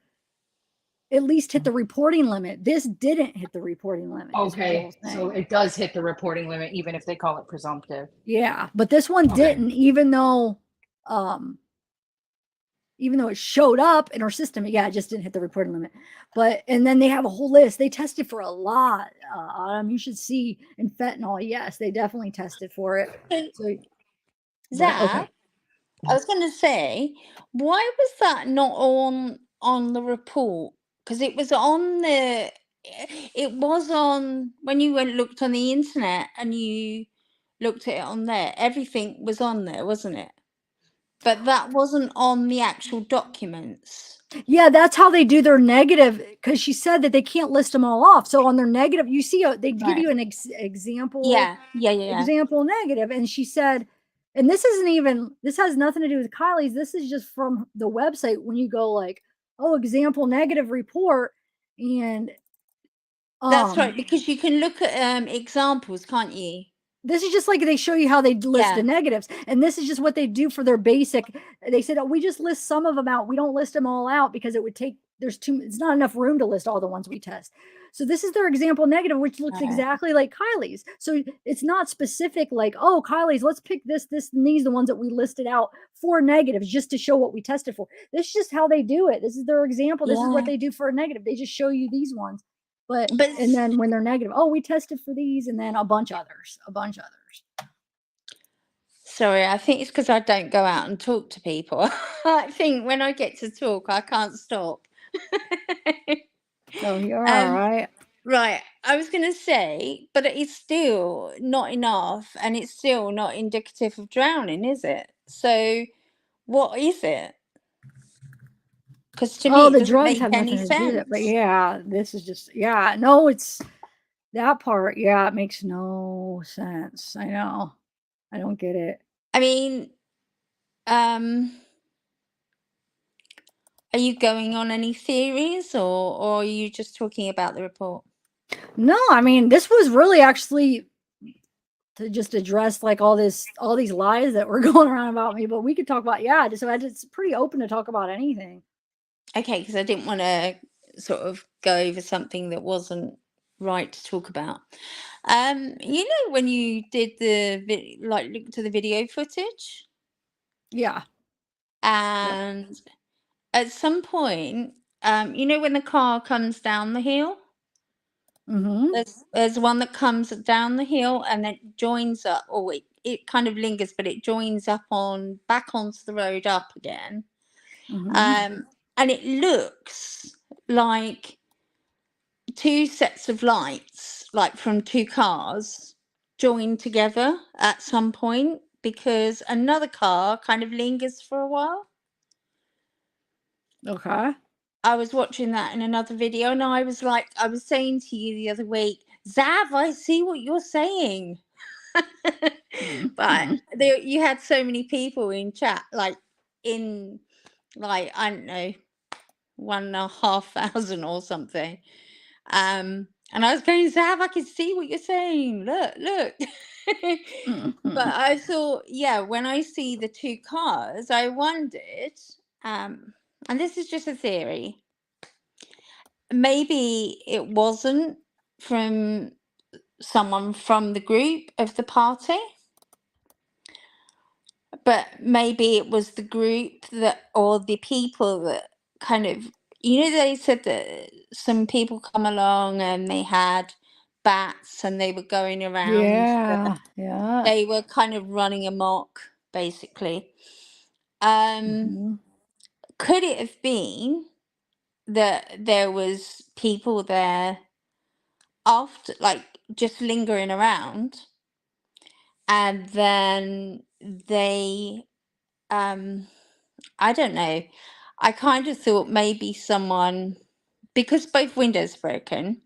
at least hit the reporting limit. This didn't hit the reporting limit. Okay, so it does hit the reporting limit, even if they call it presumptive. Yeah, but this one didn't, even though it showed up in our system. Yeah, it just didn't hit the reporting limit. But and then they have a whole list. They tested for a lot. You should see in fentanyl. Yes, they definitely tested for it. So Zach, I was going to say, why was that not on the report? Because it was on when you looked on the internet and you looked at it on there. Everything was on there, wasn't it? But that wasn't on the actual documents. Yeah, that's how they do their negative, because she said that they can't list them all off. So on their negative, you see, they give you an example. Yeah. Example negative. And she said, and this has nothing to do with Kylie's. This is just from the website when you go like, oh, example negative report. And that's right, because you can look at examples, can't you? This is just like they show you how they list the negatives. And this is just what they do for their basic. They said, oh, we just list some of them out. We don't list them all out because it would take, it's not enough room to list all the ones we test. So this is their example negative, which looks exactly like Kylie's. So it's not specific like, oh, Kylie's, let's pick this, and these, the ones that we listed out for negatives just to show what we tested for. This is just how they do it. This is their example. This is what they do for a negative. They just show you these ones. But But and then when they're negative, oh, we tested for these, and then a bunch others. sorry, I think it's because I don't go out and talk to people. I think when I get to talk, I can't stop. So you're all right. Right. I was going to say, but it's still not enough, and it's still not indicative of drowning, is it? So, what is it? Because to me, Oh, it the doesn't drugs make have any nothing to do with it. But sense. yeah, this is just no, it's that part. Yeah, it makes no sense. I know. I don't get it. I mean, are you going on any theories, or are you just talking about the report? No, I mean, this was really actually to just address like all these lies that were going around about me. But we could talk about it's pretty open to talk about anything. Okay, because I didn't want to sort of go over something that wasn't right to talk about. You know, when you did looked at the video footage, Yeah. and at some point, you know, when the car comes down the hill, there's one that comes down the hill and then joins up, or it kind of lingers, but it joins up back onto the road up again. And it looks like two sets of lights, like from two cars, joined together at some point, because another car kind of lingers for a while. Okay. I was watching that in another video, and I was saying to you the other week, Zav, I see what you're saying. But you had so many people in chat, I don't know, 1,500 or something. And I was going, Zav, I can see what you're saying. Look. But I thought, yeah, when I see the two cars, I wondered, and this is just a theory, maybe it wasn't from someone from the group of the party, but maybe it was the group or the people that kind of, they said that some people come along and they had bats and they were going around. Yeah. They were kind of running amok, basically. Could it have been that there was people there after, just lingering around, and then they, I don't know, I kind of thought maybe someone, because both windows broken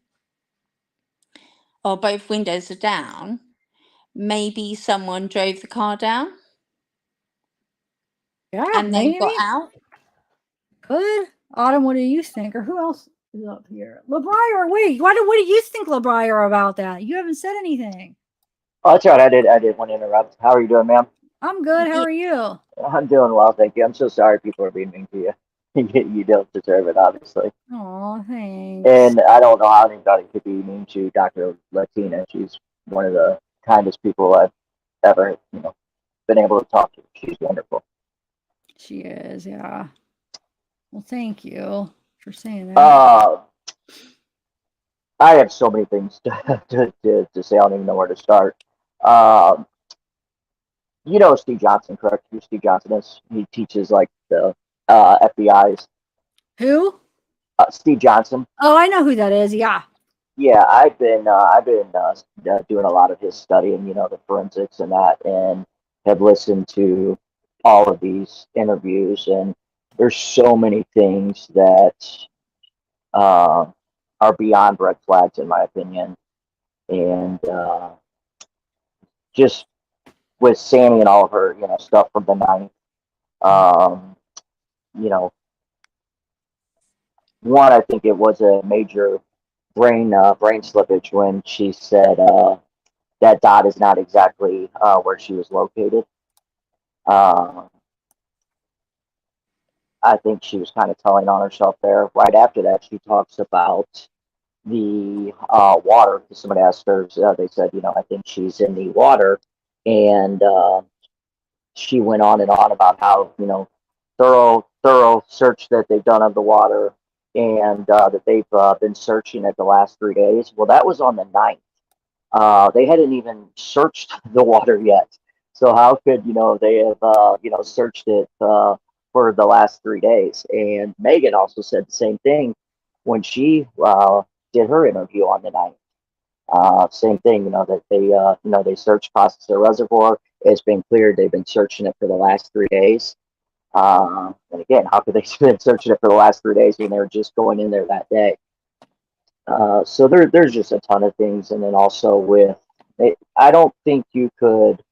or both windows are down, maybe someone drove the car down. Yeah, and then maybe. got out. Good. Autumn, what do you think? Or who else is up here? LeBrier, wait, what do you think, LeBrier, about that? You haven't said anything. Oh, that's right. I did want to interrupt. How are you doing, ma'am? I'm good. How are you? I'm doing well, thank you. I'm so sorry people are being mean to you. You don't deserve it, obviously. Oh, thanks. And I don't know how anybody could be mean to Dr. Latina. She's one of the kindest people I've ever, been able to talk to. She's wonderful. She is, yeah. Well, thank you for saying that. I have so many things to say. I don't even know where to start. You know Steve Johnson, correct? Who Steve Johnson is? He teaches like the FBI's. Who? Steve Johnson. Oh, I know who that is. Yeah. Yeah, I've been doing a lot of his studying, the forensics and that, and have listened to all of these interviews, and there's so many things that are beyond red flags, in my opinion, and just with Sammy and all of her, stuff from the night, one, I think it was a major brain slippage when she said that dot is not exactly where she was located. I think she was kind of telling on herself there. Right after that, she talks about the water. Somebody asked her, they said, I think she's in the water. And she went on and on about how, thorough search that they've done of the water. and that they've been searching it the last 3 days. Well, that was on the 9th. They hadn't even searched the water yet. So how could, they have, searched it for the last 3 days? And Megan also said the same thing when she did her interview on the 9th. Same thing, that they searched process the reservoir. It's been cleared. They've been searching it for the last 3 days. And again, how could they have been searching it for the last 3 days when they were just going in there that day? So there's just a ton of things. And then also I don't think you could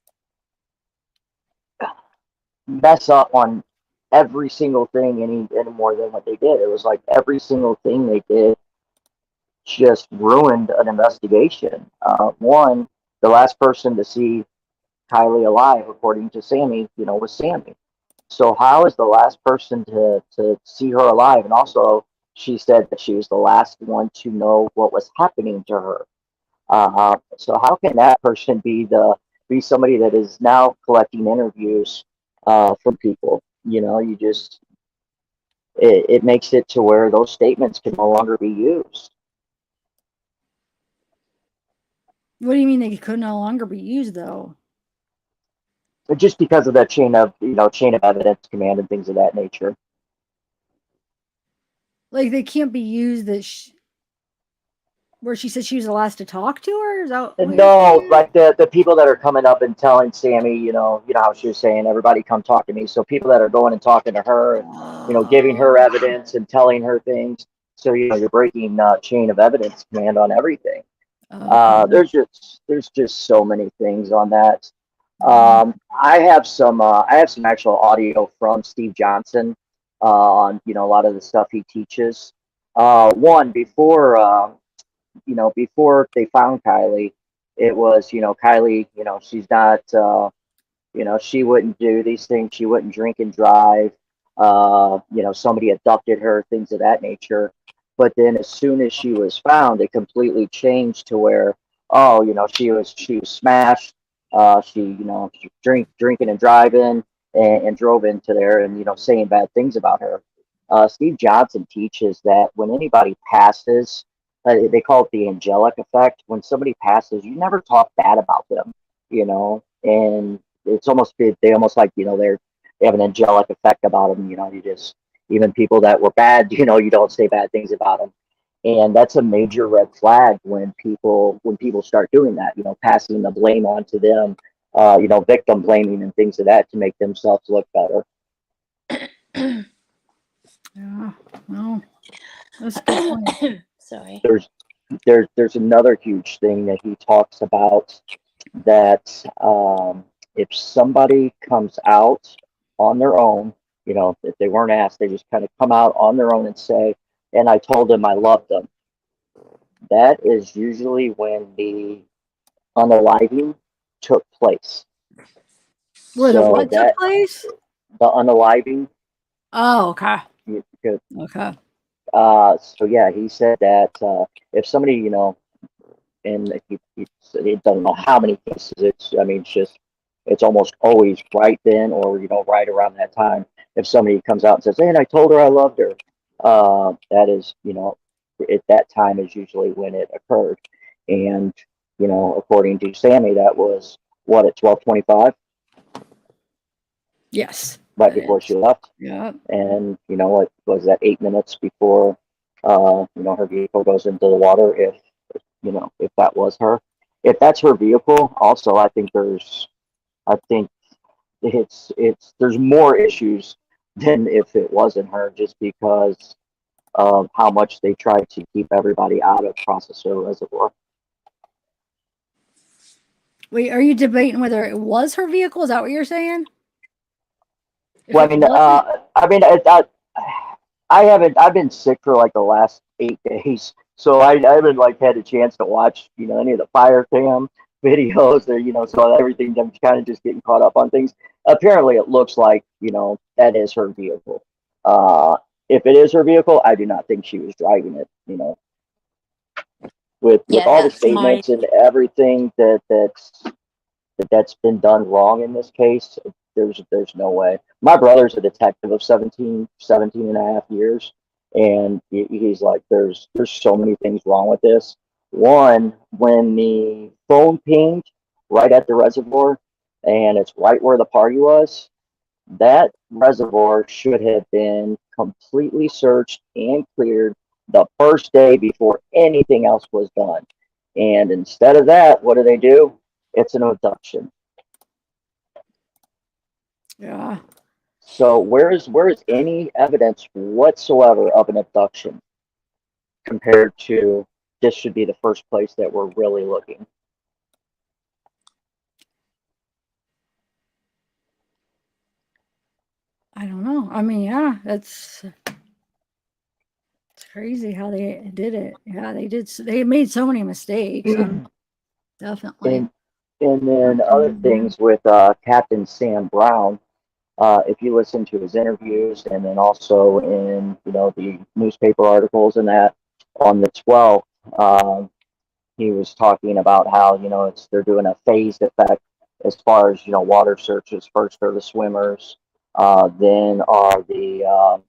mess up on every single thing any more than what they did. It was like every single thing they did just ruined an investigation. One, the last person to see Kylie alive, according to Sammy, was Sammy. So how is the last person to see her alive? And also, she said that she was the last one to know what was happening to her. So how can that person be somebody that is now collecting interviews from people? It makes it to where those statements can no longer be used. What do you mean they could no longer be used, though? But just because of that chain of evidence command and things of that nature. Like they can't be used where she said she was the last to talk to her? Is that what No, like the people that are coming up and telling Sammy, how she was saying, everybody come talk to me. So people that are going and talking to her, and, giving her evidence and telling her things. So, you're breaking chain of evidence command on everything. There's just so many things on that. I have some actual audio from Steve Johnson on, a lot of the stuff he teaches. One, before they found Kylie, it was, Kylie, she's not, she wouldn't do these things. She wouldn't drink and drive. Somebody abducted her, things of that nature. But then as soon as she was found, it completely changed to where, she was smashed. She drinking and driving and drove into there and, saying bad things about her. Steve Johnson teaches that when anybody passes, they call it the angelic effect. When somebody passes, you never talk bad about them, and it's almost, they almost like, they have an angelic effect about them. You just, even people that were bad, you don't say bad things about them. And that's a major red flag when people start doing that, passing the blame onto them, victim blaming and things of that to make themselves look better. Yeah, well, that's a good point. Sorry. There's another huge thing that he talks about, that if somebody comes out on their own, if they weren't asked, they just kind of come out on their own and say, and I told them I loved them. That is usually when the unaliving took place. Where the what took place? The unaliving. Oh, okay. Okay. So yeah, he said that if somebody, and he doesn't know how many cases. It's almost always right then, or right around that time. If somebody comes out and says, "Hey, and I told her I loved her," that is, at that time is usually when it occurred. And according to Sammy, that was what, at 12:25. Yes. Right before she left. Yeah. And what was that, 8 minutes before her vehicle goes into the water, if that was her. If that's her vehicle, also I think there's more issues than if it wasn't her, just because of how much they tried to keep everybody out of Processor Reservoir. Wait, are you debating whether it was her vehicle? Is that what you're saying? Well, I've been sick for like the last 8 days, so I haven't had a chance to watch any of the fire cam videos, or so everything. I'm kind of just getting caught up on things. Apparently, it looks like that is her vehicle. If it is her vehicle, I do not think she was driving it. With all the statements and everything that's been done wrong in this case, there's no way. My brother's a detective of 17 and a half years, And he's like, there's so many things wrong with this. One, when the phone pinged right at the reservoir, and it's right where the party was, that reservoir should have been completely searched and cleared the first day before anything else was done. And instead of that, what do? It's an abduction. Yeah. So where is any evidence whatsoever of an abduction compared to this should be the first place that we're really looking? I don't know. I mean, yeah, it's crazy how they did it. Yeah, they did. They made so many mistakes. Definitely. And then other things with Captain Sam Brown, if you listen to his interviews and then also in the newspaper articles and that on the 12th, he was talking about how they're doing a phased effect as far as water searches. First are the swimmers, then are the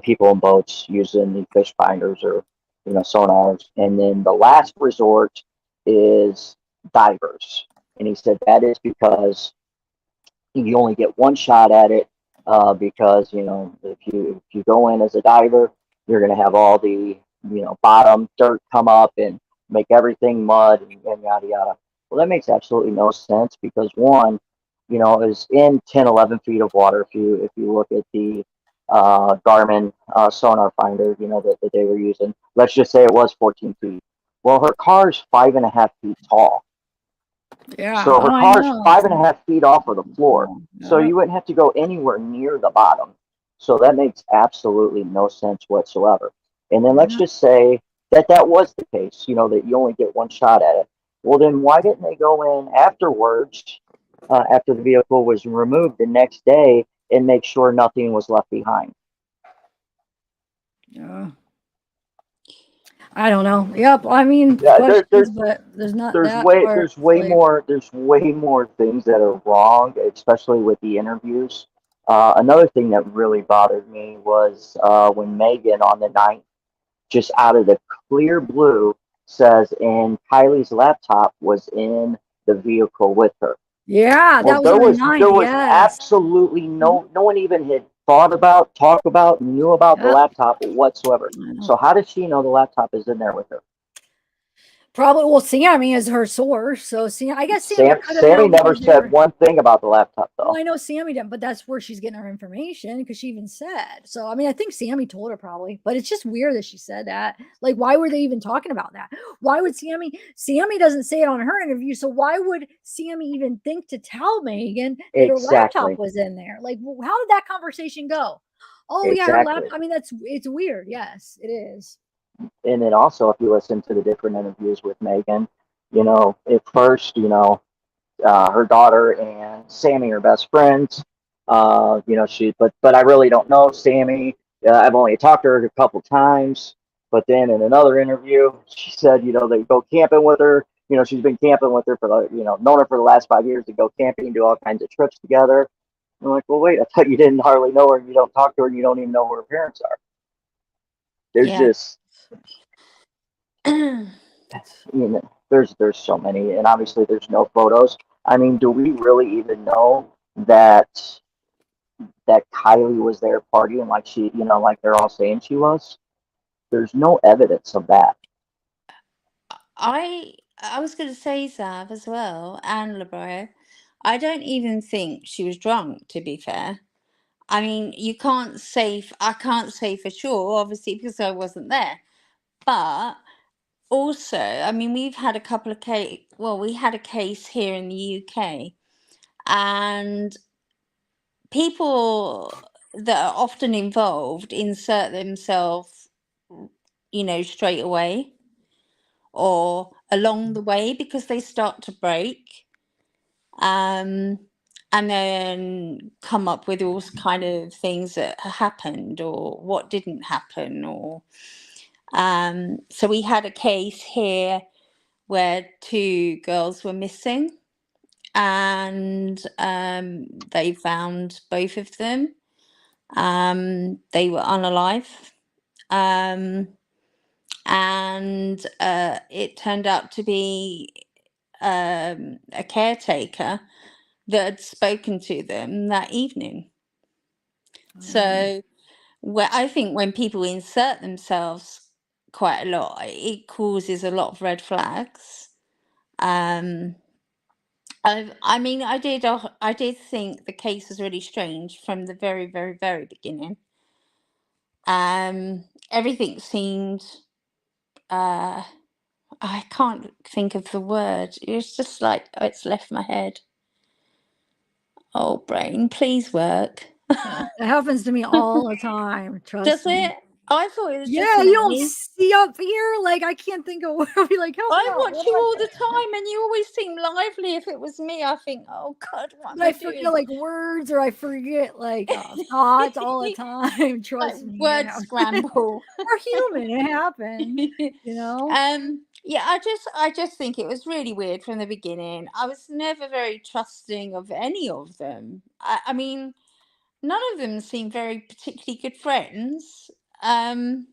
people in boats using the fish finders or sonars, and then the last resort is divers. And he said that is because you only get one shot at it, because if you go in as a diver, you're going to have all the bottom dirt come up and make everything mud and yada yada. Well, that makes absolutely no sense because one, is in 10, 11 feet of water. If you look at the Garmin sonar finder, that they were using, let's just say it was 14 feet. Well, her car's 5.5 feet tall. Yeah. So her I car's know. 5.5 feet off of the floor. So Yeah. you wouldn't have to go anywhere near the bottom. So that makes absolutely no sense whatsoever. And then let's just say that was the case, that you only get one shot at it. Well, then why didn't they go in afterwards, after the vehicle was removed the next day and make sure nothing was left behind? Yeah. I don't know. Yep. I mean, Yeah, questions, but there's not there's that way part. there's way Like, more things that are wrong, especially with the interviews. Another thing that really bothered me was when Megan on the 9th, just out of the clear blue, says, and Kylie's laptop was in the vehicle with her. yeah, Well, that was on the 9th. there was Yes. absolutely no one even had talked about, knew about the Yep. laptop whatsoever. So how does she know the laptop is in there with her? Probably. Well, Sammy is her source. So, I guess Sammy could have Sammy known never because they were. said one thing about the laptop, Well, though. I know Sammy didn't, but that's where she's getting her information because she even said. So, I mean, I think Sammy told her probably, but it's just weird that she said that. Like, why were they even talking about that? Why would Sammy doesn't say it on her interview. So, why would Sammy even think to tell Megan that her laptop Exactly. was in there? Like, how did that conversation go? Oh, yeah, her Exactly. laptop. I mean, it's weird. Yes, it is. And then also, if you listen to the different interviews with Megan, at first, her daughter and Sammy are best friends. But I really don't know Sammy. I've only talked to her a couple times. But then in another interview, she said, they go camping with her. She's been camping with her for known her for the last 5 years to go camping and do all kinds of trips together. I'm like, well, wait, I thought you didn't hardly know her, and you don't talk to her, and you don't even know who her parents are. There's Yeah. just, there's so many, and obviously there's no photos. I mean, do we really even know that Kylie was there partying like she, like they're all saying she was? There's no evidence of that. I was going to say, Zav, as well, and Labro, I don't even think she was drunk, to be fair. I mean, I can't say for sure, obviously, because I wasn't there. But also, I mean, we've had a couple of we had a case here in the UK, and people that are often involved insert themselves, straight away or along the way because they start to break, and then come up with all kind of things that happened or what didn't happen. Or so we had a case here where 2 girls were missing, and they found both of them. They were unalive, and it turned out to be a caretaker that had spoken to them that evening. So I think when people insert themselves quite a lot, it causes a lot of red flags. I mean, I did think the case was really strange from the very, very, very beginning. Everything seemed, I can't think of the word. It was just like, oh, it's left my head. Oh, brain, please work. It happens to me all the time. Trust Does me. it? I thought it was just Yeah, you don't me. see up here. Like, I can't think of what I'll be like, help me I out. watch What you am I all the time, and you always seem lively. If it was me, I think, oh God, what am But I I doing? forget like words, or I forget like thoughts all the time. Like Trust me. word scramble. We're human. It happens. You know. Yeah, I just think it was really weird from the beginning. I was never very trusting of any of them. I mean, none of them seemed very particularly good friends. And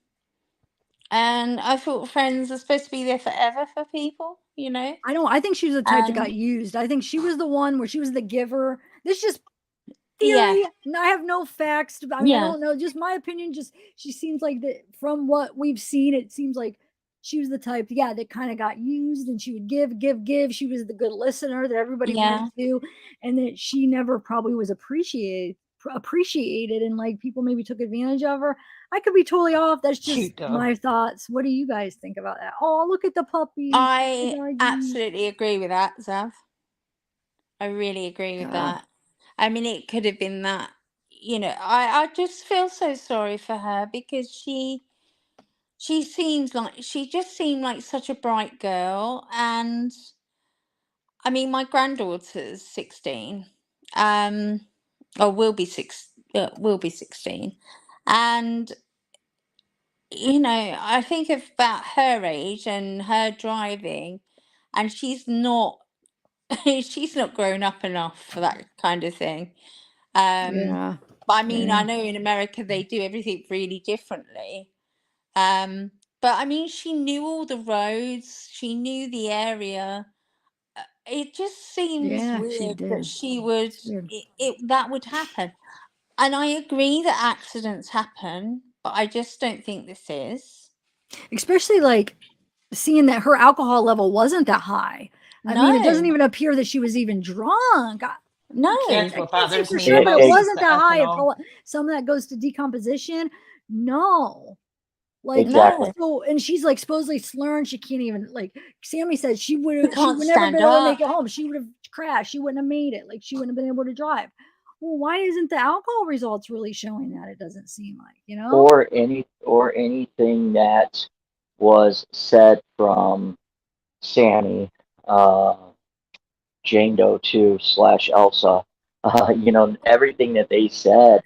I thought friends are supposed to be there forever for people, you know? I think she was the type that got used. I think she was the one where she was the giver. This is just theory. And I have no facts. I mean, I don't know. Just my opinion. Just she seems like that from what we've seen. It seems like she was the type, that kind of got used, and she would give. She was the good listener that everybody went to, and that she never probably was appreciated, and like people maybe took advantage of her. I could be totally off. That's just my thoughts. What do you guys think about that? Oh, look at the puppy. I absolutely agree with that, Zav. I really agree with that. I mean, it could have been that, you know, I just feel so sorry for her because she just seemed like such a bright girl. And I mean, my granddaughter's 16, or will be 16. And, you know, I think about her age and her driving, and she's not she's not grown up enough for that kind of thing. But I mean, I know in America they do everything really differently. But I mean, she knew all the roads, she knew the area. It just seems weird that she would that would happen. And I agree that accidents happen, but I just don't think this is. Especially like seeing that her alcohol level wasn't that high. I mean, it doesn't even appear that she was even drunk. No, That's what bothers for me. sure, but it wasn't the that high. ethanol. Some of that goes to decomposition. No. Like, Exactly. so, and she's like supposedly slurring. She can't even, like Sammy said, she would can't never stand been able to up. make it home. She would have crashed. She wouldn't have made it. Like, she wouldn't have been able to drive. Well, why isn't the alcohol results really showing that? It doesn't seem like, you know? Or anything that was said from Sammy, Jane Doe 2 / Elsa. You know, everything that they said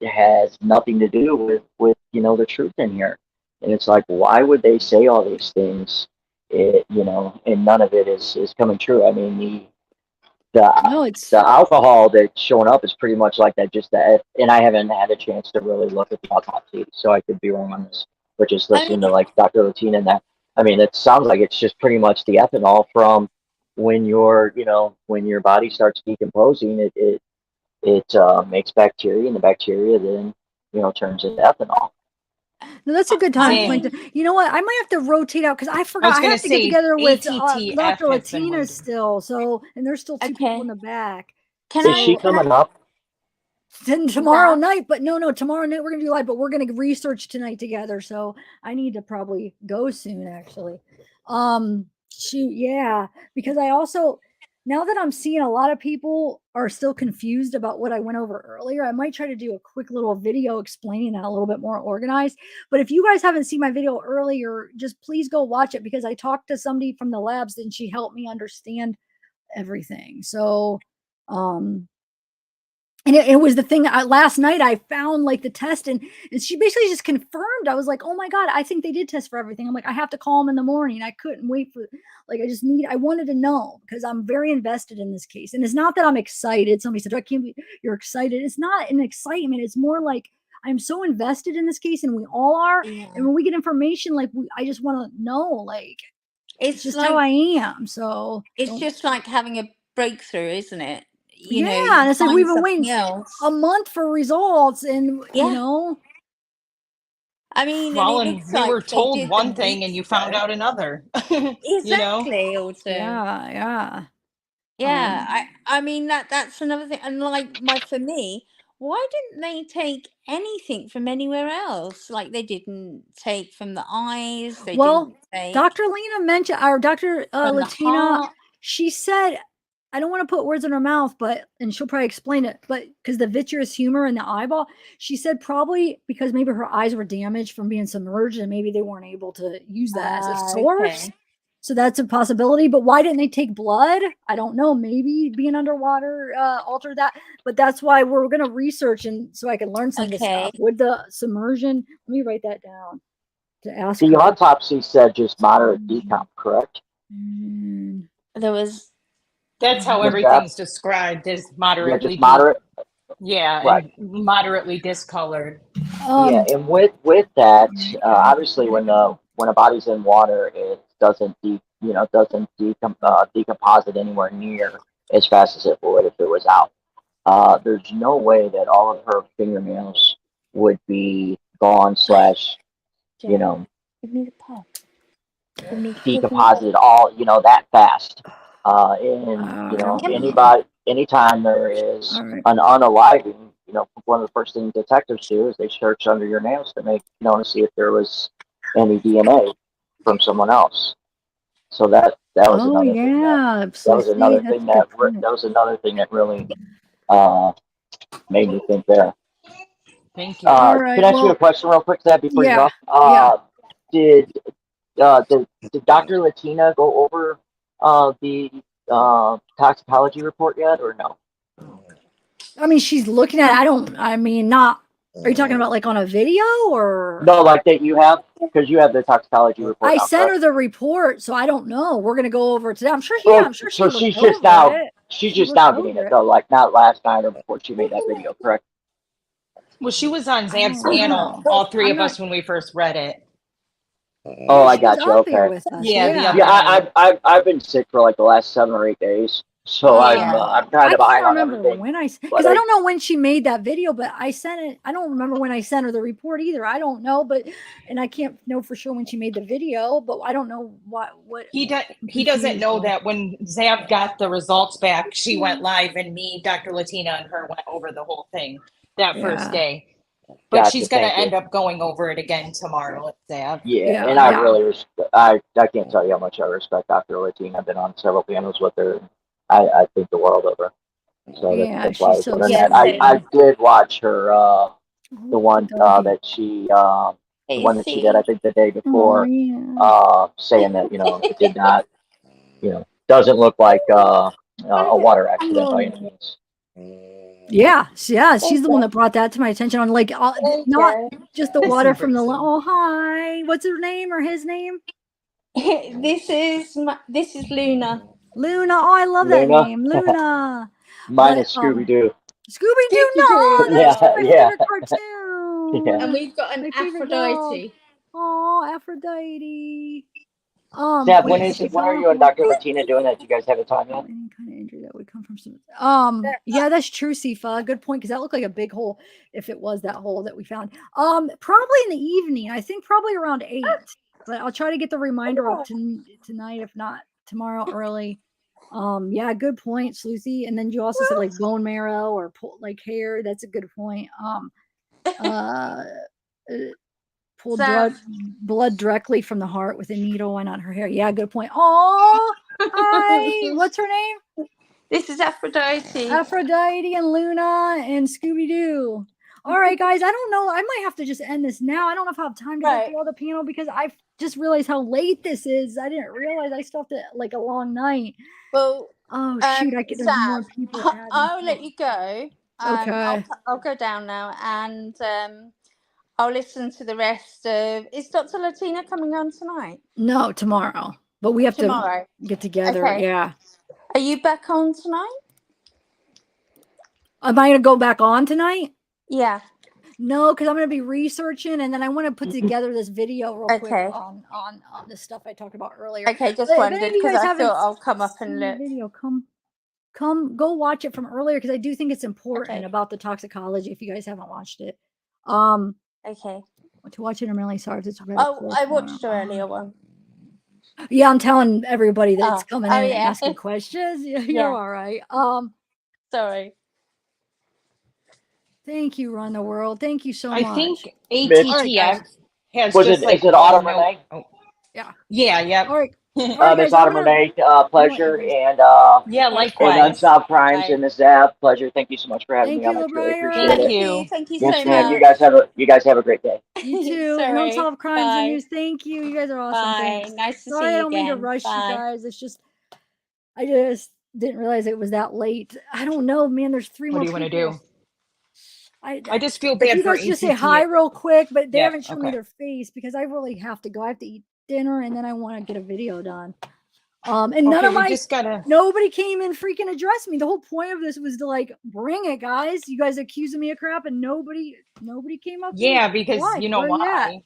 has nothing to do with you know the truth in here. And it's like, why would they say all these things? You know, and none of it is coming true. I mean, the alcohol that's showing up is pretty much like that. Just that, and I haven't had a chance to really look at the autopsy, so I could be wrong on this. But just listening to like Dr. Latina and that, I mean, it sounds like it's just pretty much the ethanol from when your body starts decomposing. It makes bacteria, and the bacteria then turns into ethanol. No, that's a good time point. You know what? I might have to rotate out because I forgot. I have to get together with Dr. Latina still. So, and there's still two people in the back. Is she coming up? Then tomorrow night, but no, tomorrow night we're gonna do live, but we're gonna research tonight together. So I need to probably go soon, actually. Shoot, yeah, because I also, now that I'm seeing a lot of people are still confused about what I went over earlier, I might try to do a quick little video explaining that a little bit more organized. But if you guys haven't seen my video earlier, just please go watch it because I talked to somebody from the labs and she helped me understand everything. So, and it was the thing last night I found like the test and she basically just confirmed. I was like, oh my God, I think they did test for everything. I'm like, I have to call them in the morning. I couldn't wait for, like, I wanted to know because I'm very invested in this case. And it's not that I'm excited. Somebody said, I can't be, you're excited. It's not an excitement. It's more like, I'm so invested in this case, and we all are. Yeah. And when we get information, like I just want to know, like it's just like, how I am. So it's don't- just like having a breakthrough, isn't it? You know, yeah, and it's like find we've been something waiting else. a month for results, and Yeah. you know. I mean, Well, and and it's we like were they told did one them thing and weeks you found ago. out another. You know? Exactly, also. Yeah. I mean that's another thing. And like for me, why didn't they take anything from anywhere else? Like they didn't take from the eyes, they Well, didn't take Dr. Lena mentioned, or Dr. from the Latina, heart. she said, I don't want to put words in her mouth, and she'll probably explain it, but because the vitreous humor in the eyeball, she said probably because maybe her eyes were damaged from being submerged and maybe they weren't able to use that as a source. Okay. So that's a possibility. But why didn't they take blood? I don't know. Maybe being underwater altered that. But that's why we're going to research, and so I can learn some of this stuff. With the submersion, let me write that down to ask The her. autopsy said just moderate decomp, correct? There was. That's how Was everything's described as yeah, moderately just moderate. Yeah, Right. and moderately discolored. Yeah, and with that, obviously when a body's in water, it doesn't decomposite anywhere near as fast as it would if it was out. There's no way that all of her fingernails would be gone slash, Give me the pop. decomposited all that fast. And anytime there is an unaliving, one of the first things detectives do is they search under your nails to see if there was any DNA from someone else. So that was another thing that really made me think there. Thank you. All right, Can I ask you a question real quick, Zab, before you yeah, go? Did Dr. Latina go over the toxicology report yet, or no? I mean, she's looking at it. Not. Are you talking about like on a video or? No, like that you have, because you have the toxicology report. I sent her the report, so I don't know. We're gonna go over it today. I'm sure. Well, I'm sure so she she's looked just over now. it. She's She just looked now getting over it though, like not last night or before she made that video, correct? Well, she was on Zab's Oh, panel, wow. all three I'm of us when we first read it. Oh, I She was got you. up there Okay. with us. Yeah, the other Yeah, night. I've been sick for like the last 7 or 8 days, so I'm kind I of behind can't on remember everything. when because But I don't know when she made that video, but I sent it. I don't remember when I sent her the report either. I don't know, and I can't know for sure when she made the video, but I don't know what He I'm doesn't know confused. that when Zab got the results back, she went live, and me, Dr. Latina, and her went over the whole thing that first Yeah. day. But Gotcha, she's going to thank you. end up going over it again tomorrow with Zab. Yeah, and I really I can't tell you how much I respect Dr. Latina. I've been on several panels with her. I think the world of her. So that's why I was so wondering that. I did watch her the one that she did, I think the day before, saying that it did not doesn't look like a water accident by any means. Yeah, she's the one that brought that to my attention on like not just the water from the. Oh, hi. What's her name or his name? This is Luna. Luna. Oh, I love that Luna? name, Luna. Mine is Scooby-Doo. Scooby-Doo. No, that's my Yeah. favorite cartoon. Yeah. And we've got an My favorite dog. Aphrodite. Oh, Aphrodite. Zab, when are you and Dr. Latina doing that? Do you guys have a time yet? Any kind of injury that would come from some. Yeah, that's true, Sifa. Good point, because that looked like a big hole if it was that hole that we found. Probably in the evening. I think probably around 8. But I'll try to get the reminder up tonight, if not tomorrow early. Yeah, good point, Sleuthie. And then you also said like bone marrow or like hair. That's a good point. Pull blood directly from the heart with a needle. Why not her hair? Yeah, good point. Oh, hi. What's her name? This is Aphrodite. Aphrodite and Luna and Scooby-Doo. All right, guys. I don't know. I might have to just end this now. I don't know if I have time to go through all the panel because I just realized how late this is. I didn't realize I still have to like a long night. Well, oh shoot, there's more people. I'll let you go. Okay. I'll go down now and I'll listen to the rest of. Is Dr. Latina coming on tonight? No, tomorrow. But we have tomorrow to get together. Okay. Yeah. Are you back on tonight? Am I gonna go back on tonight? Yeah. No, because I'm going to be researching, and then I want to put together this video real quick Okay. on the stuff I talked about earlier. Okay, just But if any wondered of you because guys I haven't thought I'll come up seen and the look. video, go watch it from earlier because I do think it's important Okay. about the toxicology. If you guys haven't watched it, Okay. to watch it, I'm really sorry if it's red. Oh, I watched the earlier one. Yeah, I'm telling everybody that's Oh, coming oh in and yeah. asking questions. You're Yeah. all right. Sorry. Thank you, Run the World. Thank you so I much. think Mitch, All right, guys. ATTX has was just it, like is it one Autumn note. Renee? Oh, Yeah. yeah, yep. All right. All right, Miss guys. I'm Autumn gonna. Renee, I'm gonna let you pleasure, guys. Yeah, Okay. and likewise. Unsolved Crimes Bye. and Miss Zav, pleasure. Thank you so much for having Thank me on. you, I truly appreciate Thank it. Thank you. you. Thank you Yes, so ma'am. much. You guys have a great day. You too. And Sorry. Unsolved Crimes and Bye. News. Thank you. You guys are awesome. Bye. Thanks. Nice to Sorry, see I you don't mean to again. rush you Bye. guys. It's just I just didn't realize it was that late. I don't know, man. There's three What more do you want to people. do? I I just feel if bad you for guys just say hi ATTX. real quick, but they Yeah, haven't shown me okay. their face because I really have to go. I have to eat dinner and then I want to get a video done. And none Okay, of we my just gotta. nobody came and freaking addressed me. The whole point of this was to like bring it, guys. You guys accusing me of crap and nobody came up to me. Yeah, because Why? you know Where are you at? why?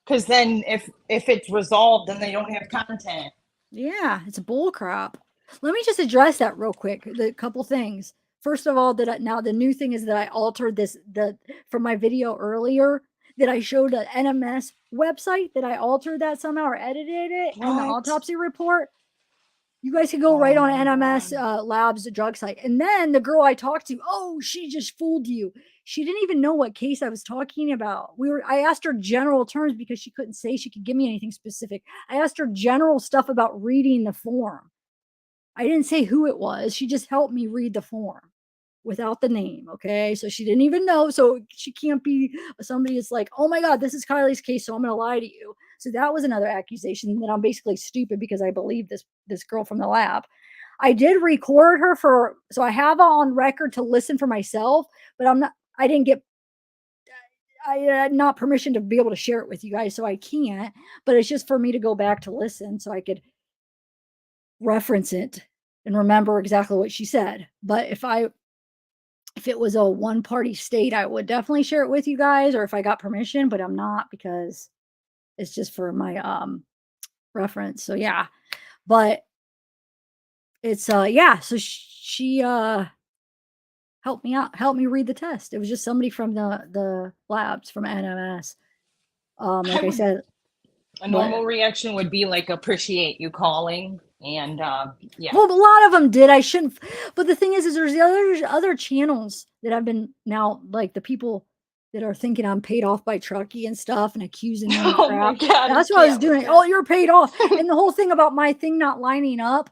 Because then if it's resolved, then they don't have content. Yeah, it's bull crap. Let me just address that real quick. The couple things. First of all, now the new thing is that I altered this from my video earlier that I showed an NMS website that I altered that somehow or edited it in the What? autopsy report. You guys can go right Oh on my NMS God. Labs drug site. And then the girl I talked to, oh, she just fooled you. She didn't even know what case I was talking about. I asked her general terms because she couldn't say she could give me anything specific. I asked her general stuff about reading the form. I didn't say who it was. She just helped me read the form without the name. Okay. So she didn't even know. So she can't be somebody that's like, oh my God, this is Kylie's case. So I'm going to lie to you. So that was another accusation that I'm basically stupid because I believe this girl from the lab. I did record her so I have on record to listen for myself, but I didn't get, I had not permission to be able to share it with you guys. So I can't, but it's just for me to go back to listen so I could reference it and remember exactly what she said. But if it was a one party state, I would definitely share it with you guys, or if I got permission, but I'm not because it's just for my reference. So yeah, but it's yeah, so she helped me out, helped me read the test. It was just somebody from the labs from NMS. Like I said, A normal reaction would be like appreciate you calling and yeah. well, a lot of them did. I shouldn't, but the thing is there's the other channels that I've been now, like the people that are thinking I'm paid off by Truckee and stuff and accusing me of Oh my crap. God, That's you what I was can't with doing. this. Oh, you're paid off. And the whole thing about my thing not lining up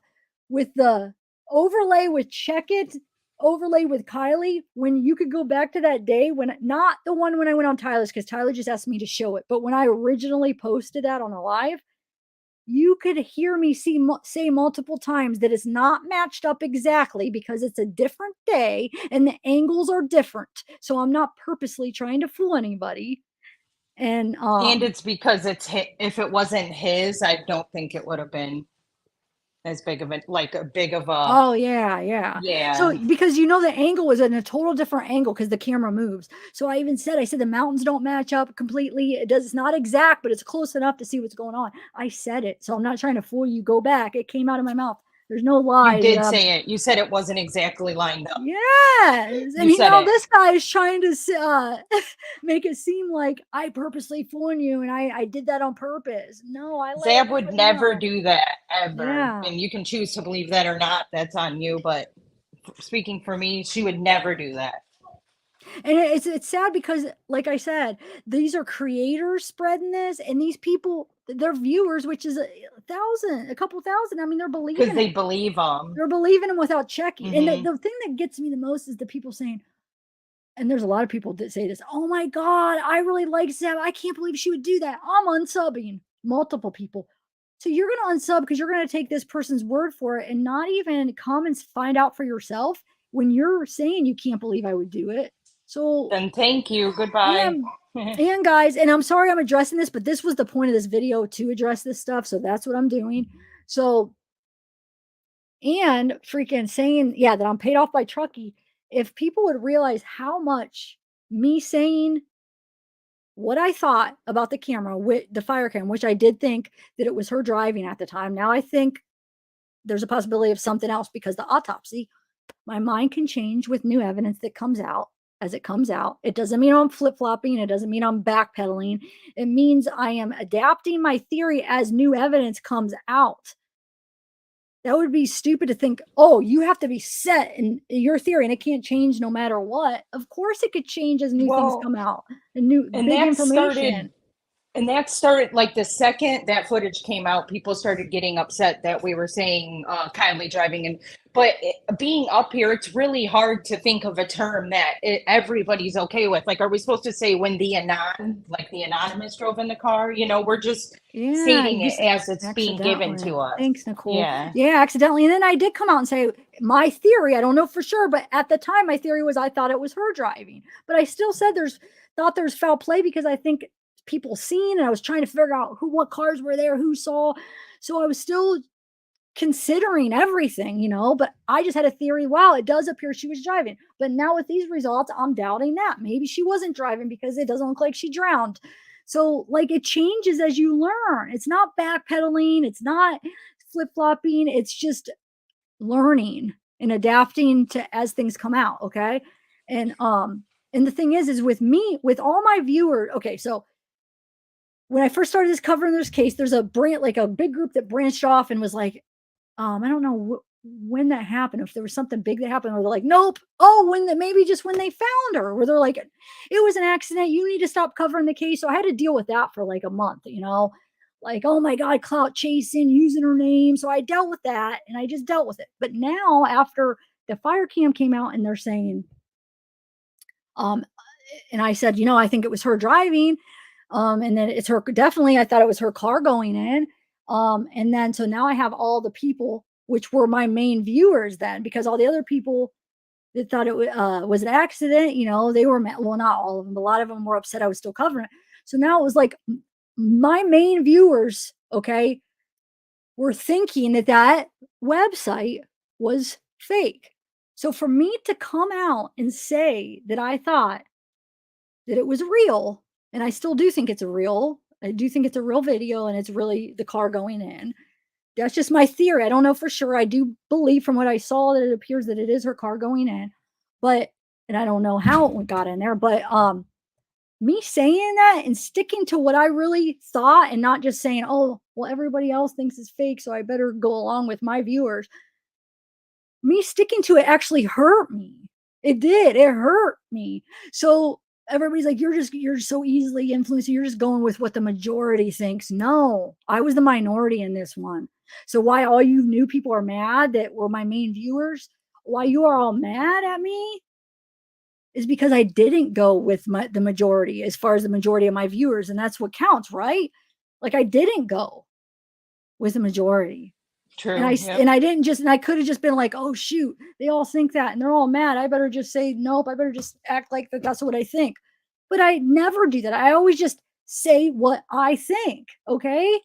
with the overlay with Check It, overlay with Kylie, when you could go back to that day when, not the one when I went on Tyler's, because Tyler just asked me to show it, but when I originally posted that on a live, you could hear me say multiple times that it's not matched up exactly because it's a different day and the angles are different. So I'm not purposely trying to fool anybody. And it's because if it wasn't his, I don't think it would have been as big of a oh yeah. So because the angle was in a total different angle because the camera moves. So I said the mountains don't match up completely. It's not exact, but it's close enough to see what's going on. I said it, so I'm not trying to fool you. Go back. It came out of my mouth. There's no lie. You did say it. You said it wasn't exactly lined up. Yes. And this guy is trying to make it seem like I purposely fooling you and I did that on purpose. No, I let Zab would everybody never know. do that ever. Yeah. And you can choose to believe that or not. That's on you. But speaking for me, she would never do that. And it's sad because, like I said, these are creators spreading this, and these people, they're viewers, which is a couple thousand. I mean, they're believing because they believe them. They're believing them without checking. Mhm. And the thing that gets me the most is the people saying, and there's a lot of people that say this, oh my God, I really like Zab. I can't believe she would do that. I'm unsubbing. Multiple people. So you're going to unsub because you're going to take this person's word for it and not even come and find out for yourself when you're saying you can't believe I would do it. So then thank you. Goodbye. And guys, and I'm sorry I'm addressing this, but this was the point of this video, to address this stuff. So that's what I'm doing. So, and freaking saying, yeah, that I'm paid off by Truckee. If people would realize how much me saying what I thought about the camera, with the fire cam, which I did think that it was her driving at the time. Now I think there's a possibility of something else because the autopsy, my mind can change with new evidence that comes out as it comes out. It doesn't mean I'm flip-flopping. It doesn't mean I'm backpedaling. It means I am adapting my theory as new evidence comes out. That would be stupid to think, oh, you have to be set in your theory and it can't change no matter what. Of course it could change as new things come out and new and big that information. started and that started like the second that footage came out, people started getting upset that we were saying Kylie driving. And but being up here, it's really hard to think of a term that everybody's okay with. Like, are we supposed to say when the anonymous drove in the car? You know, we're just stating it as it's being given to us. Thanks, Nicole. Yeah. Yeah, accidentally. And then I did come out and say my theory, I don't know for sure, but at the time my theory was I thought it was her driving. But I still said there's foul play because I think people seen, and I was trying to figure out what cars were there, who saw. So I was still considering everything, you know, but I just had a theory. Wow, it does appear she was driving. But now with these results, I'm doubting that. Maybe she wasn't driving because it doesn't look like she drowned. So like it changes as you learn. It's not backpedaling. It's not flip-flopping. It's just learning and adapting to as things come out. Okay. And the thing is with me, with all my viewers, okay, so when I first started covering this case, there's a big group that branched off and was like, I don't know when that happened. If there was something big that happened, or they're like, nope. Oh, maybe just when they found her, where they're like, it was an accident. You need to stop covering the case. So I had to deal with that for like a month, you know, like, oh my God, clout chasing, using her name. So I dealt with that and I just dealt with it. But now after the fire cam came out and they're saying, and I said, you know, I think it was her driving. And then it's her, definitely, I thought it was her car going in. And then, so now I have all the people, which were my main viewers then, because all the other people that thought it was an accident, you know, they were, well, not all of them, but a lot of them were upset I was still covering it. So now it was like my main viewers, okay, were thinking that website was fake. So for me to come out and say that I thought that it was real, and I still do think it's I do think it's a real video and it's really the car going in. That's just my theory. I don't know for sure. I do believe from what I saw that it appears that it is her car going in, and I don't know how it got in there, but me saying that and sticking to what I really thought and not just saying, oh, well, everybody else thinks it's fake, so I better go along with my viewers. Me sticking to it actually hurt me. It did. It hurt me. So everybody's like, you're so easily influenced. You're just going with what the majority thinks. No, I was the minority in this one. So why all you new people are mad that were my main viewers, why you are all mad at me is because I didn't go with the majority as far as the majority of my viewers. And that's what counts, right? Like I didn't go with the majority. True. And I could have just been like, oh shoot, they all think that and they're all mad. I better just say nope. I better just act like that's what I think. But I never do that. I always just say what I think. Okay.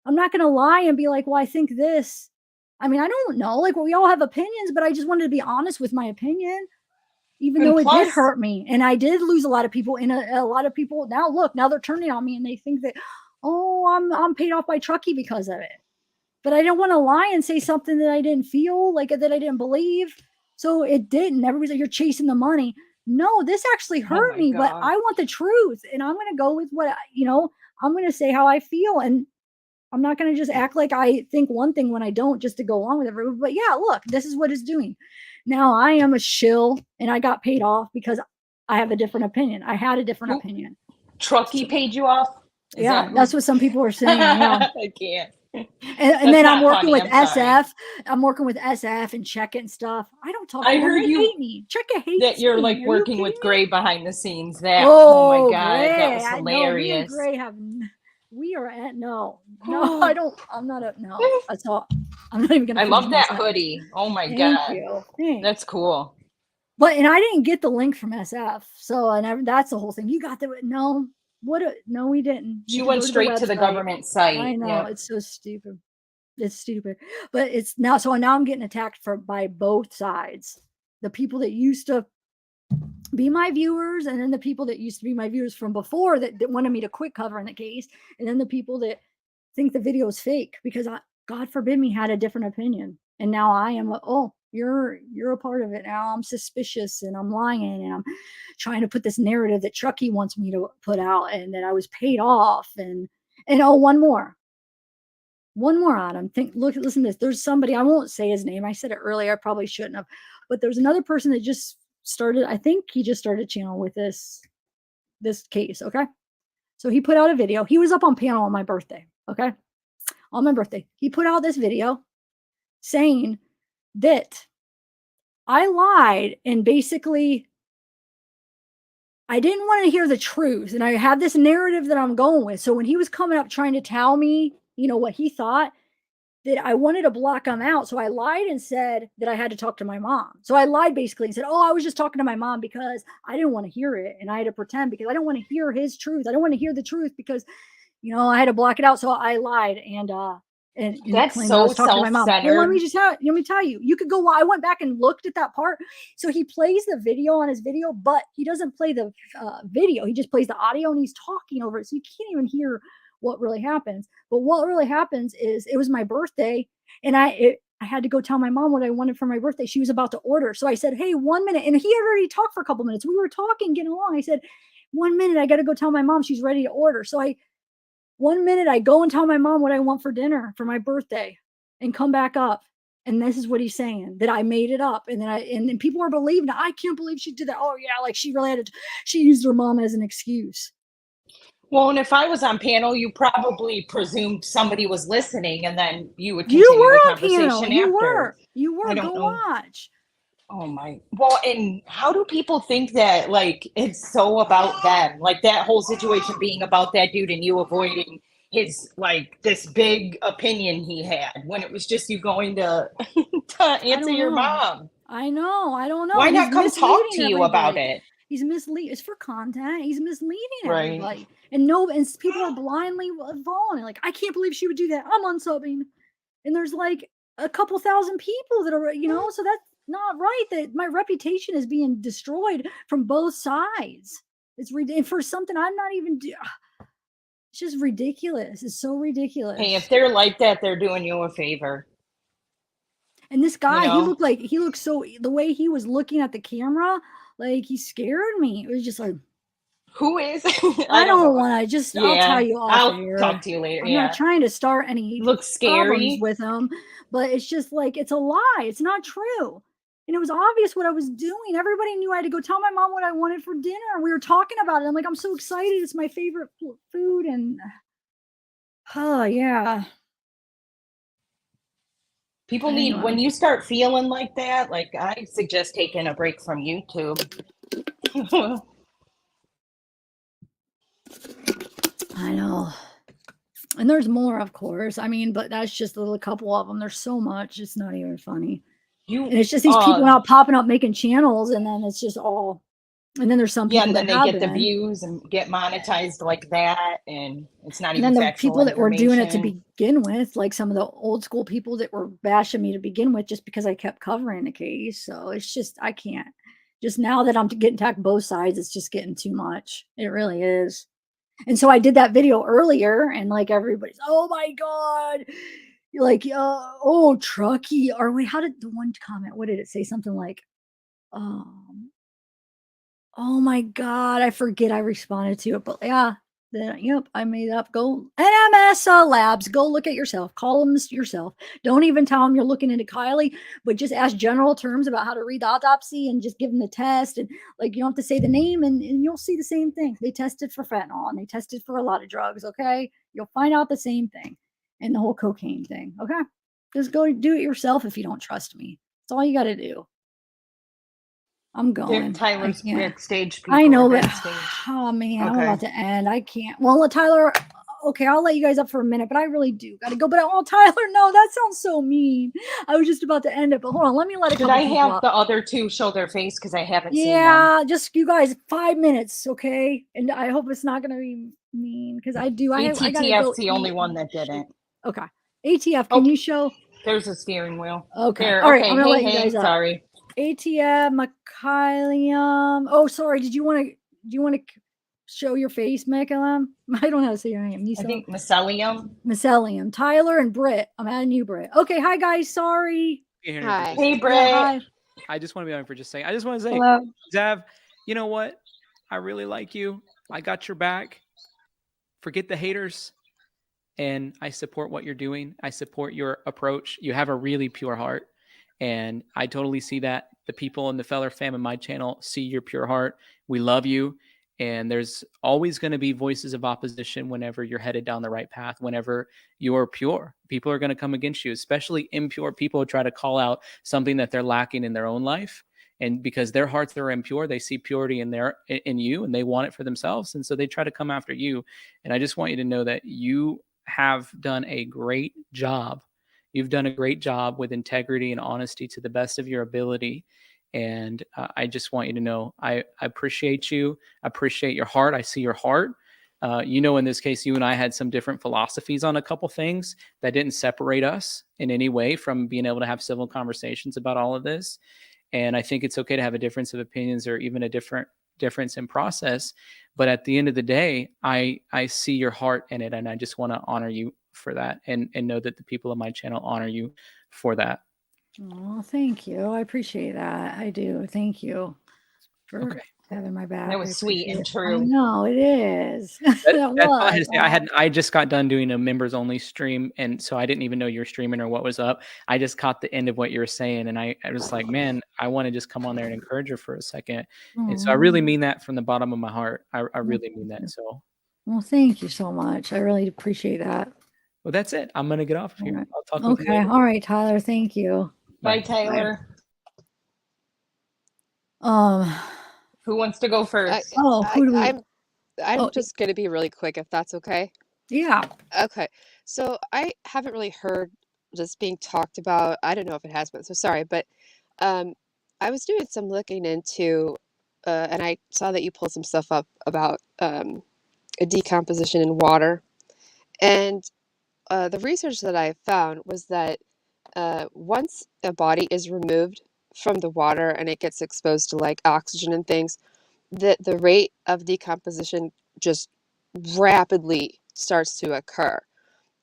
I'm not going to lie and be like, well, I think this. I mean, I don't know. Like, well, we all have opinions, but I just wanted to be honest with my opinion, even though it did hurt me. And I did lose a lot of people. And a lot of people now they're turning on me and they think that, oh, I'm paid off by Truckee because of it. But I don't want to lie and say something that I didn't feel, like that I didn't believe. So it didn't. Everybody's like, you're chasing the money. No, this actually hurt me, but I want the truth. And I'm going to go with what, I'm going to say how I feel. And I'm not going to just act like I think one thing when I don't, just to go along with everybody. But yeah, look, this is what it's doing. Now I am a shill and I got paid off because I have a different opinion. I had a different opinion. Truckee paid you off? That's what some people are saying. Yeah. I can't. And then I'm working with SF. I'm working with SF and Check It and stuff. I don't talk. I heard you hate me. Check It hates that you're me. like Are working you with kidding Gray me? behind the scenes. That Oh my God, Gray. that was I know me and hilarious. Gray have. We are at no. I don't. I'm not a no. That's all. I'm not even gonna. I love finish my that sentence. hoodie. Oh my Thank God, you. Thanks. that's cool. But and I didn't get the link from SF, so that's the whole thing. You got the no. No, we didn't. She You went go straight to the website. government site. I know, Yep. it's so stupid. It's stupid. But it's now, so now I'm getting attacked by both sides. The people that used to be my viewers, and then the people that used to be my viewers from before that wanted me to quit covering the case, and then the people that think the video is fake because God forbid me had a different opinion. And now I am, oh, you're a part of it now. I'm suspicious and I'm lying and I'm trying to put this narrative that Chucky wants me to put out and that I was paid off. And oh, one more, Adam. Listen to this. There's somebody, I won't say his name. I said it earlier. I probably shouldn't have, but there's another person that just started, I think he just started a channel with this case. Okay. So he put out a video. He was up on panel on my birthday. Okay. On my birthday, he put out this video saying that I lied and basically I didn't want to hear the truth. And I had this narrative that I'm going with. So when he was coming up trying to tell me, what he thought, that I wanted to block him out. So I lied and said that I had to talk to my mom. So I lied basically and said, oh, I was just talking to my mom because I didn't want to hear it. And I had to pretend because I don't want to hear his truth. I don't want to hear the truth because, I had to block it out. So I lied and that's claimed so I was talking to my mom. Well, let me tell you, you could go, I went back and looked at that part. So he plays the video on his video, but he doesn't play the video. He just plays the audio and he's talking over it. So you can't even hear what really happens. But what really happens is it was my birthday and I had to go tell my mom what I wanted for my birthday. She was about to order. So I said, hey, 1 minute. And he had already talked for a couple minutes. We were talking, getting along. I said, 1 minute, I got to go tell my mom she's ready to order. So 1 minute, I go and tell my mom what I want for dinner for my birthday and come back up. And this is what he's saying, that I made it up. And then people are believing it. I can't believe she did that. Oh yeah. Like she really she used her mom as an excuse. Well, and if I was on panel, you probably presumed somebody was listening and then you would You continue were the on conversation panel. after. You were. I don't Go know. watch. Oh my. Well, and how do people think that like it's so about them? Like that whole situation being about that dude and you avoiding his like this big opinion he had when it was just you going to answer your mom. I know. I don't know. Why He's not come talk misleading to you about everybody. it? He's misleading. It's for content. He's misleading Right. everybody. And people are blindly following it. Like, I can't believe she would do that. I'm unsubbing. And there's like a couple thousand people that are, so that's not right. That my reputation is being destroyed from both sides. It's for something I'm not even it's just ridiculous. It's so ridiculous. Hey, if they're like that, they're doing you a favor. And this guy, he looked so, the way he was looking at the camera, like he scared me. It was just like, who is? I don't want to just, I'll tell you off I'll air. talk to you later. I'm not trying to start any Looks problems scary with him, but it's just like, it's a lie. It's not true. And it was obvious what I was doing. Everybody knew I had to go tell my mom what I wanted for dinner. We were talking about it. I'm like, I'm so excited. It's my favorite food. And, oh, yeah. People need, when you start feeling like that, like I suggest taking a break from YouTube. I know. And there's more, of course. I mean, but that's just a couple of them. There's so much. It's not even funny. And it's just these people out popping up making channels, and then it's just all. And then there's some people and then that they get the views and get monetized like that, and it's not even. And then the people that were doing it to information. begin with, like some of the old school people that were bashing me to begin with, just because I kept covering the case. So it's just, I can't. Just now that I'm getting attacked both sides, it's just getting too much. It really is. And so I did that video earlier, and like everybody's, oh my God, like, oh, Truckee. Or wait, how did the one comment? What did it say? Something like, oh my God, I forget. I responded to it, but yeah, yep, I made up. Go NMS Labs. Go look at yourself. Call them yourself. Don't even tell them you're looking into Kylie, but just ask general terms about how to read the autopsy and just give them the test. And like, you don't have to say the name, and you'll see the same thing. They tested for fentanyl and they tested for a lot of drugs. Okay, you'll find out the same thing, and the whole cocaine thing. Okay, just go do it yourself if you don't trust me. That's all you got to do. I'm going. Tyler's backstage. I know, but backstage. oh man, I'm Okay. about to end. I can't. Well, Tyler, okay, I'll let you guys up for a minute, but I really do got to go. But Tyler, no, that sounds so mean. I was just about to end it, but hold on, let me let it. Did I have the other two show their face because I haven't seen them? Yeah, just you guys, 5 minutes, okay? And I hope it's not going to be mean because I do. I gotta go ATTF's the only eat. one that didn't. Okay, ATF, can you show? There's a steering wheel. Okay, There, all right, okay. I'm gonna let you Hey, guys up. sorry. Atia Mycelium. Oh, sorry. Do you want to show your face, Mycelium? I don't know how to say your name. I think Mycelium. Mycelium. Tyler and Britt. I'm adding you, Britt. Okay. Hi, guys. Sorry. Hi. Hey, Britt. Yeah, hi. I just want to be on for just a second. I just want to say, Hello. Zav, you know what? I really like you. I got your back. Forget the haters. And I support what you're doing. I support your approach. You have a really pure heart. And I totally see that. The people in the Feller fam in my channel see your pure heart. We love you. And there's always going to be voices of opposition whenever you're headed down the right path, whenever you're pure. People are going to come against you, especially impure people who try to call out something that they're lacking in their own life. And because their hearts are impure, they see purity in you and they want it for themselves. And so they try to come after you. And I just want you to know that you have done a great job. You've done a great job with integrity and honesty to the best of your ability. And I just want you to know, I appreciate you. I appreciate your heart. I see your heart. In this case, you and I had some different philosophies on a couple things that didn't separate us in any way from being able to have civil conversations about all of this. And I think it's okay to have a difference of opinions or even a difference in process. But at the end of the day, I see your heart in it. And I just want to honor you for that and know that the people of my channel honor you for that. Oh, thank you. I appreciate that. I do. Thank you for having my back. That was sweet and true. I know it is. That's all I had to say. I just got done doing a members only stream, and so I didn't even know you were streaming or what was up. I just caught the end of what you were saying, and I was like, man, I want to just come on there and encourage her for a second. And so I really mean that from the bottom of my heart. I really mean that. So, well, thank you so much. I really appreciate that. Well, that's it. I'm gonna get off of here. Right. I'll talk with you later. All right, Tyler. Thank you. Bye, Taylor. Who wants to go first? I'm just going to be really quick, if that's okay. Yeah. Okay. So I haven't really heard this being talked about. I don't know if it has been, so sorry. But I was doing some looking into, and I saw that you pulled some stuff up about a decomposition in water. And the research that I found was that once a body is removed from the water and it gets exposed to like oxygen and things, the rate of decomposition just rapidly starts to occur.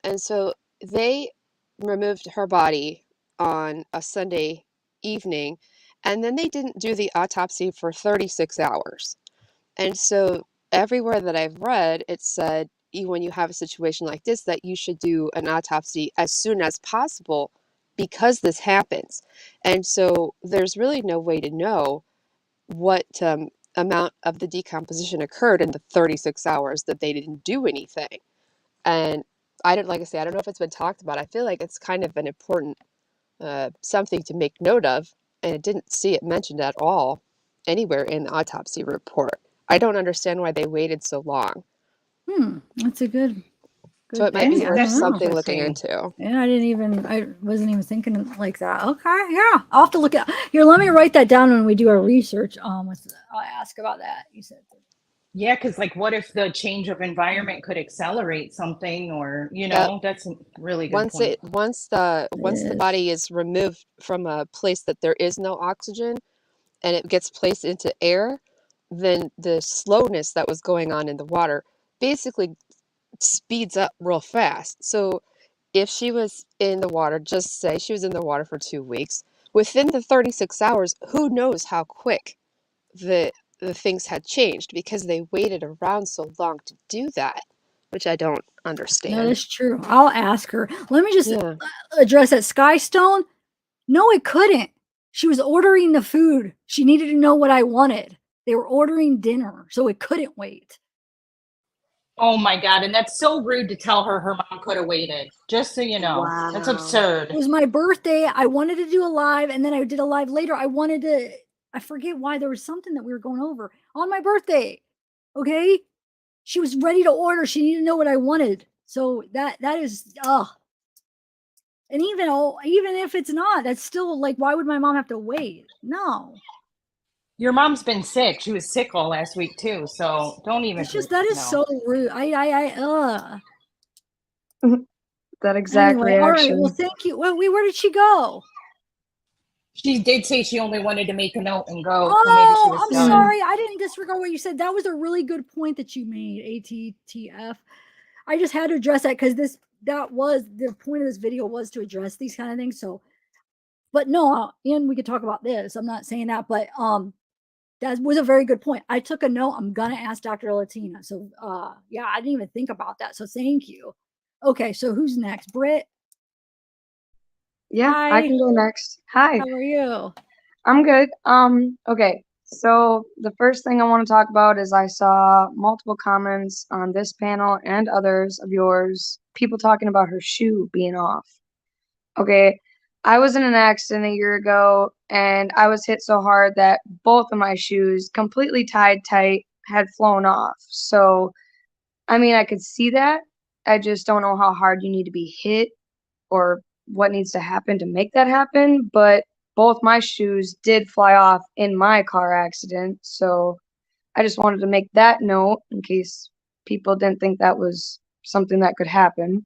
And so they removed her body on a Sunday evening, and then they didn't do the autopsy for 36 hours. And so everywhere that I've read, it said when you have a situation like this, that you should do an autopsy as soon as possible because this happens. And so there's really no way to know what amount of the decomposition occurred in the 36 hours that they didn't do anything. And I don't know if it's been talked about. I feel like it's kind of an important something to make note of, and I didn't see it mentioned at all anywhere in the autopsy report. I don't understand why they waited so long. That's a good. So it might be worth That's something looking interesting. into. Yeah, I wasn't even thinking like that. Okay, yeah, I'll have to look at here. Let me write that down when we do our research. I'll ask about that. You said. Yeah, because like, what if the change of environment could accelerate something, or that's a really good point. Once the body is removed from a place that there is no oxygen, and it gets placed into air, then the slowness that was going on in the water basically speeds up real fast. So if she was in the water, just say she was in the water for 2 weeks, within the 36 hours, who knows how quick the things had changed, because they waited around so long to do that, which I don't understand. No, that's true. I'll ask her. Let me just address that. Skystone. No, it couldn't. She was ordering the food. She needed to know what I wanted. They were ordering dinner, so it couldn't wait. Oh my God. And that's so rude to tell her mom could have waited. Just so you know. That's absurd. It was my birthday. I wanted to do a live, and then I did a live later. I forget why. There was something that we were going over on my birthday. Okay. She was ready to order. She needed to know what I wanted. So that is, and even if it's not, that's still like, why would my mom have to wait? No. Your mom's been sick. She was sick all last week too. So don't even. It's just, that is so rude. That exact anyway, all right. reaction. Well, thank you. Well, where did she go? She did say she only wanted to make a note and go, so maybe she was I'm done. sorry. I didn't disregard what you said. That was a really good point that you made, ATTF. I just had to address that because that was the point of this video, was to address these kind of things. So, but no, and we could talk about this. I'm not saying that, but that was a very good point. I took a note. I'm gonna ask Dr. Latina. So yeah, I didn't even think about that. So thank you. Okay, so who's next? Britt? Yeah, I Hi. can go next. Hi. How are you? I'm good. Okay. So the first thing I want to talk about is I saw multiple comments on this panel and others of yours, people talking about her shoe being off. Okay. I was in an accident a year ago and I was hit so hard that both of my shoes, completely tied tight, had flown off. So, I mean, I could see that. I just don't know how hard you need to be hit or what needs to happen to make that happen. But both my shoes did fly off in my car accident. So I just wanted to make that note in case people didn't think that was something that could happen.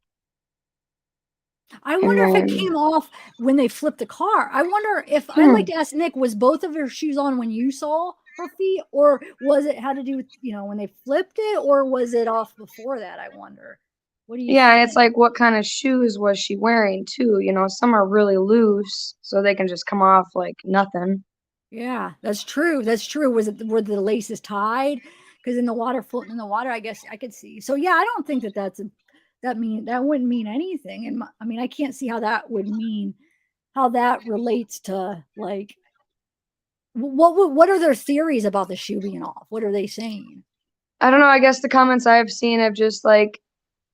I And wonder if it then, came off when they flipped the car. I wonder if I'd like to ask Nick, was both of her shoes on when you saw her feet, or was it had to do with, when they flipped it, or was it off before that? I wonder. What do you yeah, and think? it's like, what kind of shoes was she wearing too? You know, some are really loose, so they can just come off like nothing. Yeah, that's true. That's true. Were the laces tied? Because in the water, floating in the water, I guess I could see. So yeah, I don't think that that wouldn't mean anything. And I mean, I can't see how that would mean, how that relates to, like, what are their theories about the shoe being off? What are they saying? I don't know. I guess the comments I've seen have just like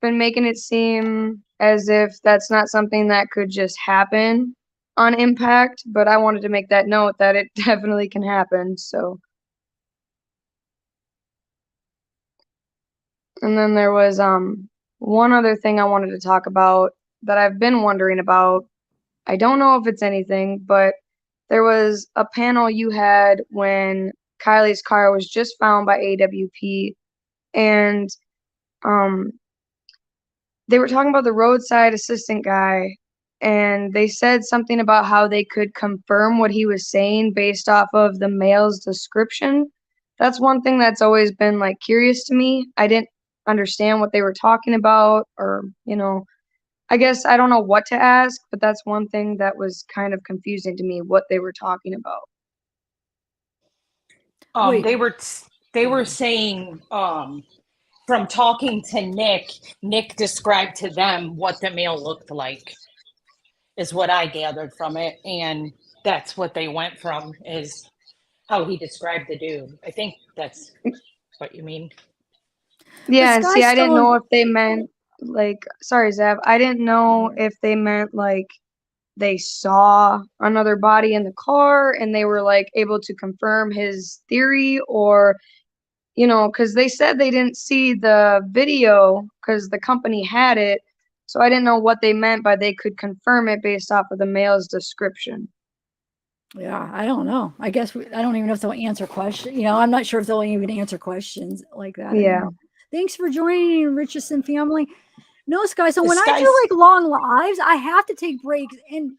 been making it seem as if that's not something that could just happen on impact, but I wanted to make that note that it definitely can happen. So, and then there was one other thing I wanted to talk about that I've been wondering about. I don't know if it's anything, but there was a panel you had when Kylie's car was just found by AWP, and um they were talking about the roadside assistant guy, and they said something about how they could confirm what he was saying based off of the male's description. That's one thing that's always been like curious to me. I didn't understand what they were talking about, or, I guess I don't know what to ask, but that's one thing that was kind of confusing to me, what they were talking about. Wait. They were saying from talking to Nick described to them what the male looked like, is what I gathered from it, and that's what they went from, is how he described the dude. I think that's what you mean. Yeah, see, I didn't know if they meant like, sorry, Zav, I didn't know if they meant like they saw another body in the car and they were like able to confirm his theory, or, because they said they didn't see the video because the company had it. So I didn't know what they meant by they could confirm it based off of the male's description. Yeah, I don't know. I guess I don't even know if they'll answer questions. I'm not sure if they'll even answer questions like that. Yeah. Anymore. Thanks for joining, Richardson family. No, Sky. So when I do like long lives, I have to take breaks. And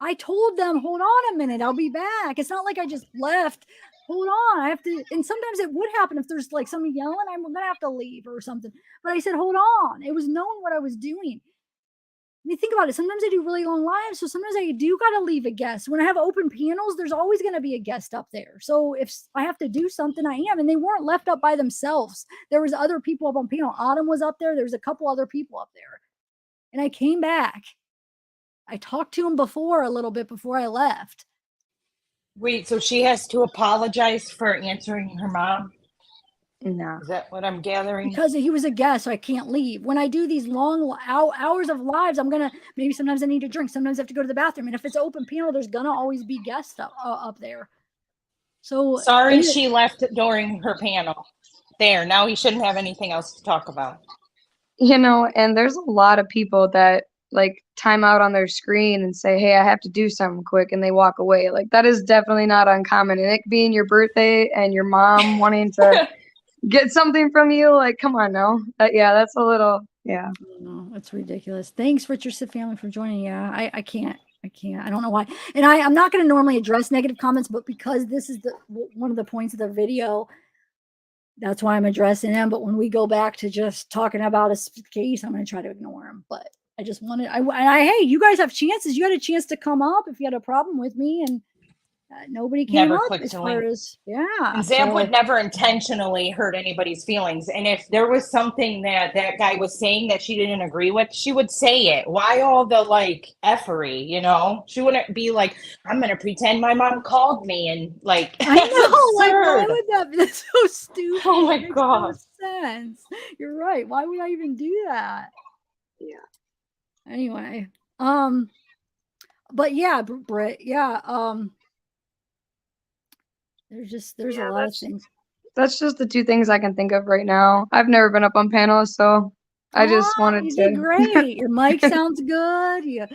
I told them, hold on a minute, I'll be back. It's not like I just left. Hold on. I have to. And sometimes it would happen if there's like somebody yelling, I'm going to have to leave or something. But I said, hold on. It was knowing what I was doing. I mean, think about it. Sometimes I do really long lives, so sometimes I do got to leave a guest. When I have open panels, there's always going to be a guest up there. So if I have to do something, I am. And they weren't left up by themselves. There was other people up on panel. Autumn was up there. There was a couple other people up there. And I came back. I talked to him a little bit before I left. Wait, so she has to apologize for answering her mom? No. Is that what I'm gathering? Because he was a guest, so I can't leave. When I do these long hours of lives, I'm going to, maybe sometimes I need to drink. Sometimes I have to go to the bathroom. And if it's open panel, there's going to always be guests up there. So sorry she left during her panel. There, now we shouldn't have anything else to talk about. And there's a lot of people that like time out on their screen and say, hey, I have to do something quick, and they walk away. Like, that is definitely not uncommon. And it being your birthday and your mom wanting to get something from you, like, come on now. That's a little, yeah. No, that's ridiculous. Thanks, Richardson family, for joining. Yeah, I can't can't. I don't know why. And I'm not going to normally address negative comments, but because this is one of the points of the video, that's why I'm addressing them. But when we go back to just talking about a case, I'm going to try to ignore them. But I just wanted, hey, you guys have chances. You had a chance to come up if you had a problem with me, and nobody came Never up clicked as the far link. as, yeah. And Zav So, would never intentionally hurt anybody's feelings. And if there was something that that guy was saying that she didn't agree with, she would say it. Why all the like effery, you know? She wouldn't be like, I'm going to pretend my mom called me and like, I that's know, like, why absurd. would that be? That's so stupid. Oh my It makes God. no sense. You're right. Why would I even do that? Yeah. Anyway, but yeah, Britt, yeah, there's a Yeah, lot of things. that's just the two things I can think of right now. I've never been up on panels, so I just wanted You to. did great. Your mic sounds good. You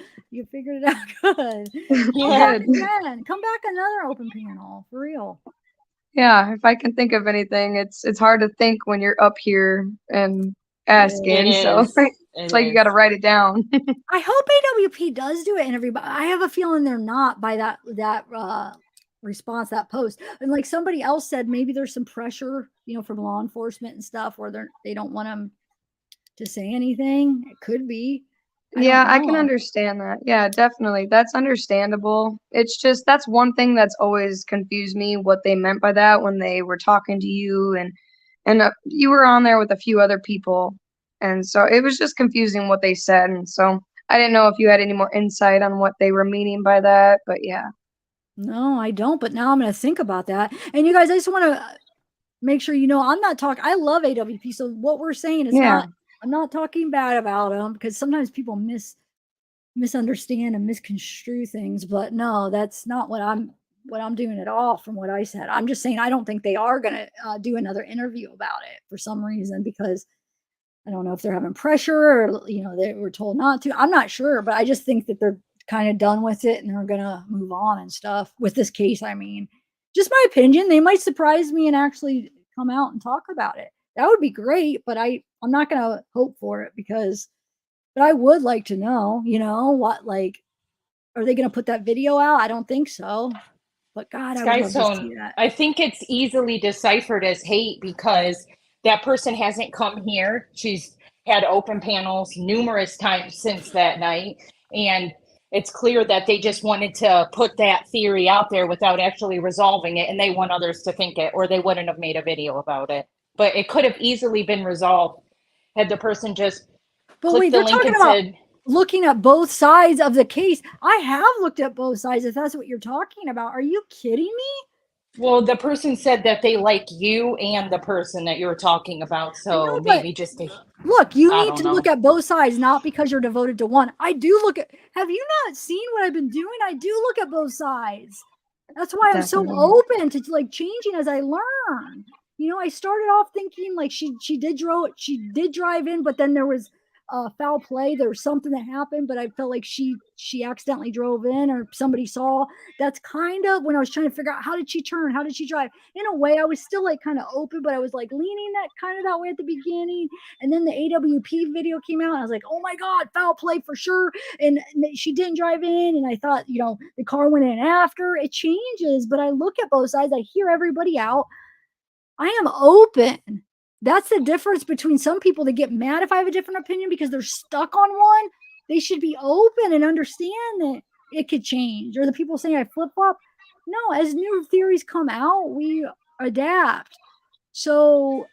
figured it out good. Come back Good. again. Come back another open panel for real. Yeah, if I can think of anything, it's hard to think when you're up here and asking. It So is. it's like you got to write it down. I hope AWP does do it interview, but I have a feeling they're not by that response, that post. And like somebody else said, maybe there's some pressure, from law enforcement and stuff, where they don't want them to say anything. It could be. Yeah, I can understand that. Yeah, definitely. That's understandable. It's just that's one thing that's always confused me what they meant by that when they were talking to you and you were on there with a few other people. And so it was just confusing what they said. And so I didn't know if you had any more insight on what they were meaning by that, but yeah. No, I don't, but now I'm going to think about that. And you guys, I just want to make sure I'm not talking. I love AWP, so what we're saying is Yeah. I'm not talking bad about them, because sometimes people misunderstand and misconstrue things, but no, that's not what I'm doing at all from what I said. I'm just saying I don't think they are going to do another interview about it for some reason, because I don't know if they're having pressure or, they were told not to. I'm not sure, but I just think that they're kind of done with it and they're going to move on and stuff with this case. I mean, just my opinion. They might surprise me and actually come out and talk about it. That would be great, but I'm not going to hope for it, but I would like to know, what, like, are they going to put that video out? I don't think so, but God, I would love to see that. I think it's easily deciphered as hate because that person hasn't come here. She's had open panels numerous times since that night. And it's clear that they just wanted to put that theory out there without actually resolving it. And they want others to think it, or they wouldn't have made a video about it. But it could have easily been resolved had the person just But wait, clicked the they're link talking and about said, looking at both sides of the case. I have looked at both sides, if that's what you're talking about. Are you kidding me? well, the person said that they like you and the person that you were talking about. So but maybe just to, look, you I need don't to know. look at both sides, not because you're devoted to one. I do look at, have you not seen what I've been doing? I do look at both sides. That's why I'm so Definitely. open to like changing as I learn. I started off thinking like she did drive in, but then there was foul play. There was something that happened, but I felt like she accidentally drove in, or somebody saw. That's kind of when I was trying to figure out, how did she turn? How did she drive? In a way, I was still like kind of open, but I was like leaning that way at the beginning. And then the AWP video came out, and I was like, oh my God, foul play for sure. And she didn't drive in, and I thought, the car went in after. It changes, but I look at both sides. I hear everybody out. I am open. That's the difference between some people that get mad if I have a different opinion because they're stuck on one. They should be open and understand that it could change. Or the people saying I flip flop. No, as new theories come out, we adapt. So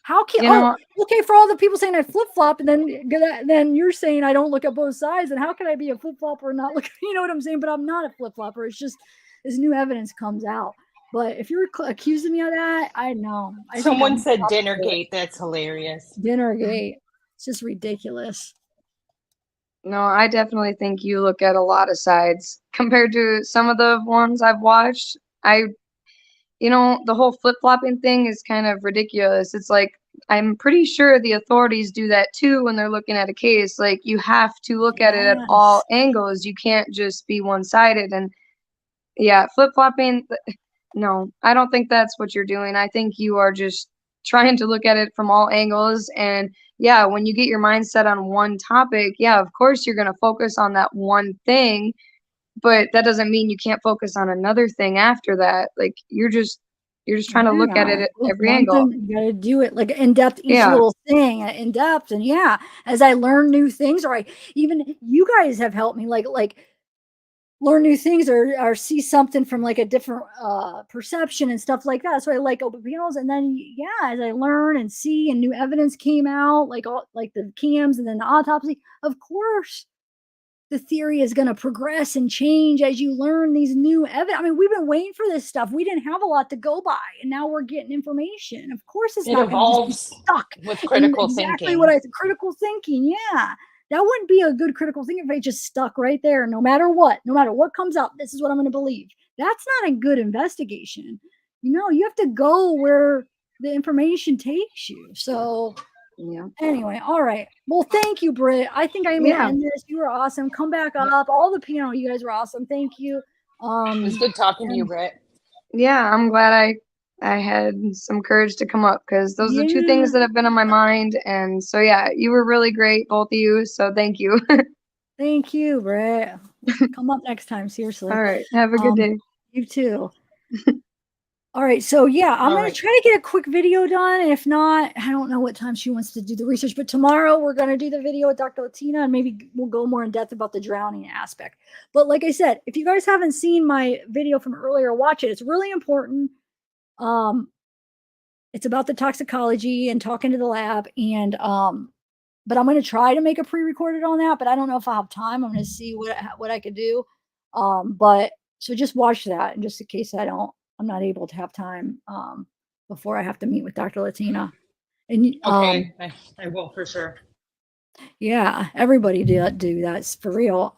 how can okay, for all the people saying I flip flop, and then you're saying I don't look at both sides, and how can I be a flip flopper and not look? You know what I'm saying? But I'm not a flip flopper. It's just as new evidence comes out. But if you're accusing me of that, I know. Someone said Dinnergate. That's hilarious. Dinnergate. It's just ridiculous. No, I definitely think you look at a lot of sides compared to some of the ones I've watched. The whole flip-flopping thing is kind of ridiculous. It's like, I'm pretty sure the authorities do that too when they're looking at a case. Like, you have to look at it at all angles. You can't just be one-sided. And yeah, flip-flopping, no, I don't think that's what you're doing. I think you are just trying to look at it from all angles, and yeah, when you get your mindset on one topic, yeah, of course you're going to focus on that one thing, but that doesn't mean you can't focus on another thing after that. Like you're just trying to look at it Yeah, at with every one angle. thing, you gotta do it like in depth, each Yeah. little thing in depth. And yeah, as I learn new things, or even you guys have helped me like learn new things or see something from like a different perception and stuff like that. So I like open panels, and then yeah, as I learn and see and new evidence came out, like all like the cams and then the autopsy, of course the theory is going to progress and change as you learn these new evidence. I mean, we've been waiting for this stuff. We didn't have a lot to go by, and now we're getting information. Of course, it's It not going to just be evolves stuck with in critical exactly what thinking. I said. Critical thinking, yeah. That wouldn't be a good critical thinking if it just stuck right there. No matter what comes up, this is what I'm going to believe. That's not a good investigation. You know, you have to go where the information takes you. So yeah. Anyway, all right. Well, thank you, Britt. I think I'm gonna end this. You were awesome. Come back up. All the piano, you guys were awesome. Thank you. It was good talking to you, Britt. Yeah, I'm glad I had some courage to come up because those are two things that have been on my mind. And so yeah, you were really great, both of you. So thank you. Thank you, Britt. Come up next time, seriously. All right. Have a good day. You too. All right, so yeah, I'm gonna try to get a quick video done. And if not, I don't know what time she wants to do the research, but tomorrow we're gonna do the video with Dr. Latina, and maybe we'll go more in depth about the drowning aspect. But like I said, if you guys haven't seen my video from earlier, watch it. It's really important. It's about the toxicology and talking to the lab, and but I'm gonna try to make a pre-recorded on that, but I don't know if I'll have time. I'm gonna see what I could do. But so just watch that, and just in case I'm not able to have time before I have to meet with Dr. Latina. And Okay, I will for sure. yeah, everybody do that for real.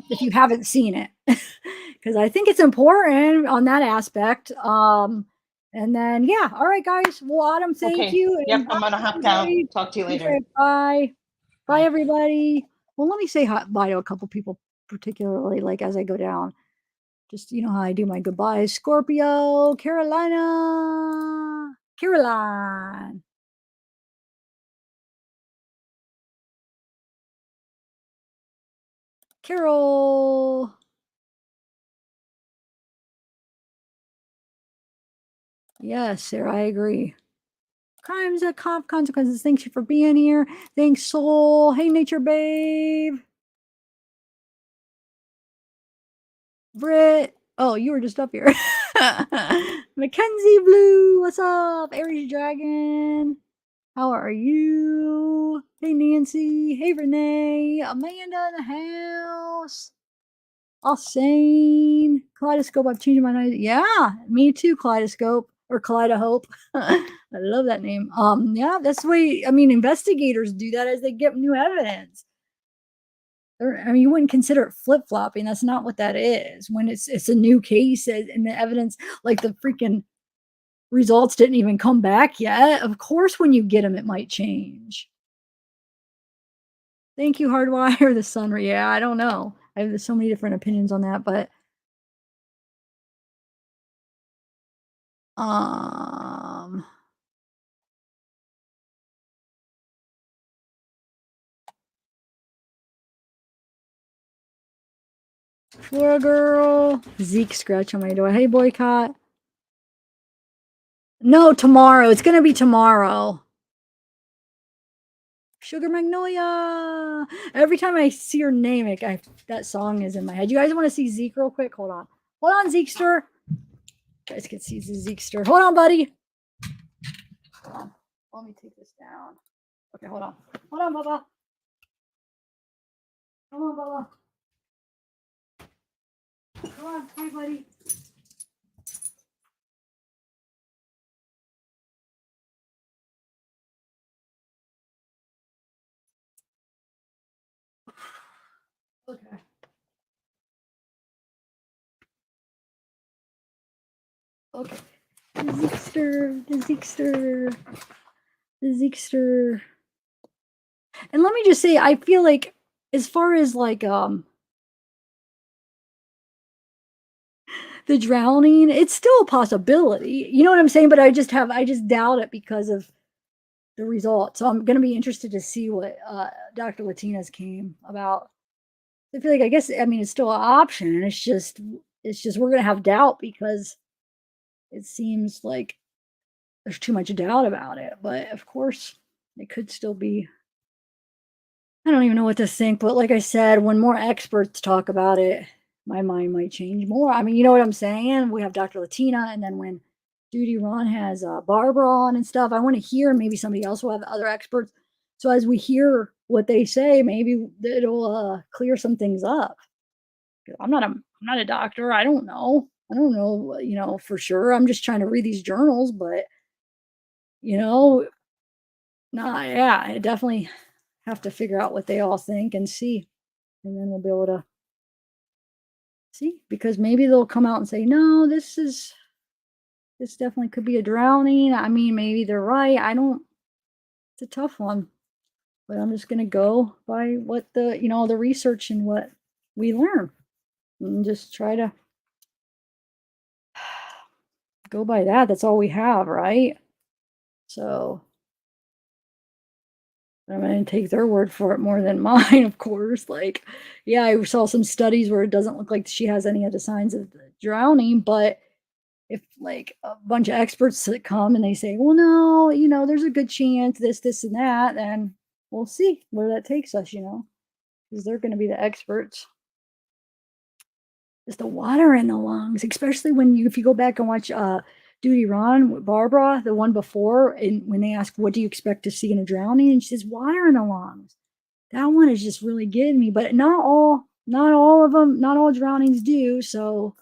If you haven't seen it, because I think it's important on that aspect. And then yeah, all right, guys. Well, Autumn, thank Okay. you. Yep, And I'm gonna hop everybody. down. Talk to you later. Okay, bye. Bye, everybody. Well, let me say bye to a couple people, particularly like as I go down. Just you know how I do my goodbyes. Scorpio, Caroline, Carol. Yes, Sarah, I agree. Crimes that have consequences. Thanks you for being here. Thanks, Soul. Hey, Nature Babe. Britt. Oh, you were just up here. Mackenzie Blue. What's up? Aries Dragon. How are you? Hey, Nancy. Hey, Renee. Amanda in the house. All sane. Kaleidoscope. I've changed my name. Yeah, me too. Kaleidoscope or Kaleidohope. I love that name. Yeah, that's the way. I mean, investigators do that as they get new evidence. I mean, you wouldn't consider it flip flopping. That's not what that is. When it's a new case and the evidence, like the freaking results didn't even come back yet. Of course, when you get them, it might change. Thank you, Hardwire. The sun. Yeah, I don't know. I have so many different opinions on that, but Flora Girl. Zeke scratch on my door. Hey, Boycott. No, tomorrow. It's gonna be tomorrow. Sugar Magnolia. Every time I see her name, that song is in my head. You guys want to see Zeke real quick? Hold on. Hold on, Zekester. You guys can see Zekester. Hold on, buddy. Hold on. Let me take this down. Okay, hold on. Hold on, Bubba. Come on, Bubba. Come on. Hi, buddy. Okay. Okay. The Zekester. The Zekester. The Zekester. And let me just say, I feel like as far as like the drowning, it's still a possibility. You know what I'm saying? But I just doubt it because of the results. So I'm going to be interested to see what Dr. Latina's came about. I feel like, I guess, I mean, it's still an option. It's just we're going to have doubt because it seems like there's too much doubt about it. But of course, it could still be. I don't even know what to think. But like I said, when more experts talk about it, my mind might change more. I mean, you know what I'm saying? We have Dr. Latina, and then when Duty Ron has Barbara on and stuff, I want to hear, maybe somebody else will have other experts. So as we hear what they say, maybe it'll clear some things up. I'm not a doctor. I don't know. I don't know, for sure. I'm just trying to read these journals, but nah, yeah, I definitely have to figure out what they all think and see, and then we'll be able to see, because maybe they'll come out and say, no, this definitely could be a drowning. I mean, maybe they're right. It's a tough one, but I'm just going to go by what the research and what we learn, and just try to go by that. That's all we have, right? So I'm going to take their word for it more than mine, of course. Like, yeah, I saw some studies where it doesn't look like she has any of the signs of drowning, but if like a bunch of experts that come and they say, well, no, there's a good chance this and that, then we'll see where that takes us, because they're going to be the experts. It's the water in the lungs, especially if you go back and watch Duty Ron with Barbara, the one before, and when they ask, what do you expect to see in a drowning? And she says, water in the lungs. That one is just really getting me, but not all of them, not all drownings do. So,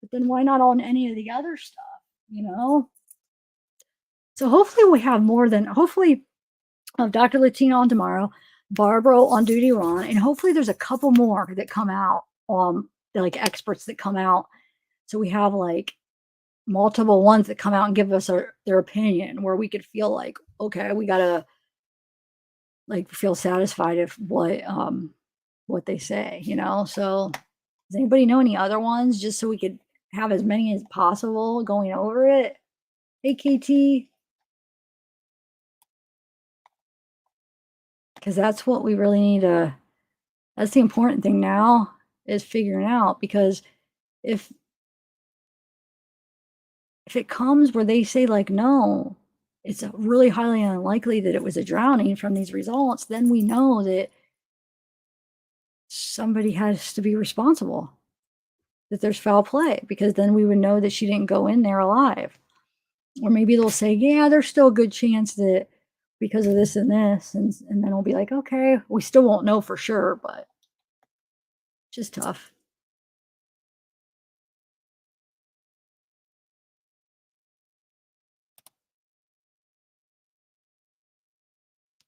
but then why not on any of the other stuff, So hopefully we have hopefully Dr. Latina on tomorrow, Barbara on Duty Ron, and hopefully there's a couple more that come out, like experts that come out. So we have like multiple ones that come out and give us their opinion, where we could feel like, okay, we gotta like feel satisfied if what they say, So does anybody know any other ones, just so we could have as many as possible going over it? Hey, KT. Because that's what we really need that's the important thing now, is figuring out, because if it comes where they say like, no, it's really highly unlikely that it was a drowning from these results, then we know that somebody has to be responsible, that there's foul play, because then we would know that she didn't go in there alive. Or maybe they'll say, yeah, there's still a good chance that because of this and this, and then we'll be like, okay, we still won't know for sure, but it's just tough.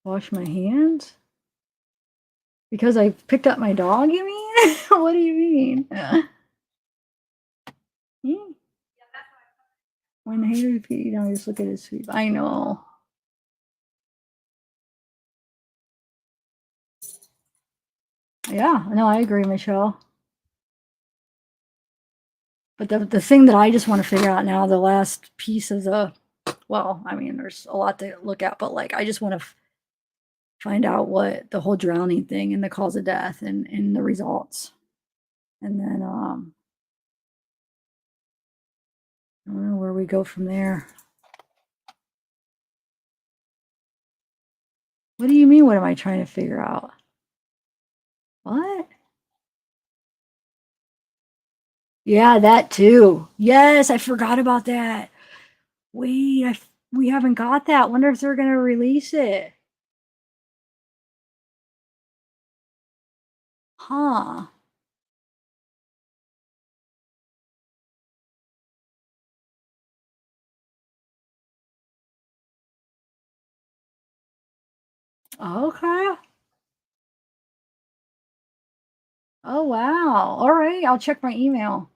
Wash my hands? Because I picked up my dog, you mean? What do you mean? When the haters feed, just look at his feet. I know. Yeah, no, I agree, Michelle. But the thing that I just want to figure out now, the last piece of well, I mean, there's a lot to look at, but like, I just want to find out what the whole drowning thing and the cause of death and the results. And then, I don't know where we go from there. What do you mean? What am I trying to figure out? What? Yeah, that too. Yes, I forgot about that. Wait, we haven't got that. Wonder if they're going to release it. Huh. Okay. Oh, wow. All right, I'll check my email.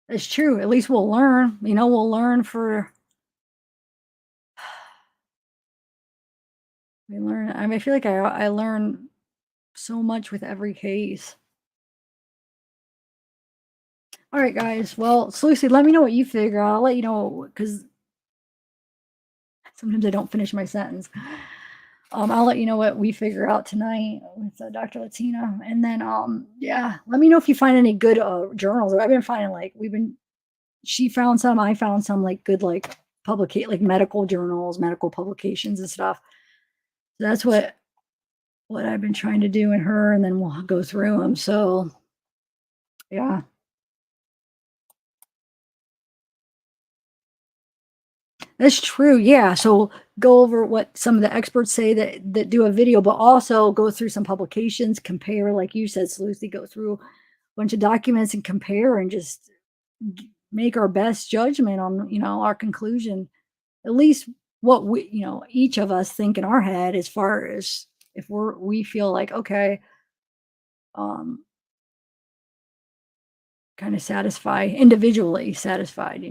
It's true. At least we'll learn. We'll learn we learn. I mean, I feel like I learn so much with every case. All right, guys. Well, so Lucy, let me know what you figure out. I'll let you know because sometimes I don't finish my sentence. I'll let you know what we figure out tonight with Dr. Latina, and then yeah, let me know if you find any good journals. I've been finding like she found some, I found some like good like medical journals, medical publications and stuff. So that's what I've been trying to do in her, and then we'll go through them. So yeah. That's true. Yeah. So go over what some of the experts say that do a video, but also go through some publications, compare, like you said, Lucy, go through a bunch of documents and compare and just make our best judgment on, our conclusion, at least what we, each of us think in our head as far as if we feel like, okay, kind of individually satisfied,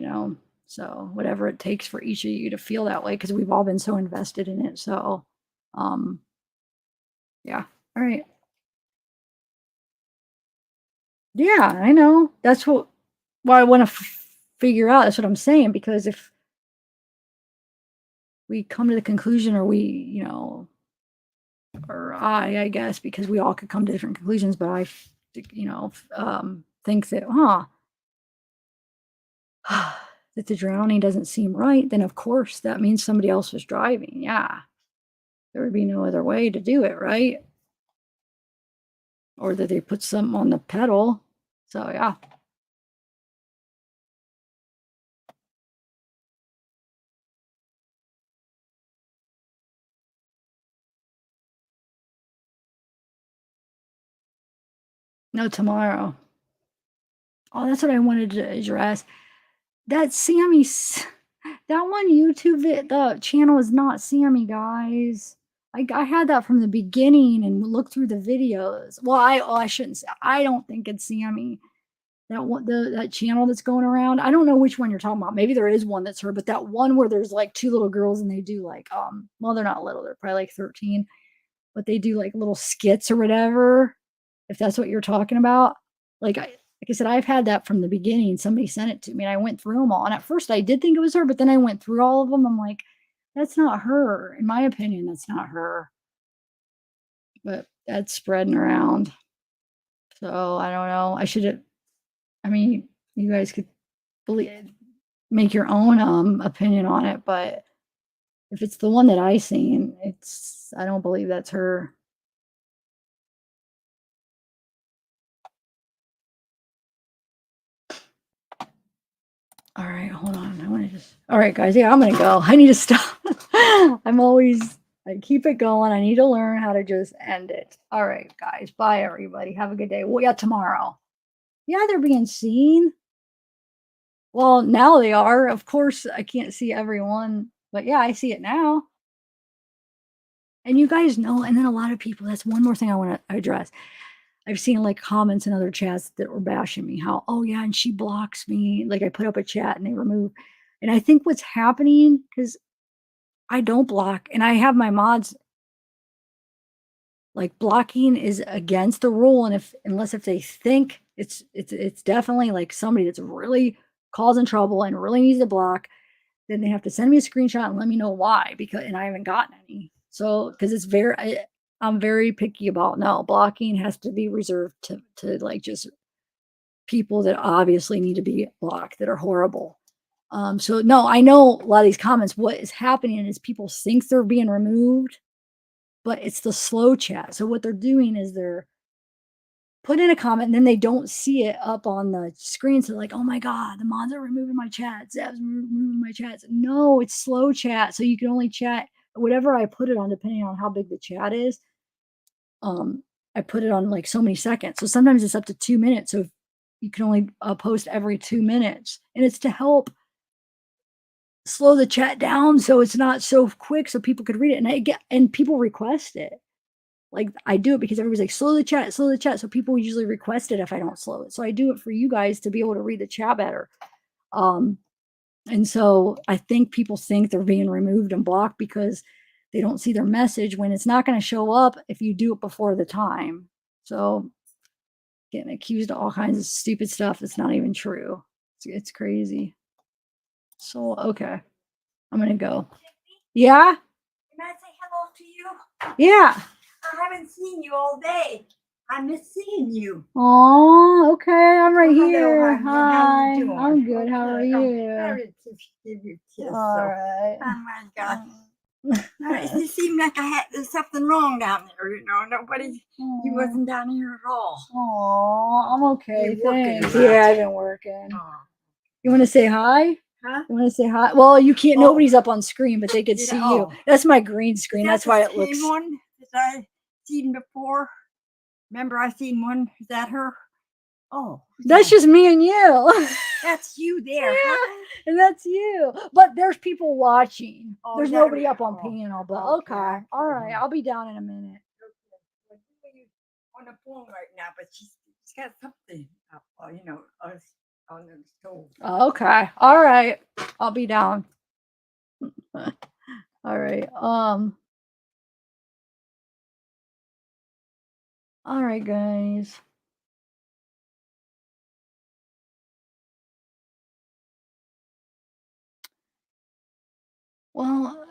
so whatever it takes for each of you to feel that way, because we've all been so invested in it. So, yeah. All right. Yeah, I know. That's what I want to figure out. That's what I'm saying, because if we come to the conclusion, or we, or I guess, because we all could come to different conclusions, but I, think that, that the drowning doesn't seem right, then of course that means somebody else was driving. Yeah. There would be no other way to do it, right? Or that they put something on the pedal. So yeah. No, tomorrow. Oh, that's what I wanted to address. That that one YouTube the channel is not Sammy, guys. I had that from the beginning and looked through the videos. Well, I shouldn't say. I don't think it's Sammy. That one, that channel that's going around. I don't know which one you're talking about. Maybe there is one that's her, but that one where there's like two little girls and they do like well, they're not little. They're probably like 13, but they do like little skits or whatever. If that's what you're talking about. Like I said, I've had that from the beginning. Somebody sent it to me and I went through them all. And at first I did think it was her, but then I went through all of them. I'm like, that's not her. In my opinion, that's not her. But that's spreading around. So I don't know. You guys could make your own opinion on it, but if it's the one that I seen, I don't believe that's her. All right, hold on. All right, guys. Yeah, I'm going to go. I need to stop. I keep it going. I need to learn how to just end it. All right, guys. Bye, everybody. Have a good day. Well, yeah, tomorrow. Yeah, they're being seen. Well, now they are. Of course, I can't see everyone, but yeah, I see it now. And you guys know, and then a lot of people, that's one more thing I want to address. I've seen like comments in other chats that were bashing me, how, oh yeah, and she blocks me. Like I put up a chat and they remove. And I think what's happening, because I don't block and I have my mods, like blocking is against the rule. And unless if they think it's definitely like somebody that's really causing trouble and really needs to block, then they have to send me a screenshot and let me know why, and I haven't gotten any. So, because I'm very picky about, no, blocking has to be reserved to like just people that obviously need to be blocked, that are horrible. So no, I know a lot of these comments, what is happening is people think they're being removed, but it's the slow chat. So what they're doing is they're putting in a comment and then they don't see it up on the screen. So like, oh my God, the mods are removing my chats. Zav's removing my chats. No, it's slow chat. So you can only chat whatever I put it on, depending on how big the chat is. I put it on like so many seconds. So sometimes it's up to 2 minutes. So you can only post every 2 minutes, and it's to help slow the chat down so it's not so quick so people could read it. And people request it. Like I do it because everybody's like, slow the chat. So people usually request it if I don't slow it. So I do it for you guys to be able to read the chat better. And so I think people think they're being removed and blocked because they don't see their message, when it's not going to show up if you do it before the time. So getting accused of all kinds of stupid stuff that's not even true. It's crazy. So, okay. I'm going to go. Yeah? Can I say hello to you? Yeah. I haven't seen you all day. I miss seeing you. Oh, okay. I'm right Hello, here. honey. How Hi. you doing? I'm good. How are Okay. you? I would just give you a kiss. All So. right. Oh my God. It seemed like there's something wrong down there. You know, nobody. You wasn't down here at all. Oh, I'm okay. You working Thanks. a lot. Yeah, I've been working. Oh. You want to say hi? Huh? You want to say hi? Well, you can't. Oh. Nobody's up on screen, but they could Did see I- you. oh. That's my green screen. Is that That's why the it looks. same one that I seen before. Remember, I seen one. Is that her? Oh, That's just me and you. that's you there. Yeah, Huh? and that's you. But there's people watching. Oh, There's that- nobody up on oh, panel. But okay, okay. All right. I'll be down in a minute. On the phone right now, but she's got something up, you know, us on the stove. Okay. All right. I'll be down. All right. All right, guys. Well,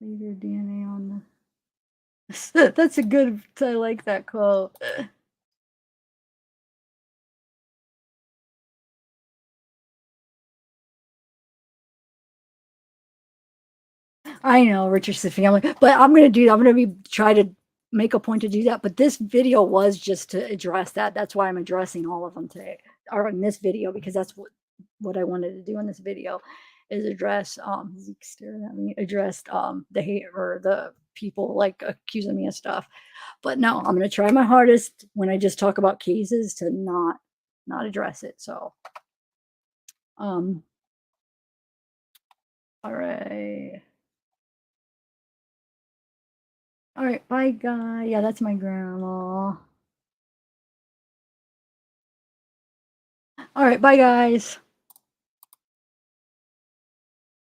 leave your DNA on the. That's a good. I like that quote. I know Richardson family, but I'm gonna do. I'm gonna try to make a point to do that. But this video was just to address that. That's why I'm addressing all of them today, or in this video, because that's what I wanted to do in this video, is address Zeke staring at me, addressed the hate or the people like accusing me of stuff. But no, I'm gonna try my hardest when I just talk about cases to not address it. So all right. All right, bye, guy. Yeah, that's my grandma. All right, bye, guys.